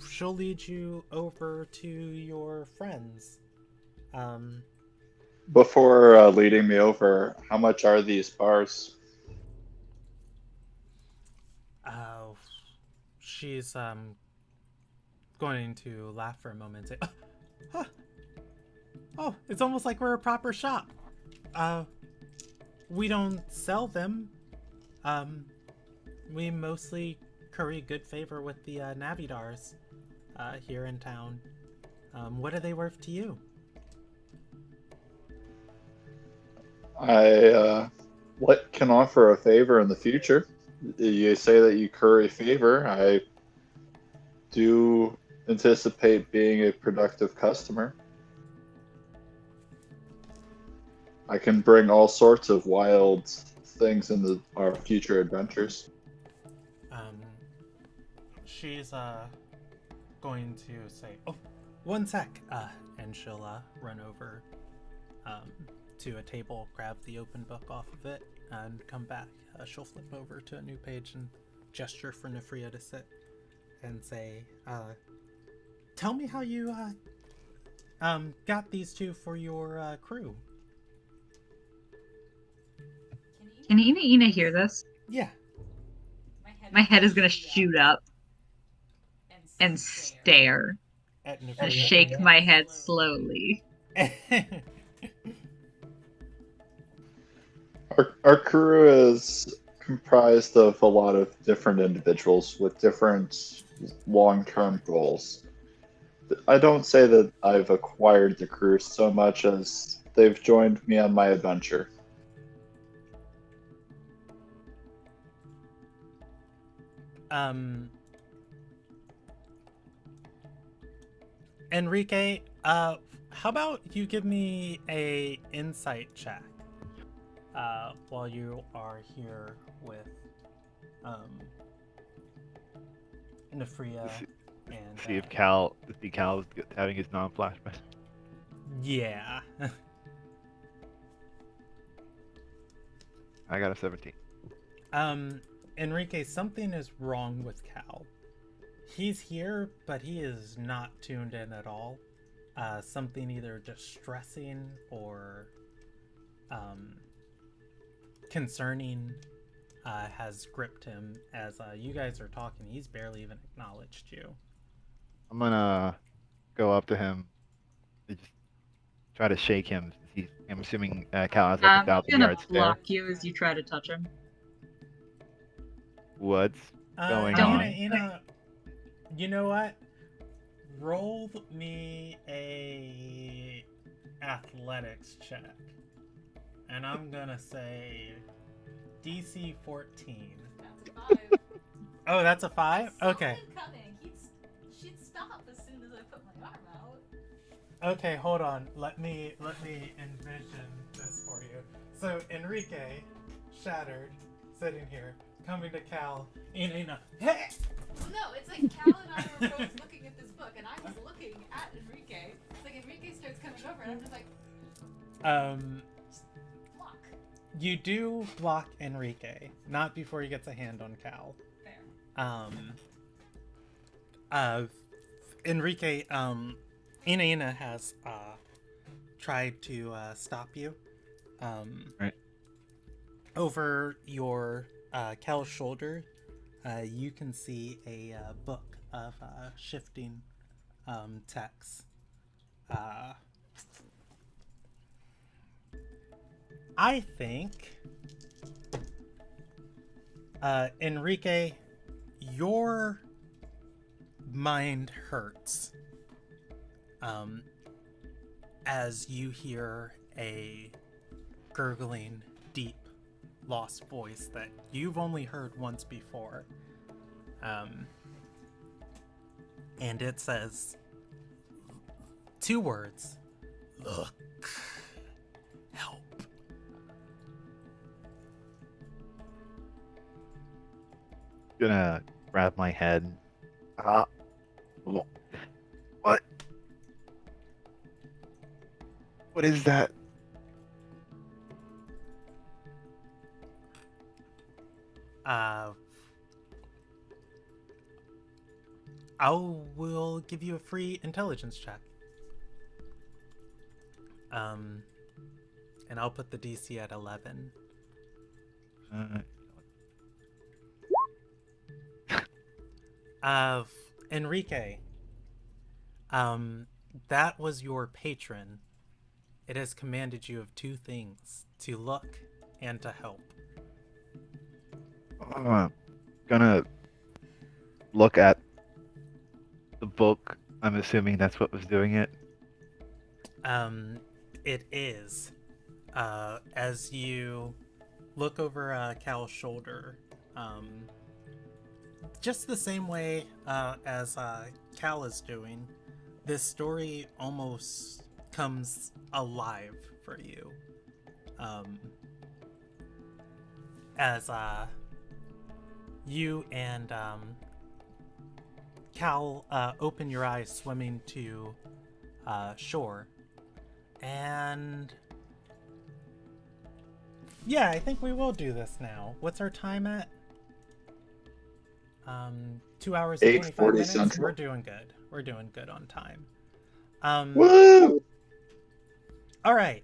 she'll lead you over to your friends. Before leading me over, how much are these bars? She's going to laugh for a moment and say, "Huh. Oh, it's almost like we're a proper shop. We don't sell them. We mostly curry good favor with the Navidars here in town. What are they worth to you?" I can offer a favor in the future. You say that you curry favor. I do anticipate being a productive customer. I can bring all sorts of wild things into our future adventures. She's going to say, "Oh, one sec," and she'll run over to a table, grab the open book off of it, and come back. She'll flip over to a new page and gesture for Nefria to sit and say, "Tell me how you got these two for your crew." Can Ina hear this? Yeah. My head is gonna shoot up and stare. At And Nefria. shake my head slowly. Our crew is comprised of a lot of different individuals with different long-term goals. I don't say that I've acquired the crew so much as they've joined me on my adventure. Enrique, how about you give me a insight check while you are here with Nefria and See if Cal is having his non-flashback. yeah. I got a 17. Enrique, something is wrong with Cal. He's here, but he is not tuned in at all. Something either distressing or concerning has gripped him as you guys are talking. He's barely even acknowledged you. I'm gonna go up to him and just try to shake him. I'm assuming Cal has like I'm 1,000 gonna yards there. block you as you try to touch him. What's going Don't- on? Ina, you know what? Roll me a athletics check. And I'm gonna say DC 14. That's a 5. Oh, that's a 5? I saw Okay. him coming. She'd stop as soon as I put my arm out. Okay, hold on. Let me envision this for you. So Enrique, shattered, sitting here, coming to Cal, Ina, hey! Well, no, it's like Cal and I were both looking at this book, and I was looking at Enrique. It's like Enrique starts coming over, and I'm just like, block. You do block Enrique, not before he gets a hand on Cal. Fair. Enrique, Ina has tried to stop you. Right. Over your Cal's shoulder, you can see a book of shifting texts. I think, Enrique, your mind hurts as you hear a gurgling, deep, lost voice that you've only heard once before. And it says 2 words: look, help. Gonna grab my head. What? What is that? I will give you a free intelligence check. And I'll put the DC at 11. Enrique, that was your patron. It has commanded you of two things: to look and to help. Gonna look at the book. I'm assuming that's what was doing it. It is. As you look over Cal's shoulder, just the same way as Cal is doing, this story almost comes alive for you. As you and Cal open your eyes swimming to shore. And yeah, I think we will do this now. What's our time at? 2 hours and 25 8:40 minutes. Central. We're doing good. We're doing good on time. Woo! All right.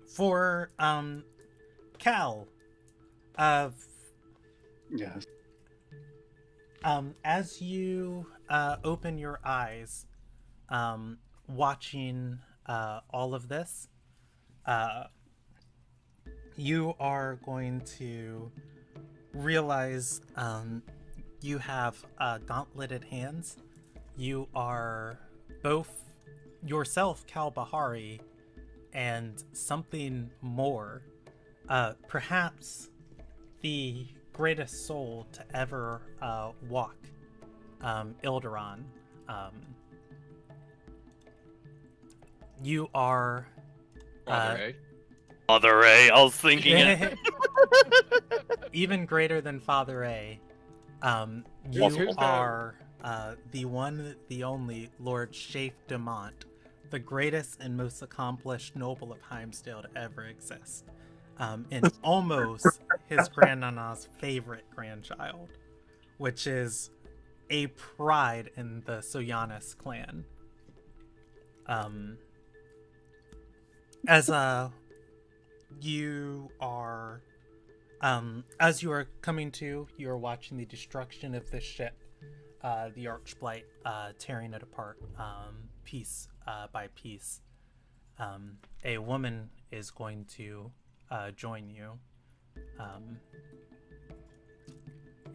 For Cal, Yes. as you open your eyes, watching all of this, you are going to realize you have gauntleted hands. You are both yourself, Cal Bahari, and something more. Perhaps the greatest soul to ever walk, Ilderon. You are Father, eh? Father Ray, I was thinking it. even greater than Father A. You Who's that? are the one, the only Lord Shafe Demont, the greatest and most accomplished noble of Heimsdale to ever exist, and almost his grandnana's favorite grandchild, which is a pride in the Soyanis clan. As you are coming to, you are watching the destruction of this ship, the Archblight tearing it apart, piece by piece. A woman is going to join you,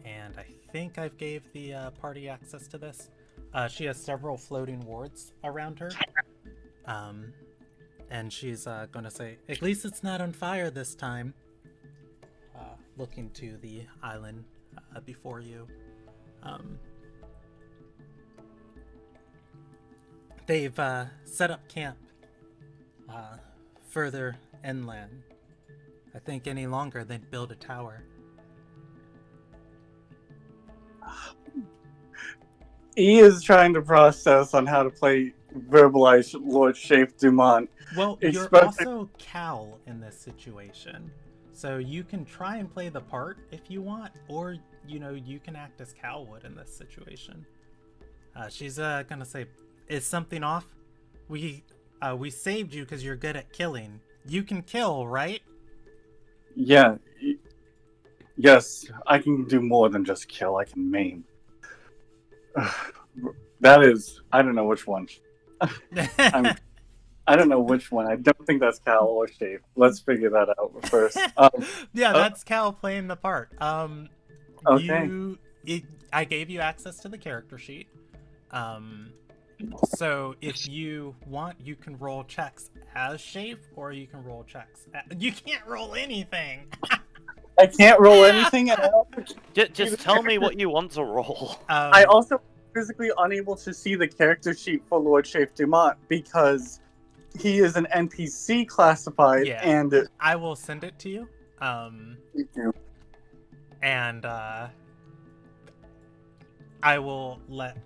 and I think I've gave the party access to this. She has several floating wards around her. And she's going to say, "At least it's not on fire this time." Looking to the island before you. They've set up camp further inland. I think any longer they'd build a tower. E is trying to process on how to verbalize Lord Shafe Dumont. Well, you're Expecting- also Cal in this situation. So you can try and play the part if you want, or, you can act as Cal would in this situation. She's gonna say, "Is something off? We saved you because you're good at killing. You can kill, right?" Yeah. Yes, I can do more than just kill. I can maim. That is, I don't know which one. I don't know which one. I don't think that's Cal or Shafe. Let's figure that out first. Yeah, that's Cal playing the part. Okay. I gave you access to the character sheet. So if you want, you can roll checks as Shafe, or you can roll checks. You can't roll anything. I can't roll anything at all. Just tell me what you want to roll. I also physically unable to see the character sheet for Lord Shafe Dumont because he is an NPC classified, Yeah. and I will send it to you. And I will let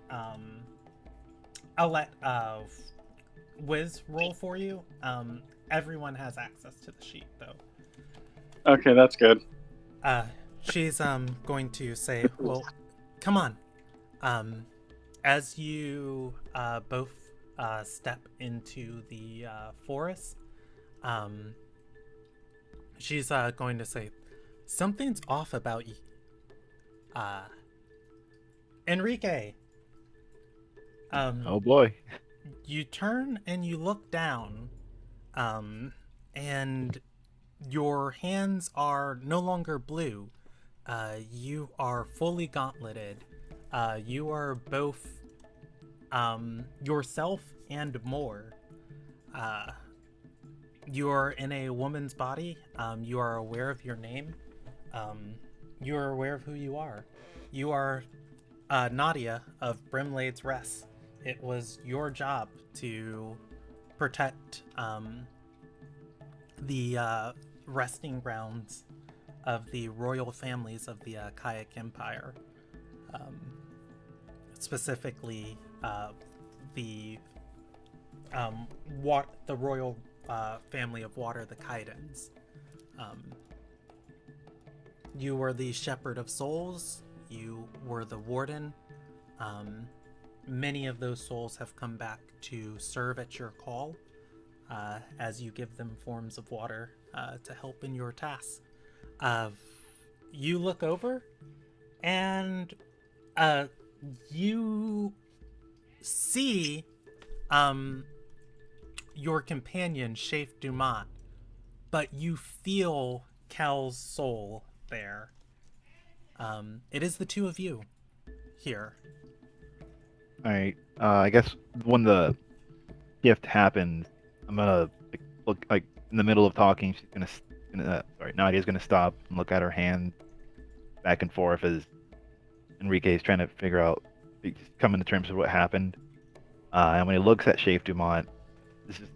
I'll let Wiz roll for you. Everyone has access to the sheet though. Okay, that's good. She's going to say, "Well, come on, As you both step into the forest, she's going to say, "Something's off about you, Enrique." Oh boy. You turn and you look down, and your hands are no longer blue. You are fully gauntleted. You are both yourself and more. You are in a woman's body. You are aware of your name. You are aware of who you are. You are Nadia of Brimlade's Rest. It was your job to protect the resting grounds of the royal families of the Kayak Empire. Specifically, the royal family of water, the Kaidans. You were the shepherd of souls. You were the warden. Many of those souls have come back to serve at your call, as you give them forms of water to help in your tasks. You look over, and you see your companion, Shaif Dumont, but you feel Cal's soul there. It is the two of you here. All right. I guess when the gift happens, I'm gonna look like in the middle of talking. She's gonna Nadia's gonna stop and look at her hand back and forth as Enrique's trying to figure out, coming to terms with what happened. And when he looks at Shaif Dumont, this is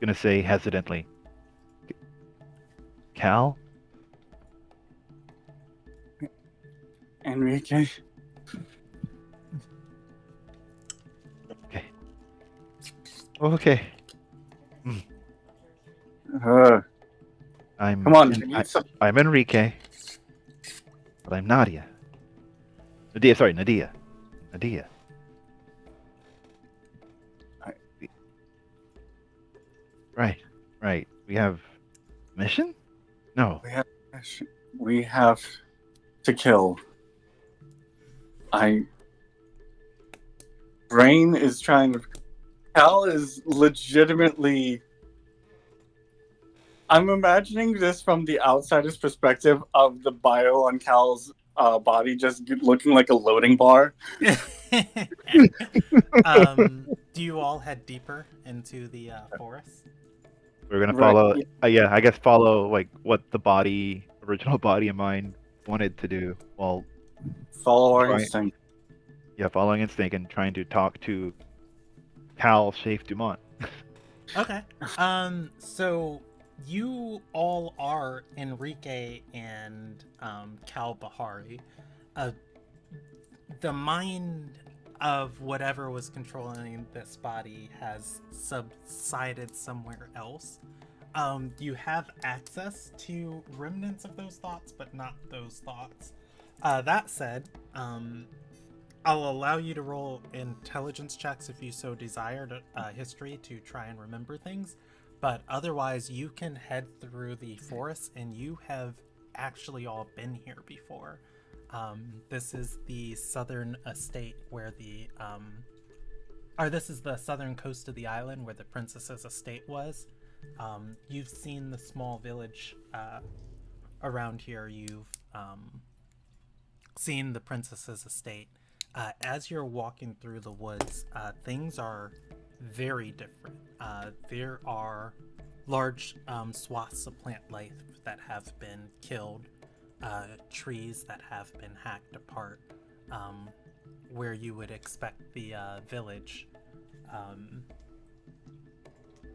gonna say hesitantly, "Cal." Enrique. Okay. Okay. I'm. Come on, you need some. I'm Enrique, but I'm Nadia. Nadia. Sorry, Nadia. Nadia. Right. We have mission? No. We have to kill. Brain is trying to. Cal is legitimately. I'm imagining this from the outsider's perspective of the bio on Cal's body just looking like a loading bar. Do you all head deeper into the forest? We're gonna follow. Yeah, I guess follow like what the original body of mine wanted to do. Well, follow our instinct. Yeah, following instinct and trying to talk to Cal Shaif Dumont. Okay. So you all are Enrique and Cal Bahari. The mind of whatever was controlling this body has subsided somewhere else. You have access to remnants of those thoughts, but not those thoughts. That said, I'll allow you to roll intelligence checks if you so desire, history to try and remember things. But otherwise, you can head through the forest, and you have actually all been here before. This is the southern estate where this is the southern coast of the island where the princess's estate was. You've seen the small village around here. You've seen the princess's estate. As you're walking through the woods, things are very different. There are large swaths of plant life that have been killed, trees that have been hacked apart, where you would expect the village,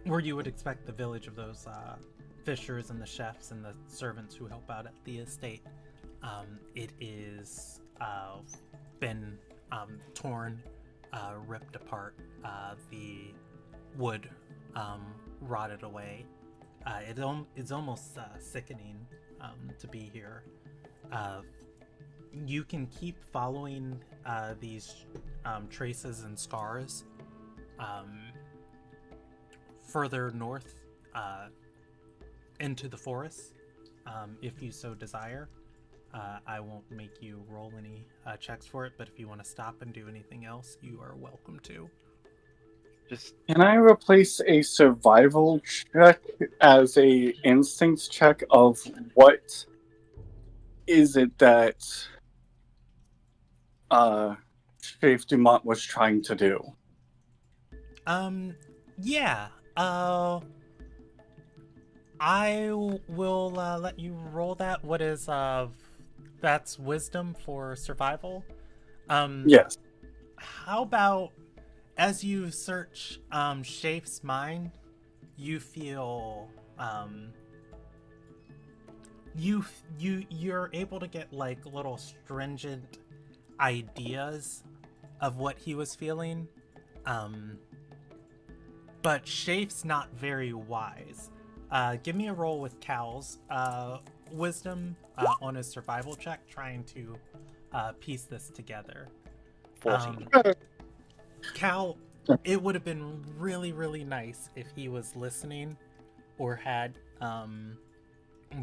of those fishers and the chefs and the servants who help out at the estate. It is been torn, ripped apart, the wood rotted away. It's almost sickening to be here. you can keep following these traces and scars further north into the forest, if you so desire. I won't make you roll any checks for it, but if you want to stop and do anything else, you are welcome to. Just Can I replace a survival check as a instincts check of what is it that Chief Dumont was trying to do? Yeah. I will let you roll that. What is that's wisdom for survival. Yes. How about as you search Shafe's mind, you feel you're able to get like little stringent ideas of what he was feeling. But Shafe's not very wise. Give me a roll with Cal's wisdom on his survival check, trying to piece this together. 14. Cal, it would have been really, really nice if he was listening or had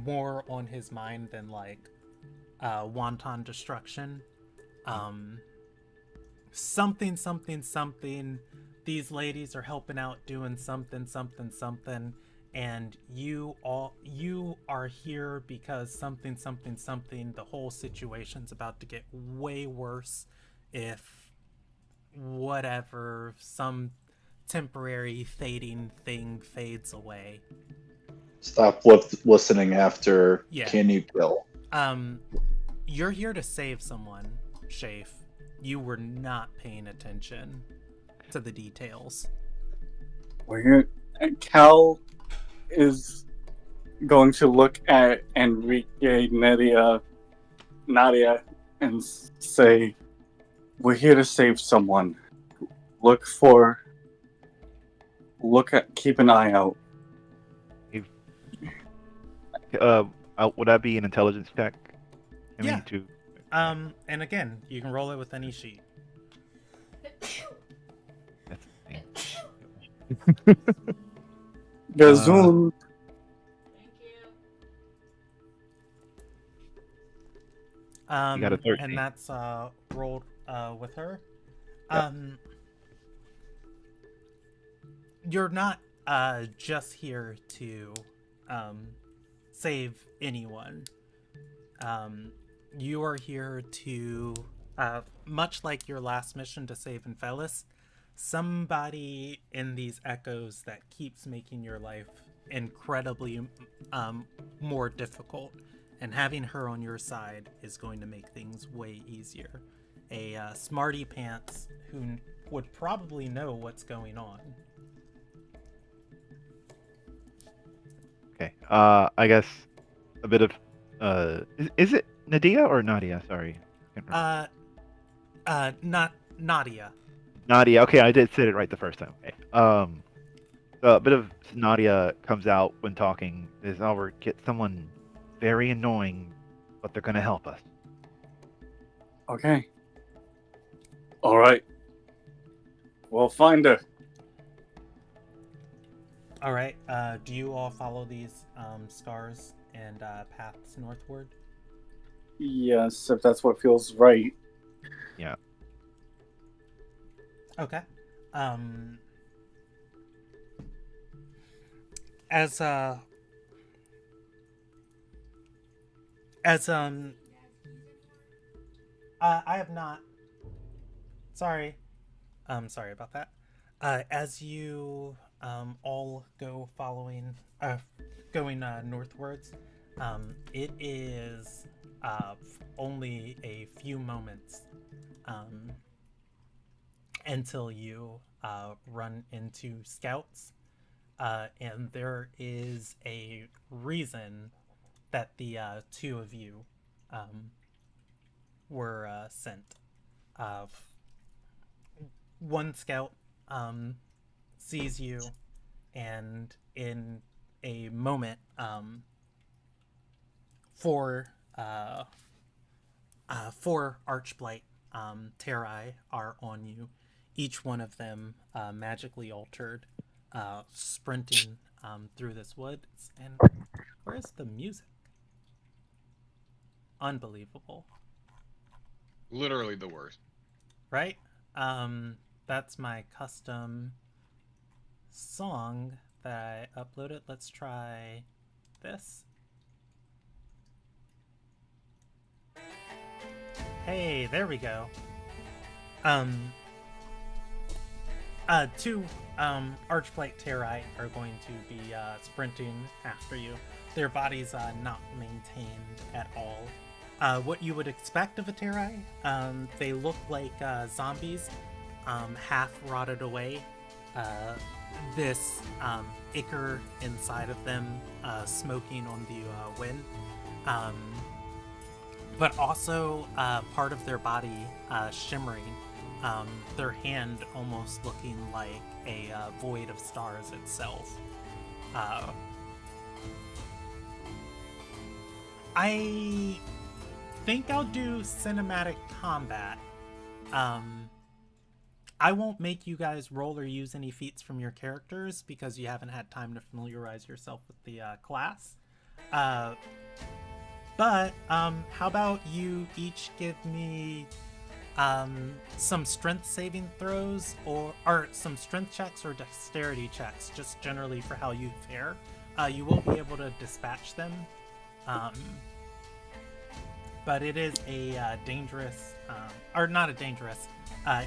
more on his mind than like wanton destruction. Something, something, something. These ladies are helping out doing something, something, something, and you are here because something, something, something. The whole situation's about to get way worse if whatever, some temporary fading thing fades away. Stop listening after Yeah. Can You Kill? You're here to save someone, Shafe. You were not paying attention to the details. Cal is going to look at Enrique, Nadia, and say, "We're here to save someone. Keep an eye out." would that be an intelligence check? Yeah. To And again, you can roll it with any sheet. that's the thing. Gazoon. Thank you. You got a 13. And that's rolled with her. Yep. You're not just here to save anyone. You are here to, much like your last mission to save Infelis, somebody in these echoes that keeps making your life incredibly more difficult. And having her on your side is going to make things way easier. A smarty pants who would probably know what's going on. Okay. I guess a bit of is it Nadia or Nadia? Sorry. Can't remember. Not Nadia. Nadia. Okay, I did say it right the first time. Okay. So a bit of Nadia comes out when talking. Is our get someone very annoying, but they're gonna help us. Okay. All right. We'll find her. All right. Do you all follow these scars and paths northward? Yes, if that's what feels right. Yeah. Okay. As I have not. Sorry. Sorry about that. As you all go going northwards, it is only a few moments until you run into scouts, and there is a reason that the two of you were sent. One scout sees you, and in a moment, for 4 Archblight Terrai are on you. Each one of them magically altered, sprinting through this woods. And where's the music? Unbelievable. Literally the worst. Right? That's my custom song that I uploaded. Let's try this. Hey, there we go. 2 Archblight Terrai are going to be sprinting after you. Their bodies not maintained at all. What you would expect of a Terrai. They look like zombies, half rotted away. This ichor inside of them smoking on the wind. But also part of their body shimmering. Their hand almost looking like a void of stars itself. I think I'll do cinematic combat. I won't make you guys roll or use any feats from your characters because you haven't had time to familiarize yourself with the class. But how about you each give me some strength saving throws or some strength checks or dexterity checks, just generally for how you fare. You will be able to dispatch them. But it is a dangerous, or not a dangerous,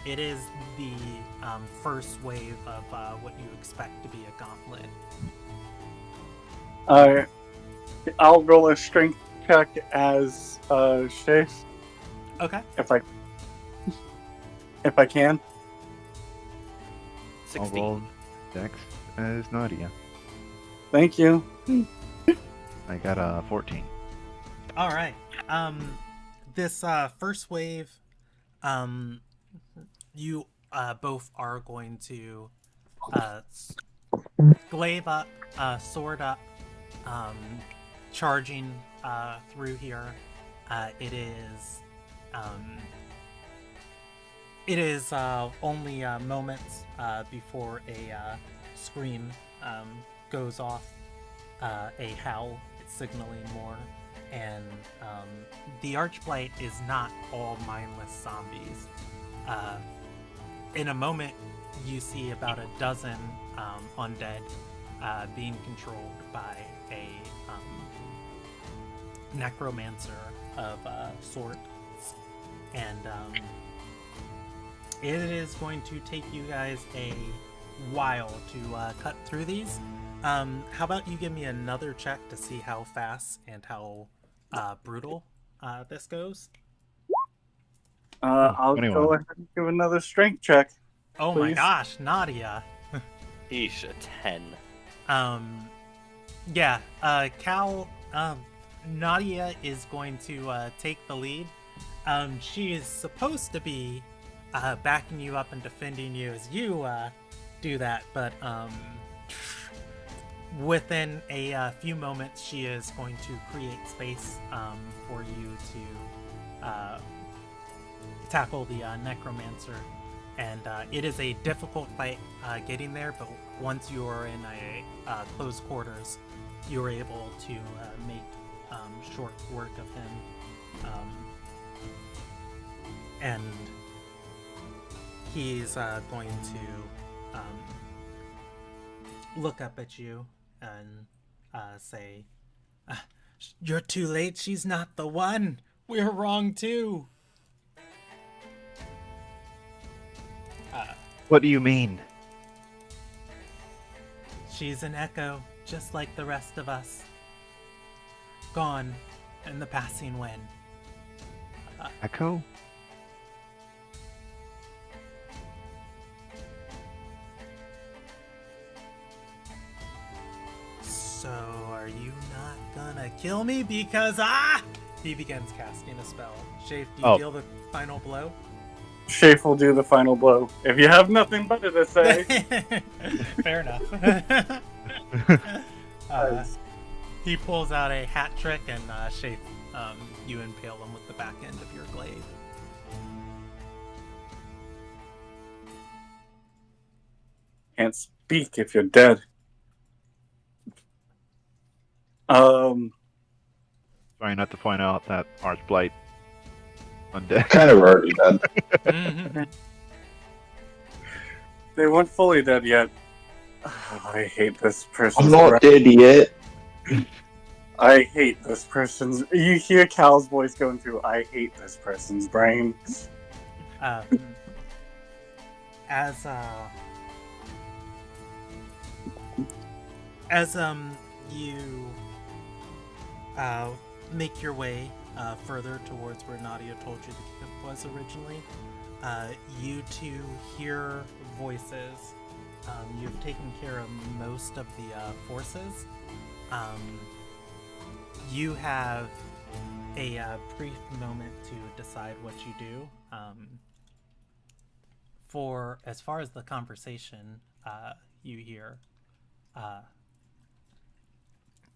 it is the first wave of what you expect to be a gauntlet. I'll roll a strength check as Shafe. Okay. If I can. 16. I'll roll Dex as Nadia. Thank you. I got a 14. All right. This first wave, you both are going to glaive up, sword up, charging through here. It is only moments before a scream goes off, a howl signaling more, and the Archblight is not all mindless zombies. In a moment, you see about a dozen undead being controlled by a necromancer of sorts, and it is going to take you guys a while to cut through these. How about you give me another check to see how fast and how brutal this goes? I'll 21. go ahead and give another strength check. Oh my Please. gosh, Nadia. Eesh, a 10. Yeah, Cal, Nadia is going to take the lead. She is supposed to be backing you up and defending you as you do that, but within a few moments she is going to create space for you to tackle the necromancer, and it is a difficult fight getting there, but once you are in a close quarters, you are able to make short work of him, and he's going to look up at you and say, "You're too late, she's not the one. We're wrong too." What do you mean? She's an echo, just like the rest of us. Gone in the passing wind. Echo? So, are you not gonna kill me? Because he begins casting a spell. Shafe, do you deal the final blow? Shafe will do the final blow. If you have nothing better to say. Fair enough. He pulls out a hat trick and Shape, you impale him with the back end of your glaive. Can't speak if you're dead. Trying not to point out that Archblight undead. Kind of already dead. Mhm. They weren't fully dead yet. I hate this person's I'm not breath. dead yet. I hate this person's. You hear Cal's voice going through. I hate this person's brain. Um, as you make your way further towards where Nadia told you the camp was originally, you two hear voices. You've taken care of most of the forces. You have a brief moment to decide what you do. For as far as the conversation you hear,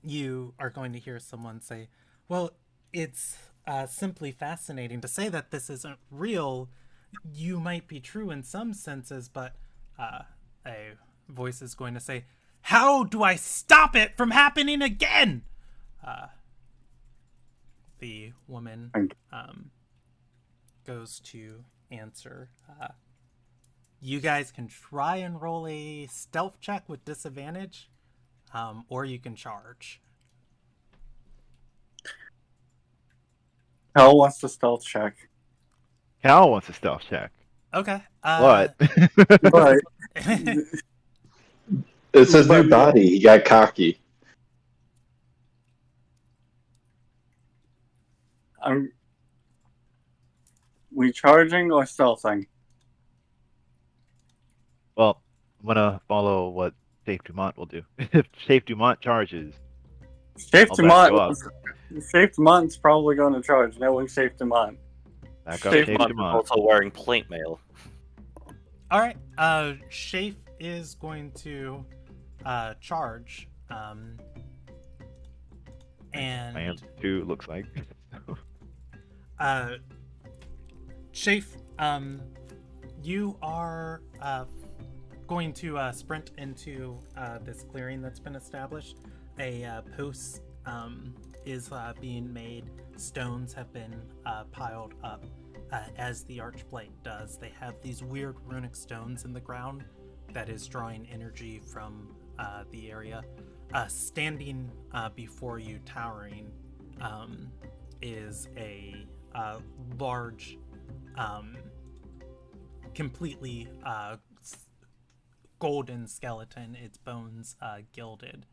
you are going to hear someone say, well, it's simply fascinating to say that this isn't real. You might be true in some senses, but a voice is going to say, how do I stop it from happening again? The woman goes to answer. You guys can try and roll a stealth check with disadvantage, or you can charge. Cal wants to stealth check. Cal wants a stealth check. Okay. What? But It's his new body. He got cocky. we charging or stealthing? Well, I'm gonna follow what Shape Dumont will do. If Shape Dumont charges, Shape I'll back you up. Dumont's probably going to charge, knowing Shape Dumont. Back up Shape Shape Dumont is Dumont. also wearing plate mail. All right. Shafe is going to charge. And I am too, looks like. Shafe, you are going to sprint into this clearing that's been established. A post is being made. Stones have been piled up as the Archblade does. They have these weird runic stones in the ground that is drawing energy from the area. Standing before you, towering, is a large, completely golden skeleton. Its bones gilded.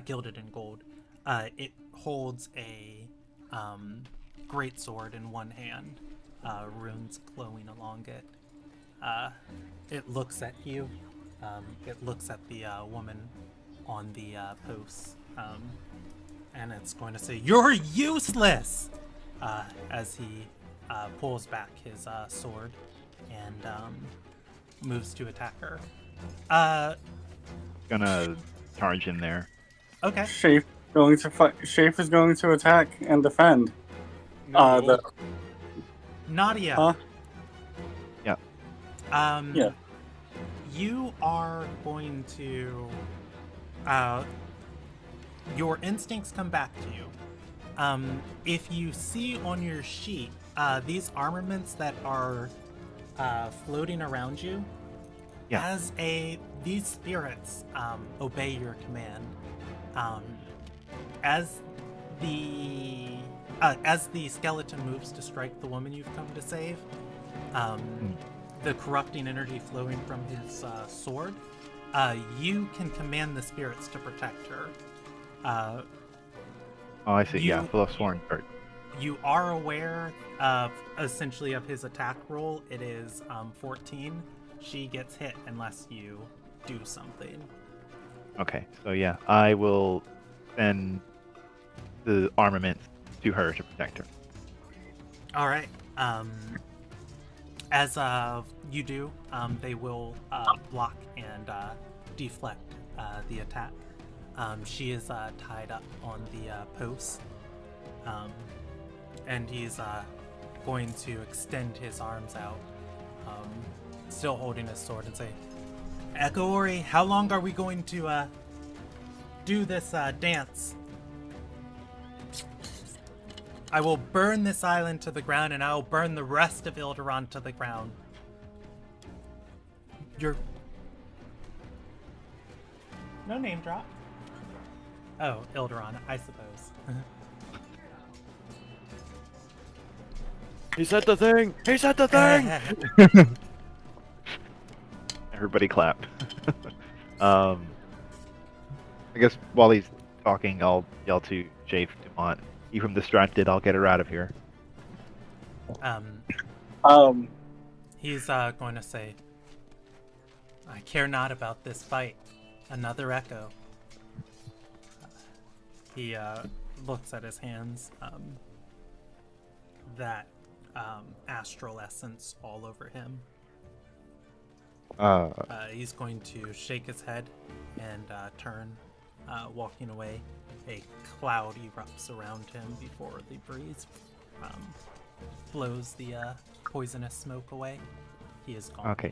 Gilded in gold. It holds a great sword in one hand, runes glowing along it. It looks at you. It looks at the woman on the post, and it's going to say, "You're useless!" As he pulls back his sword and moves to attack her. Gonna charge in there. Okay. Shafe is going to attack and defend. No, Nadia. Huh? Yeah. Yeah. You are going to. Your instincts come back to you. If you see on your sheet these armaments that are floating around you, Yeah. these spirits obey your command. As the skeleton moves to strike the woman you've come to save, the corrupting energy flowing from his sword, you can command the spirits to protect her. Oh, I see. Yeah, you- full of sworn bird. You are aware of essentially of his attack roll. It is 14. She gets hit unless you do something. Okay, so yeah, I will send the armament to her to protect her. All right. As you do, they will block and deflect the attack. She is tied up on the post, and he's going to extend his arms out, still holding his sword, and say, Echo Ori, how long are we going to do this dance? I will burn this island to the ground, and I will burn the rest of Ilderon to the ground. You're... No name drop. Oh, Ilderon, I suppose. He said the thing! He said the thing! Everybody clapped. I guess while he's talking, I'll yell to Jafe Dumont. Keep him distracted. I'll get her out of here. He's going to say, I care not about this fight. Another echo. He looks at his hands. That astral essence all over him. He's going to shake his head and turn, walking away. A cloud erupts around him before the breeze blows the poisonous smoke away. He is gone. Okay.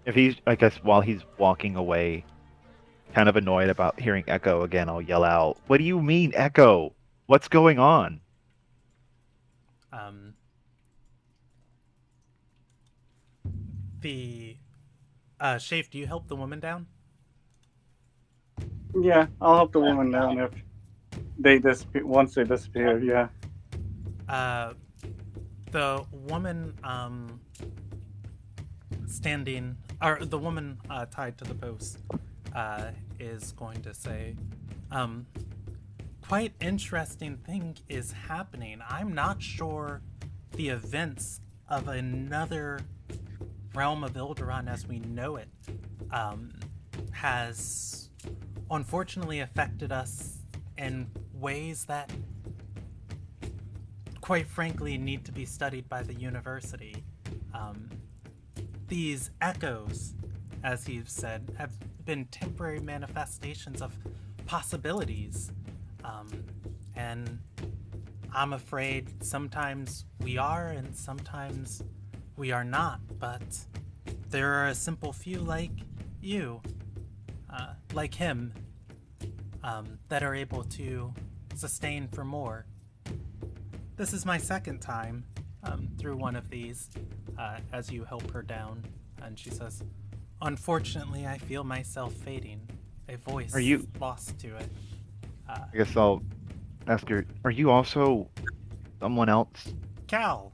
If he's, I guess, while he's walking away, kind of annoyed about hearing Echo again, I'll yell out, "What do you mean, Echo? What's going on?" Shafe, do you help the woman down? Yeah, I'll help the woman down if they disappear. Once they disappear, yeah. The woman standing, or the woman tied to the post, is going to say, quite interesting thing is happening. I'm not sure the events of another realm of Ilderon as we know it has unfortunately affected us in ways that, quite frankly, need to be studied by the university. These echoes, as you've said, have been temporary manifestations of possibilities. And I'm afraid sometimes we are and sometimes we are not, but there are a simple few like you, like him, that are able to sustain for more. This is my second time through one of these, as you help her down, and she says, unfortunately, I feel myself fading. A voice lost to it. I guess I'll ask her, are you also someone else? Cal.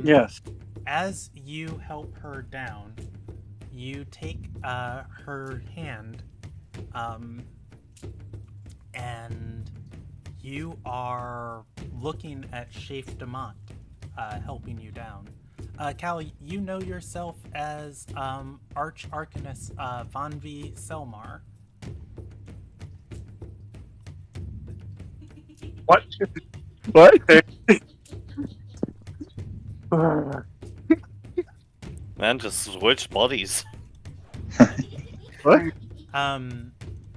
Yes. As you help her down, you take her hand, and you are looking at Shafe Demont, helping you down. Cal, you know yourself as Arch-Arcanist Von V. Selmar. What? What? Man, just switch bodies. What?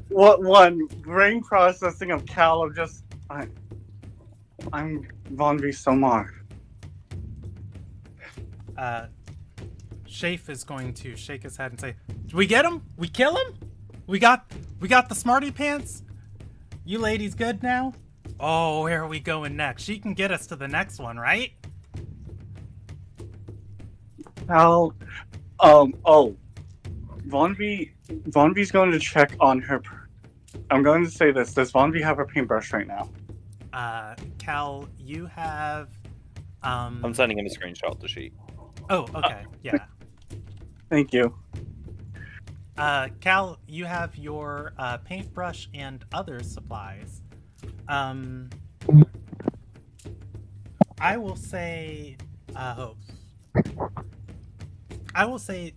What one brain processing of Cal of just I'm Von V. Somar. Shafe is going to shake his head and say, "Did we get him? We kill him? We got the smarty pants? You ladies good now? Oh, where are we going next? She can get us to the next one, right?" Cal, Von V's going to check on her. I'm going to say this. Does Von V have her paintbrush right now? Cal, you have, I'm sending him a screenshot of the sheet. Oh, okay, yeah. Thank you. Cal, you have your paintbrush and other supplies. I will say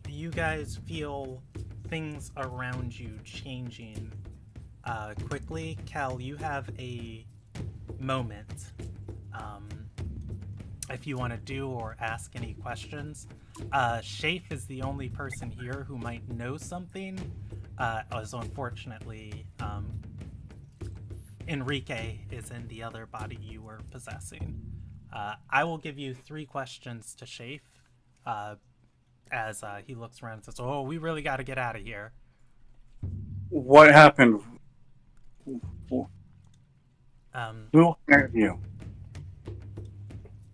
you guys feel things around you changing quickly. Cal, you have a moment if you want to do or ask any questions. Shafe is the only person here who might know something, as unfortunately, Enrique is in the other body you were possessing. I will give you 3 questions to Shafe, as he looks around and says, "Oh, we really got to get out of here." What happened? Who hired you?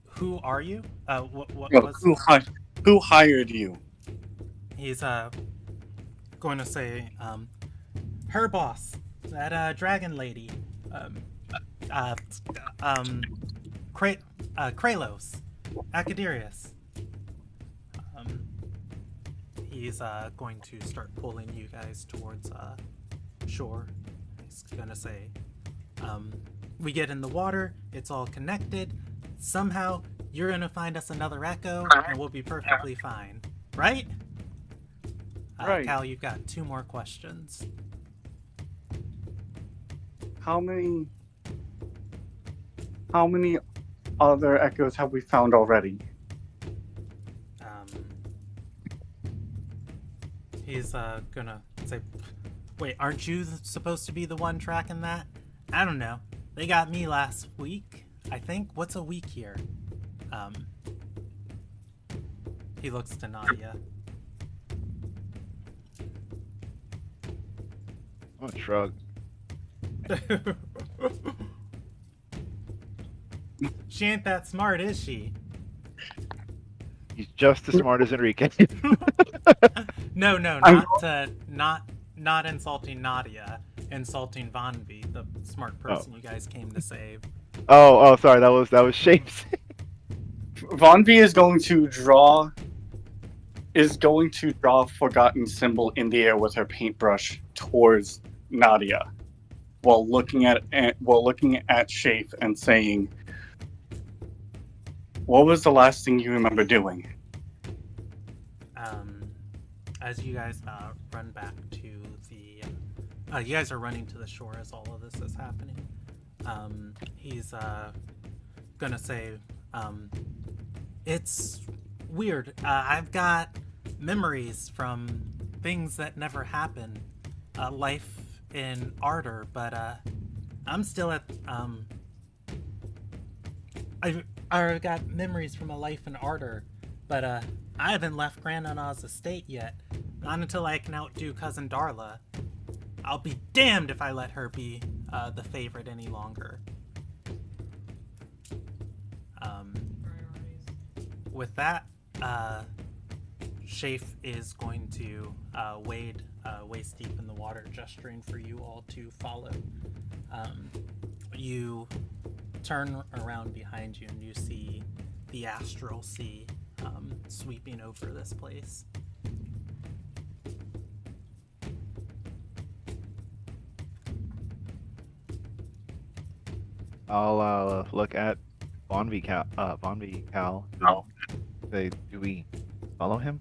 Who are you? What No, was? who hired you? He's going to say, her boss, that dragon lady, uh, Kralos, Acadirius. He's going to start pulling you guys towards shore. He's gonna say, we get in the water, it's all connected. Somehow, you're gonna find us another echo, and we'll be perfectly fine. Right? Right. Cal, you've got 2 more questions. How many other echoes have we found already? He's gonna say, wait, aren't you supposed to be the one tracking that? I don't know. They got me last week, I think. What's a week here? He looks to Nadia. Oh, shrug. She ain't that smart, is she? He's just as smart as Enrique. No, not insulting Nadia, insulting Vanvi, the smart person you guys came to save. Oh, sorry, that was Shapes. Vanvi is going to draw a forgotten symbol in the air with her paintbrush towards Nadia, while looking at Shafe and saying, "What was the last thing you remember doing?" As you guys run back to the, you guys are running to the shore as all of this is happening. He's gonna say, it's weird. I've got memories from things that never happened, life in Ardor, but I'm still at I've got memories from a life in Ardor, but I haven't left Grandnana's estate yet. Not until I can outdo Cousin Darla. I'll be damned if I let her be the favorite any longer. With that, Shafe is going to wade waist deep in the water, gesturing for you all to follow. You turn around behind you and you see the astral sea sweeping over this place. I'll look at Bonvi Cal. No. Say, do we follow him?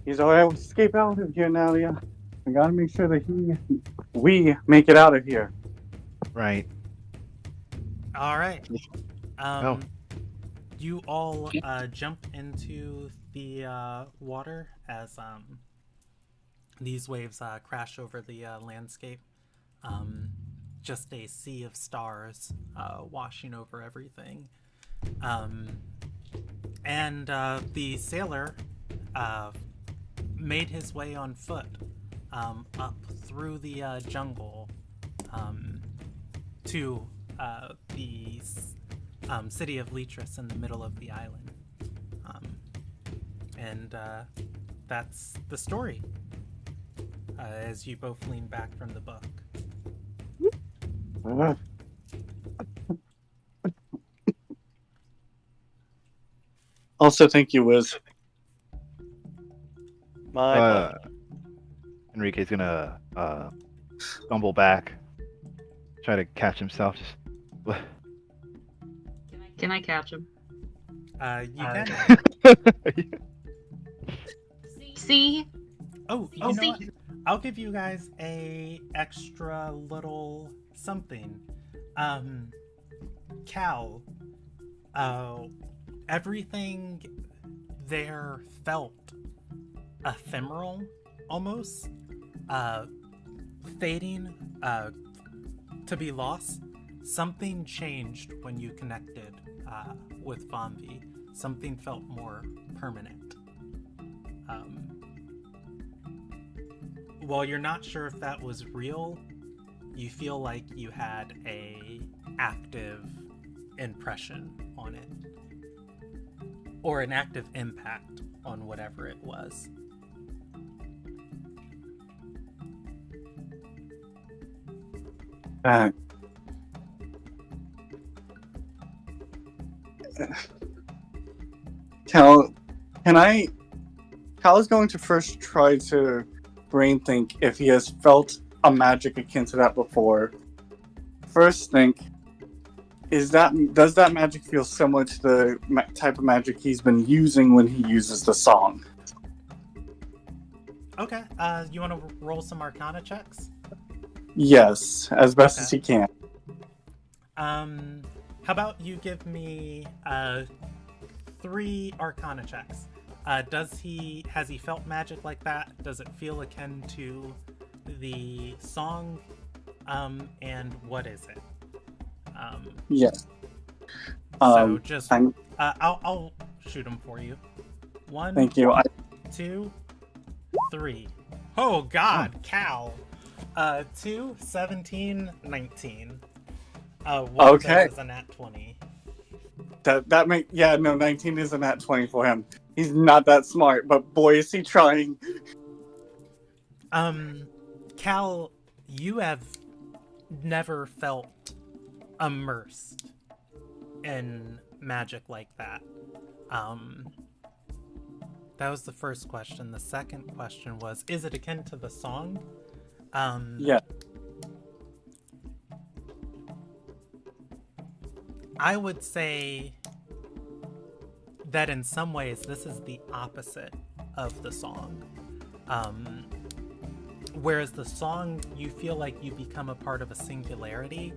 He's alright. Escape out of here, Nadia. We gotta make sure that we make it out of here. Right. All right. You all jump into the water as these waves crash over the landscape. Just a sea of stars washing over everything. And the sailor made his way on foot up through the jungle to the city of Letris in the middle of the island. And that's the story as you both lean back from the book. Also, thank you, Wiz. My pleasure. Enrique's gonna stumble back, try to catch himself. Just Can I catch him? You can. See? Oh, you know what? I'll give you guys a extra little something. Cal, everything there felt ephemeral almost fading to be lost. Something changed when you connected with Vombi. Something felt more permanent. While you're not sure if that was real, you feel like you had a active impression on it, or an active impact on whatever it was. Cal, Cal is going to first try to brain think if he has felt a magic akin to that before. First think, does that magic feel similar to the type of magic he's been using when he uses the song? Okay, you want to roll some Arcana checks? Yes, as best as he can. How about you give me 3 Arcana checks? Has he felt magic like that? Does it feel akin to the song? And what is it? Yes. So just I'll shoot them for you. 1. Thank you. 2, 3. Oh God, Cal. 2, 17, 19. One Okay. of those is a nat 20. That 19 is a nat 20 for him. He's not that smart, but boy is he trying. Cal, you have never felt immersed in magic like that. That was the first question. The second question was, is it akin to the song? Yeah. I would say that in some ways this is the opposite of the song. Whereas the song, you feel like you become a part of a singularity.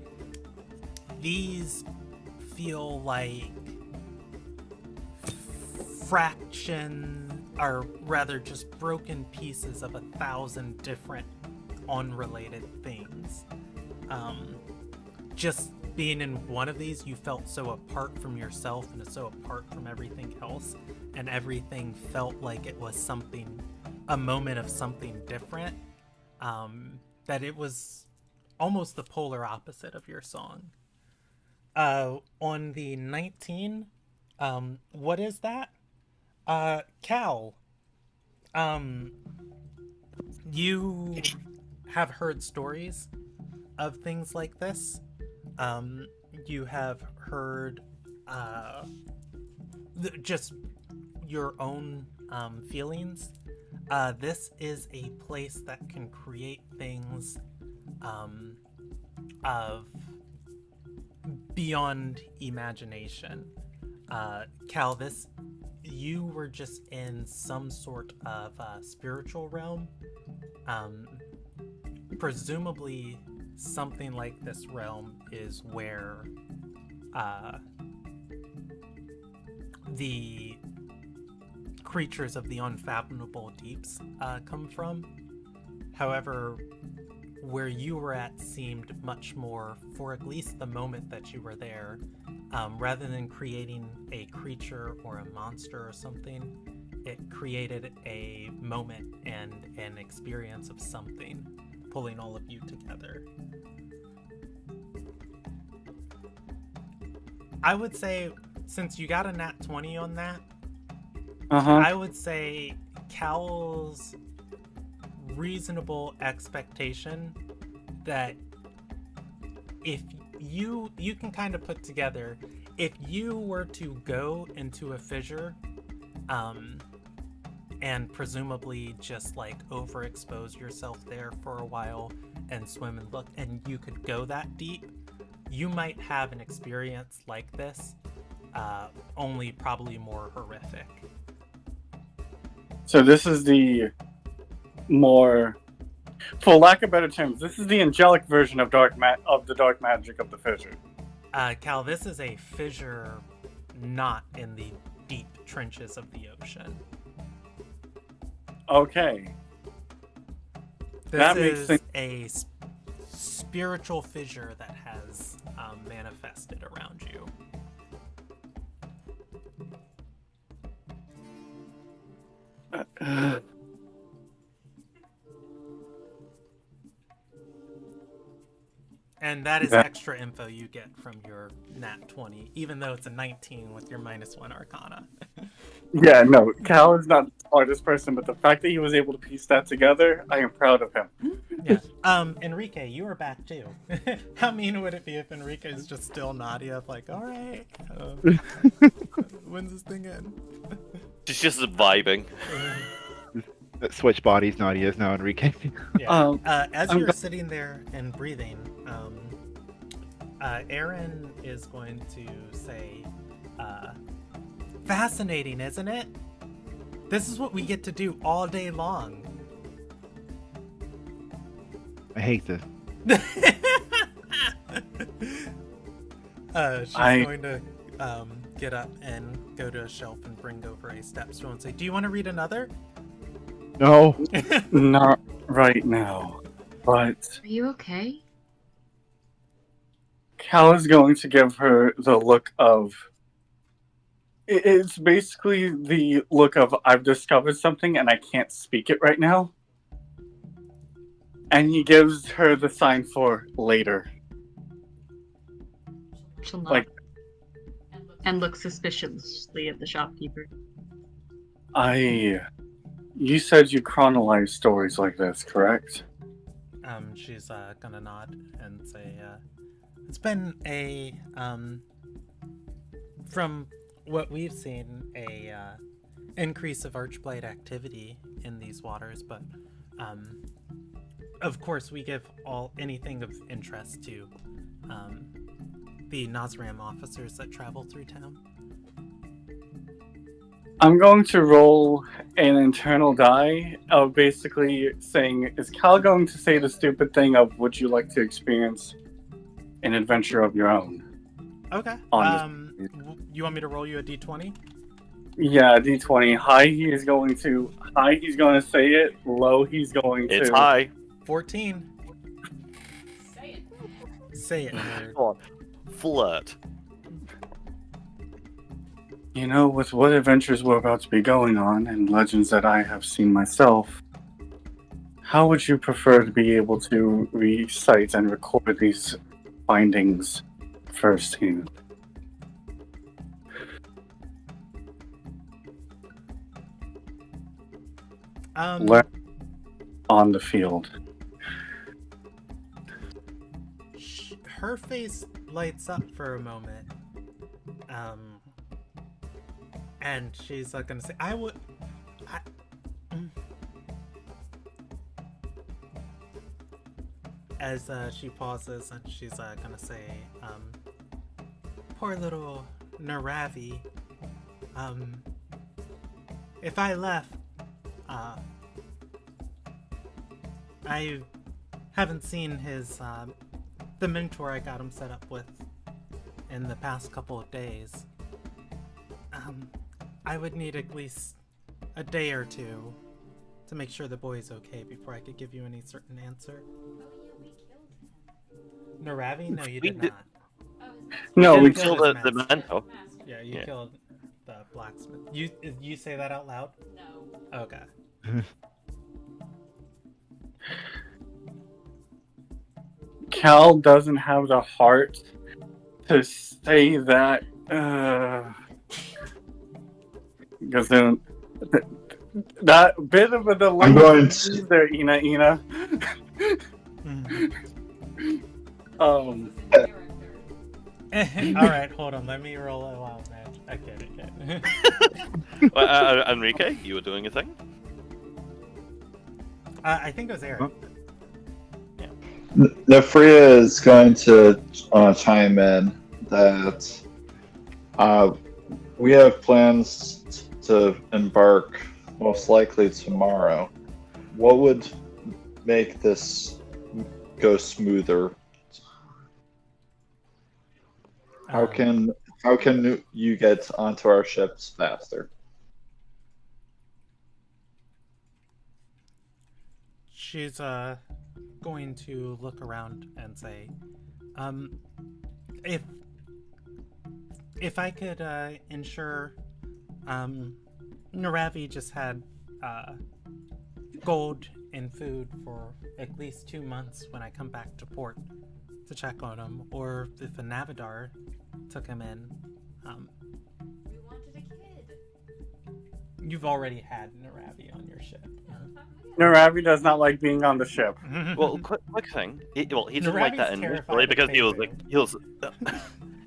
These feel like or rather just broken pieces of 1,000 different unrelated things. Just being in one of these, you felt so apart from yourself and so apart from everything else, and everything felt like it was a moment of something different, that it was almost the polar opposite of your song. On the 19, what is that? Cal, you have heard stories of things like this. You have heard just your own feelings. This is a place that can create things of beyond imagination. Cal, you were just in some sort of spiritual realm. Presumably something like this realm is where the creatures of the unfathomable deeps come from. However, where you were at seemed much more, for at least the moment that you were there, rather than creating a creature or a monster or something, it created a moment and an experience of something, pulling all of you together. I would say, since you got a nat 20 on that, I would say Cal's reasonable expectation that if you can kind of put together, if you were to go into a fissure and presumably just like overexpose yourself there for a while and swim and look, and you could go that deep, you might have an experience like this, only probably more horrific. So this is the more, for lack of better terms, this is the angelic version of the dark magic of the fissure. Cal, this is a fissure not in the deep trenches of the ocean. Okay. That This makes is sense. a spiritual fissure that has manifested around you. And that is That- extra info you get from your nat 20, even though it's a 19 with your -1 arcana. Yeah, no, Cal is not the smartest person, but the fact that he was able to piece that together, I am proud of him. Yeah. Enrique, you are back too. How mean would it be if Enrique is just still Nadia, like, all right, when's this thing end? She's just vibing. Switch bodies, Nadia is now Enrique. Yeah. As I'm you're go- sitting there and breathing, Aaron is going to say, fascinating, isn't it? This is what we get to do all day long. I hate this. She's I- going to get up and go to a shelf and bring over a stepstool and say, do you want to read another? No. Not right now, but Are you okay? Cal is going to give her the look of. It's basically the look of I've discovered something and I can't speak it right now. And he gives her the sign for later. She'll nod Like- and look suspiciously at the shopkeeper. You said you chronologize stories like this, correct? She's gonna nod and say, it's been a, from what we've seen, a increase of Archblade activity in these waters, but of course we give anything of interest to the Nazram officers that travel through town. I'm going to roll an internal die of basically saying, is Cal going to say the stupid thing of, would you like to experience an adventure of your own? Okay. On You want me to roll you a d20? Yeah, D20. High, he's going to say it. Low, he's going to. It's high. 14. Say it. Say it, nerd. Come on. Flirt. You know, with what adventures we're about to be going on and legends that I have seen myself, how would you prefer to be able to recite and record these findings firsthand? Learn on the field. Her face lights up for a moment. And she's gonna say, as she pauses, and she's gonna say, poor little Naravi, if I left, I haven't seen the mentor I got him set up with in the past couple of days. I would need at least a day or two to make sure the boy's okay before I could give you any certain answer. Naravi? No, you did did- not. No, You we didn't Kill kill the his master. mentor. Yeah, you Yeah. killed the blacksmith. You say that out loud? No. Okay. Cal doesn't have the heart to say that. Because then that bit of a delay. I'm going to- there, Ina. All right, hold on. Let me roll a wild match. Okay. Enrique, you were doing a thing? I think it was Eric. Nefria is going to chime in that we have plans to embark most likely tomorrow. What would make this go smoother? How can you get onto our ships faster? she's going to look around and say, if I could ensure Naravi just had gold and food for at least 2 months when I come back to port to check on him, or if a Navadar took him in. We wanted a kid. You've already had Naravi on your ship. Naravi does not like being on the ship. Well, quick thing. He didn't like that Naravi's initially terrified because of he was Fei-Fei.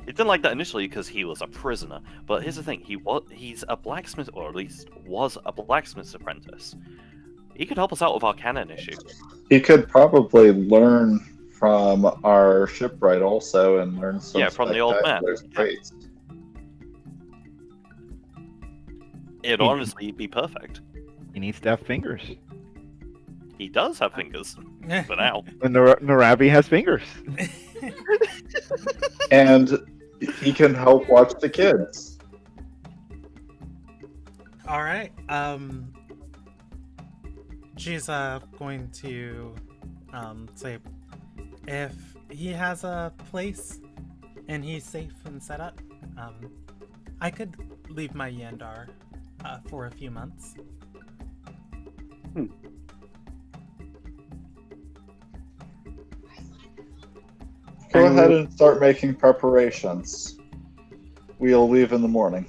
he didn't like that initially because he was a prisoner. But here's the thing: he's a blacksmith, or at least was a blacksmith's apprentice. He could help us out with our cannon issue. He could probably learn from our shipwright also and learn some From the old man. spectacular traits. It'd honestly be perfect. He needs to have fingers. He does have fingers for now. And Naravi has fingers. And he can help watch the kids. All right. She's going to say, if he has a place and he's safe and set up, I could leave my Yandar for a few months. Go ahead and start making preparations. We'll leave in the morning.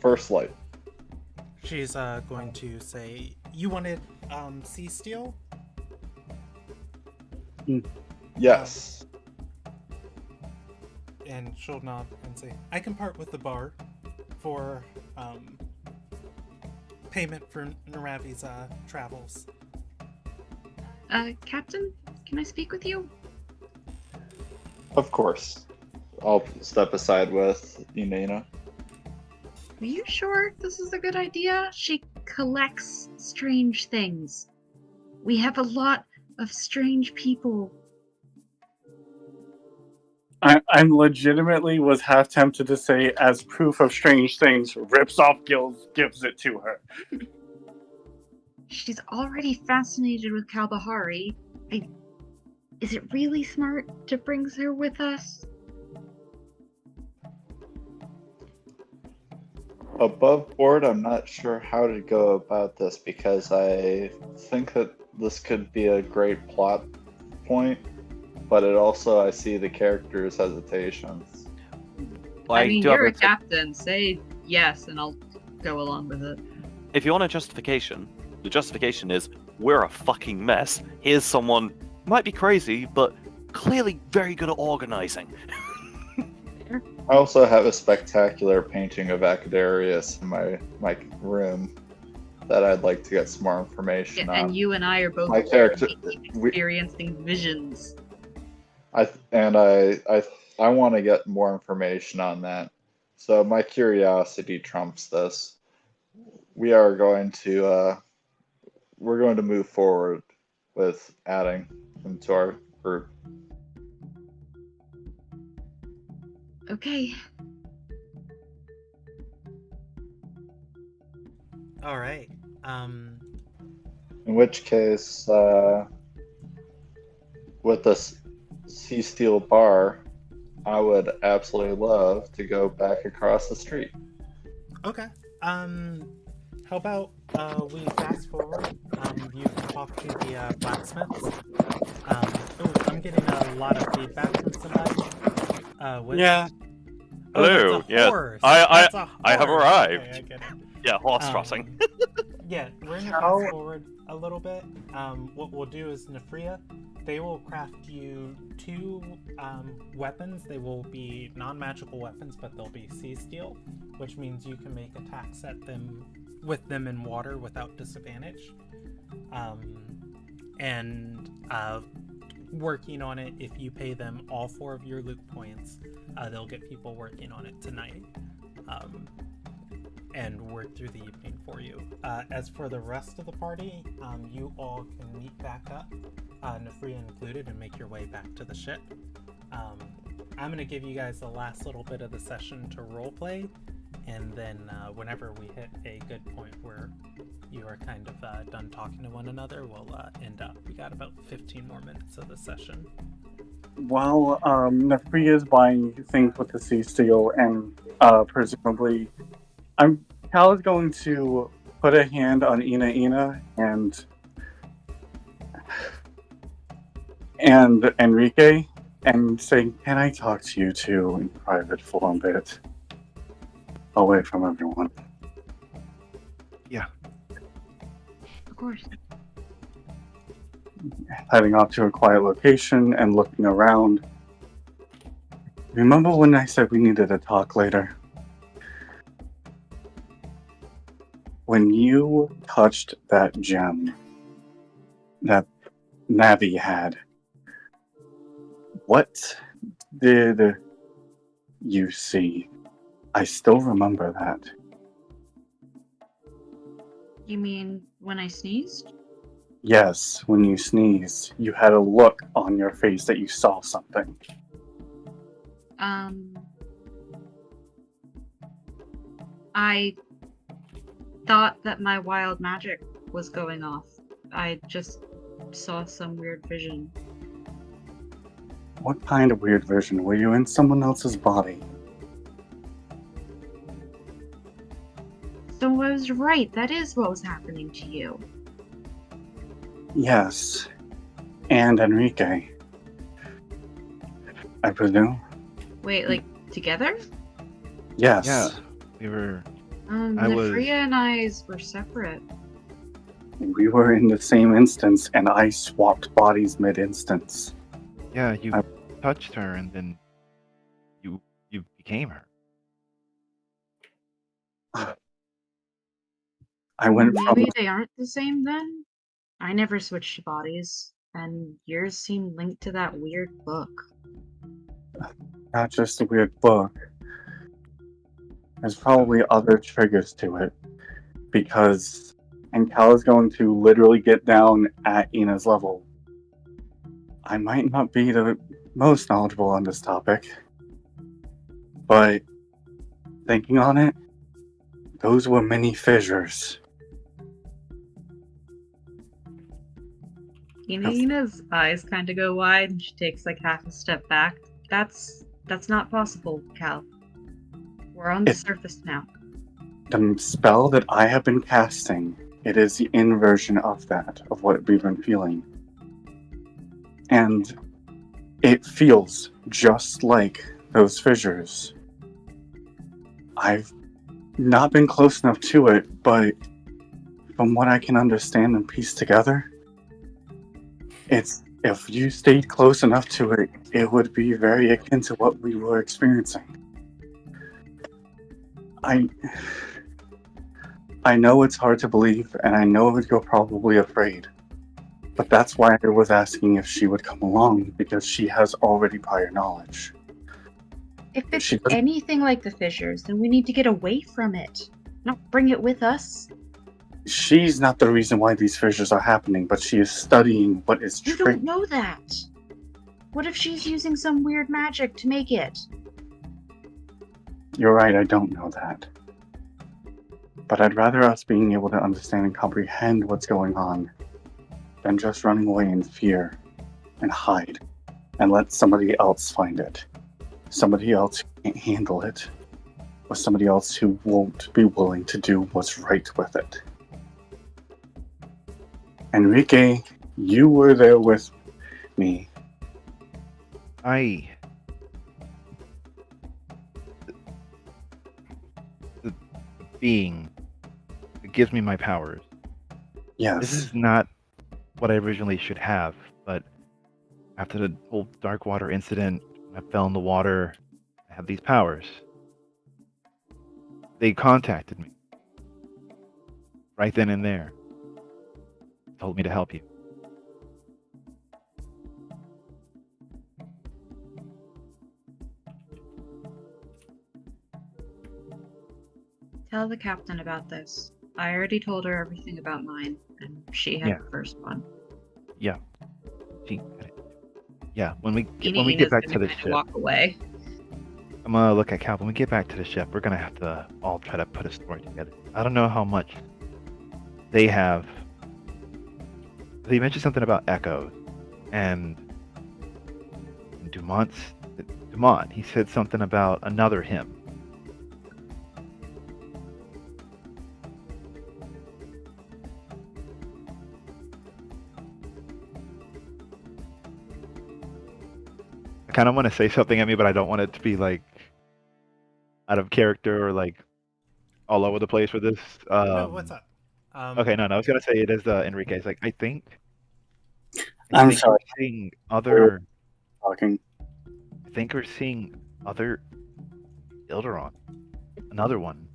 First light. She's going to say, you wanted sea steel? Yes. And she'll nod and say, I can part with the bar for payment for Naravi's travels. Captain, can I speak with you? Of course. I'll step aside with Inena. Are you sure this is a good idea? She collects strange things. We have a lot of strange people. I'm legitimately was half tempted to say, as proof of strange things, rips off gills, gives it to her. She's already fascinated with Kalbahari. Is it really smart to bring her with us? Above board, I'm not sure how to go about this because I think that this could be a great plot point, but I see the characters' hesitations. I mean, you're a captain. Say yes, and I'll go along with it. If you want a justification, the justification is we're a fucking mess. Here's someone might be crazy, but clearly very good at organizing. I also have a spectacular painting of Acadarius in my room that I'd like to get some more information on. And you and I are both My character- experiencing visions. I want to get more information on that. So my curiosity trumps this. We're going to move forward with adding them to our group. Okay. All right. In which case, with this sea steel bar, I would absolutely love to go back across the street. Okay. How about we fast forward? You talk to the blacksmiths. I'm getting a lot of feedback from somebody. Yeah. Hello. That's a Yes. horse. I have horse. arrived. Okay, I get it. Yeah, horse trotting. Yeah, we're gonna fast forward a little bit. What we'll do is Nefria, they will craft you 2 weapons. They will be non-magical weapons, but they'll be sea steel, which means you can make attacks at them with them in water without disadvantage. Working on it, if you pay them all 4 of your loot points, they'll get people working on it tonight. And work through the evening for you. As for the rest of the party, you all can meet back up, Nefria included, and make your way back to the ship. I'm going to give you guys the last little bit of the session to roleplay, and then whenever we hit a good point where you we're kind of done talking to one another, we'll end up. We got about 15 more minutes of the session. While Nefri is buying things with the sea steel, and presumably, Cal is going to put a hand on Ina and Enrique and say, "Can I talk to you two in private for a bit, away from everyone?" Yeah. Of course. Heading off to a quiet location and looking around. Remember when I said we needed to talk later? When you touched that gem that Navi had, what did you see? I still remember that. You mean when I sneezed? Yes, when you sneezed, you had a look on your face that you saw something. I thought that my wild magic was going off. I just saw some weird vision. What kind of weird vision? Were you in someone else's body? So I was right. That is what was happening to you. Yes. And Enrique. I presume? Wait, like together? Yes. Yeah. We were. I was- Nefria and I were separate. We were in the same instance, and I swapped bodies mid-instance. Yeah, you touched her, and then you became her. I went from... Maybe they aren't the same then? I never switched bodies, and yours seemed linked to that weird book. Not just a weird book. There's probably other triggers to it. Because... And Cal is going to literally get down at Ina's level. I might not be the most knowledgeable on this topic. But... thinking on it, those were many fissures. Ina's eyes kind of go wide, and she takes like half a step back. That's not possible, Cal. We're on the surface now. The spell that I have been casting, it is the inversion of that, of what we've been feeling. And it feels just like those fissures. I've not been close enough to it, but from what I can understand and piece together, it's if you stayed close enough to it, it would be very akin to what we were experiencing. I know it's hard to believe, and I know you're probably afraid. But that's why I was asking if she would come along, because she has already prior knowledge. If it's anything like the fissures, then we need to get away from it, not bring it with us. She's not the reason why these fissures are happening, but she is studying what is You don't know that. What if she's using some weird magic to make it? You're right, I don't know that. But I'd rather us being able to understand and comprehend what's going on than just running away in fear and hide and let somebody else find it. Somebody else who can't handle it. Or somebody else who won't be willing to do what's right with it. Enrique, you were there with me. The being that gives me my powers. Yes. This is not what I originally should have, but after the whole Darkwater incident, I fell in the water, I have these powers. They contacted me. Right then and there. Told me to help you. Tell the captain about this. I already told her everything about mine, and she had the first one. Yeah. When we get back to the ship, walk away. I'm gonna look at Cal. When we get back to the ship, we're gonna have to all try to put a story together. I don't know how much they have. They mentioned something about echoes, and Dumont. He said something about another hymn. I kind of want to say something at me, but I don't want it to be like out of character or like all over the place for this. No, what's up? Okay, no, I was gonna say it is Enrique. It's like I think I'm we're sorry. seeing other. Talking. I think we're seeing other Ilderon. Another one.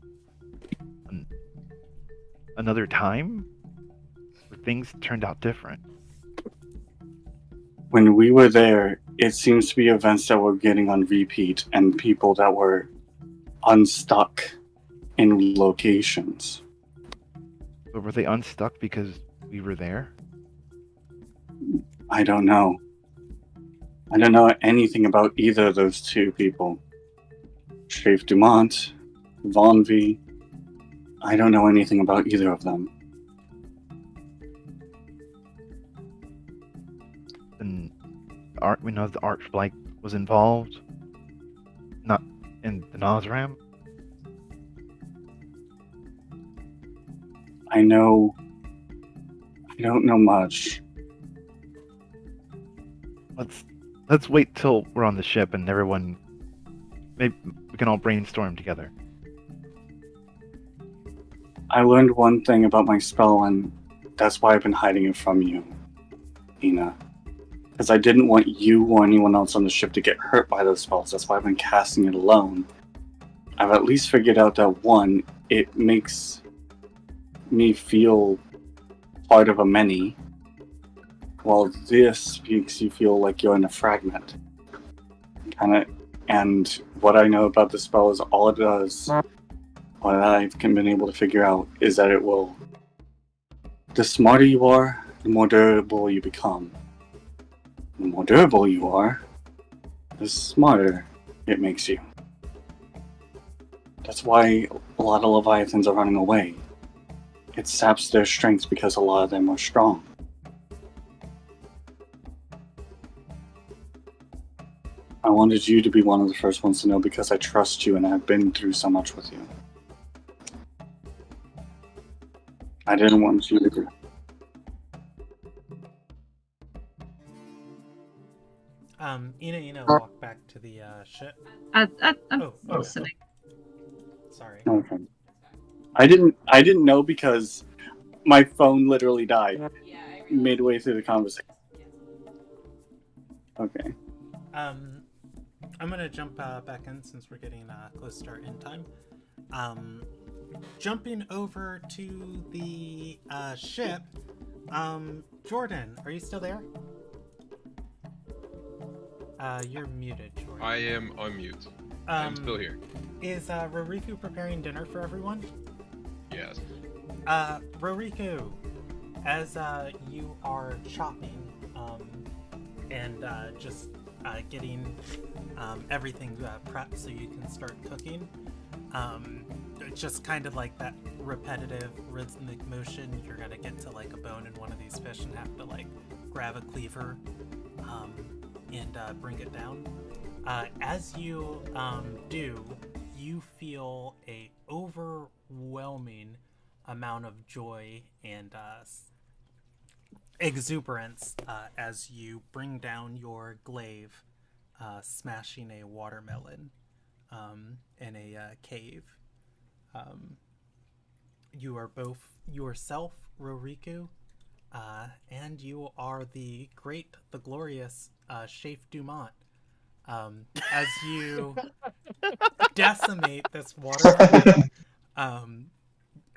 Another time where things turned out different. When we were there, it seems to be events that were getting on repeat and people that were unstuck in locations. But were they unstuck because we were there? I don't know. I don't know anything about either of those two people. Schaefer Dumont, Von V. I don't know anything about either of them. And we know the Archblike was involved. Not in the Nosram. I don't know much. Let's wait till we're on the ship and everyone. Maybe we can all brainstorm together. I learned one thing about my spell, and that's why I've been hiding it from you, Ina. Because I didn't want you or anyone else on the ship to get hurt by those spells. That's why I've been casting it alone. I've at least figured out that one, it makes me feel part of a many, while this makes you feel like you're in a fragment. And what I know about the spell is all it does, what I've been able to figure out, is that it will. The smarter you are, the more durable you become. The more durable you are, the smarter it makes you. That's why a lot of Leviathans are running away. It saps their strength because a lot of them are strong. I wanted you to be one of the first ones to know because I trust you and I've been through so much with you. I didn't want you to. Ina walk back to the ship. I'm Oh. listening. Sorry. Okay. I didn't know because my phone literally died Yeah, I realized. midway through the conversation. Okay. I'm gonna jump back in since we're getting close to our end time. Jumping over to the ship. Jordan, are you still there? You're muted, Jordan. I am unmute. I'm still here. Is Roriku preparing dinner for everyone? Yes. Roriku, as you are chopping and just getting everything prepped so you can start cooking, just kind of like that repetitive rhythmic motion, you're gonna get to like a bone in one of these fish and have to like grab a cleaver and bring it down. As you do, you feel a overwhelming amount of joy and exuberance as you bring down your glaive, smashing a watermelon in a cave. You are both yourself, Roriku, and you are the great, the glorious Schaefer Dumont. As you decimate this watermelon,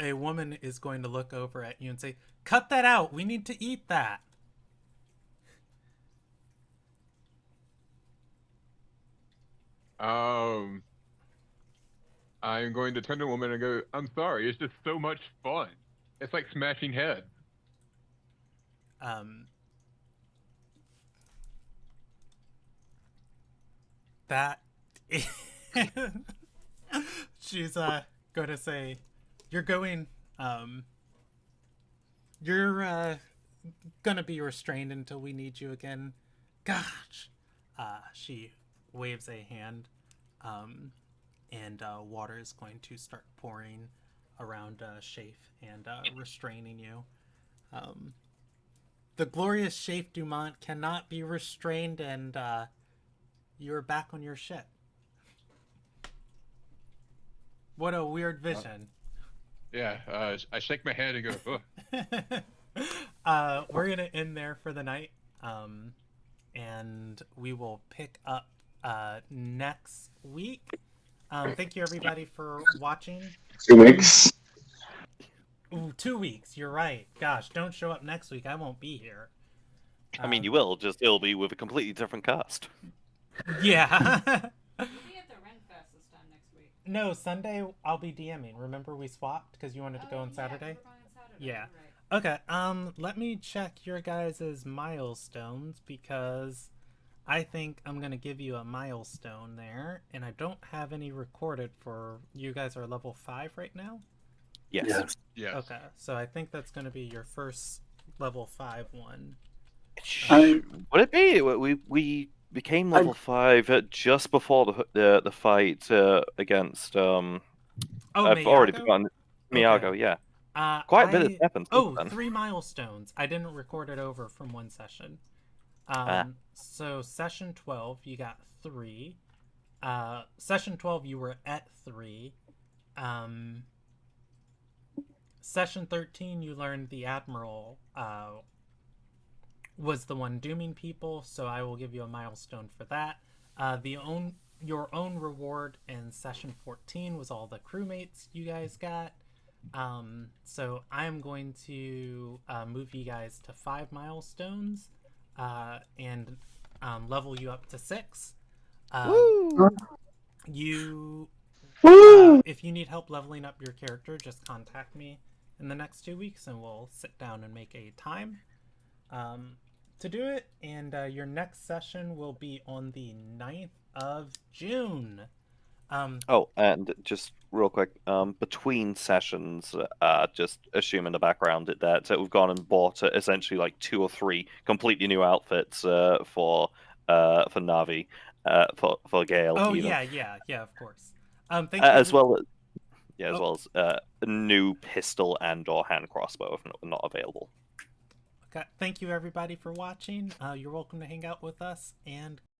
a woman is going to look over at you and say, "Cut that out! We need to eat that!" I'm going to turn to the woman and go, I'm sorry, it's just so much fun. It's like smashing heads. That she's going to say, you're going You're gonna be restrained until we need you again. Gosh. She waves a hand, and water is going to start pouring around Shafe and restraining you. The glorious Shafe Dumont cannot be restrained, and you're back on your ship. What a weird vision. Yeah, I shake my head and go, We're gonna end there for the night, and we will pick up next week. Thank you everybody for watching. 2 weeks. Ooh, 2 weeks. You're right. Gosh, don't show up next week. I won't be here. I mean, you will. Just it'll be with a completely different cast. Yeah. We'll be at the Ren Fest this time next week. No, Sunday I'll be DMing. Remember we swapped because you wanted to go on Saturday? We're going on Saturday. Yeah. Right. Okay. Let me check your guys' milestones because I think I'm gonna give you a milestone there, and I don't have any recorded for you guys are level 5 right now. Yes. yes. Okay, so I think that's gonna be your first level 5 one. Would it be? We became level 5 just before the fight against I've already Miyago? forgotten Miyago. Okay. Yeah, quite a bit has I... happened. Oh, Since then. 3 milestones. I didn't record it over from one session. So session 12 you got 3. Session 12 you were at 3. Session 13 you learned the Admiral was the one dooming people, so I will give you a milestone for that. Your own reward in session 14 was all the crewmates you guys got. So I'm going to move you guys to 5 milestones and level you up to 6. You if you need help leveling up your character, just contact me in the next 2 weeks and we'll sit down and make a time to do it. And your next session will be on the 9th of June. Oh, and just real quick, between sessions, just assume in the background that we've gone and bought essentially like 2 or 3 completely new outfits for Navi, for Gale. Oh even. yeah, of course. Thank you as well as a new pistol and/or hand crossbow if not available. Okay, thank you everybody for watching. You're welcome to hang out with us, and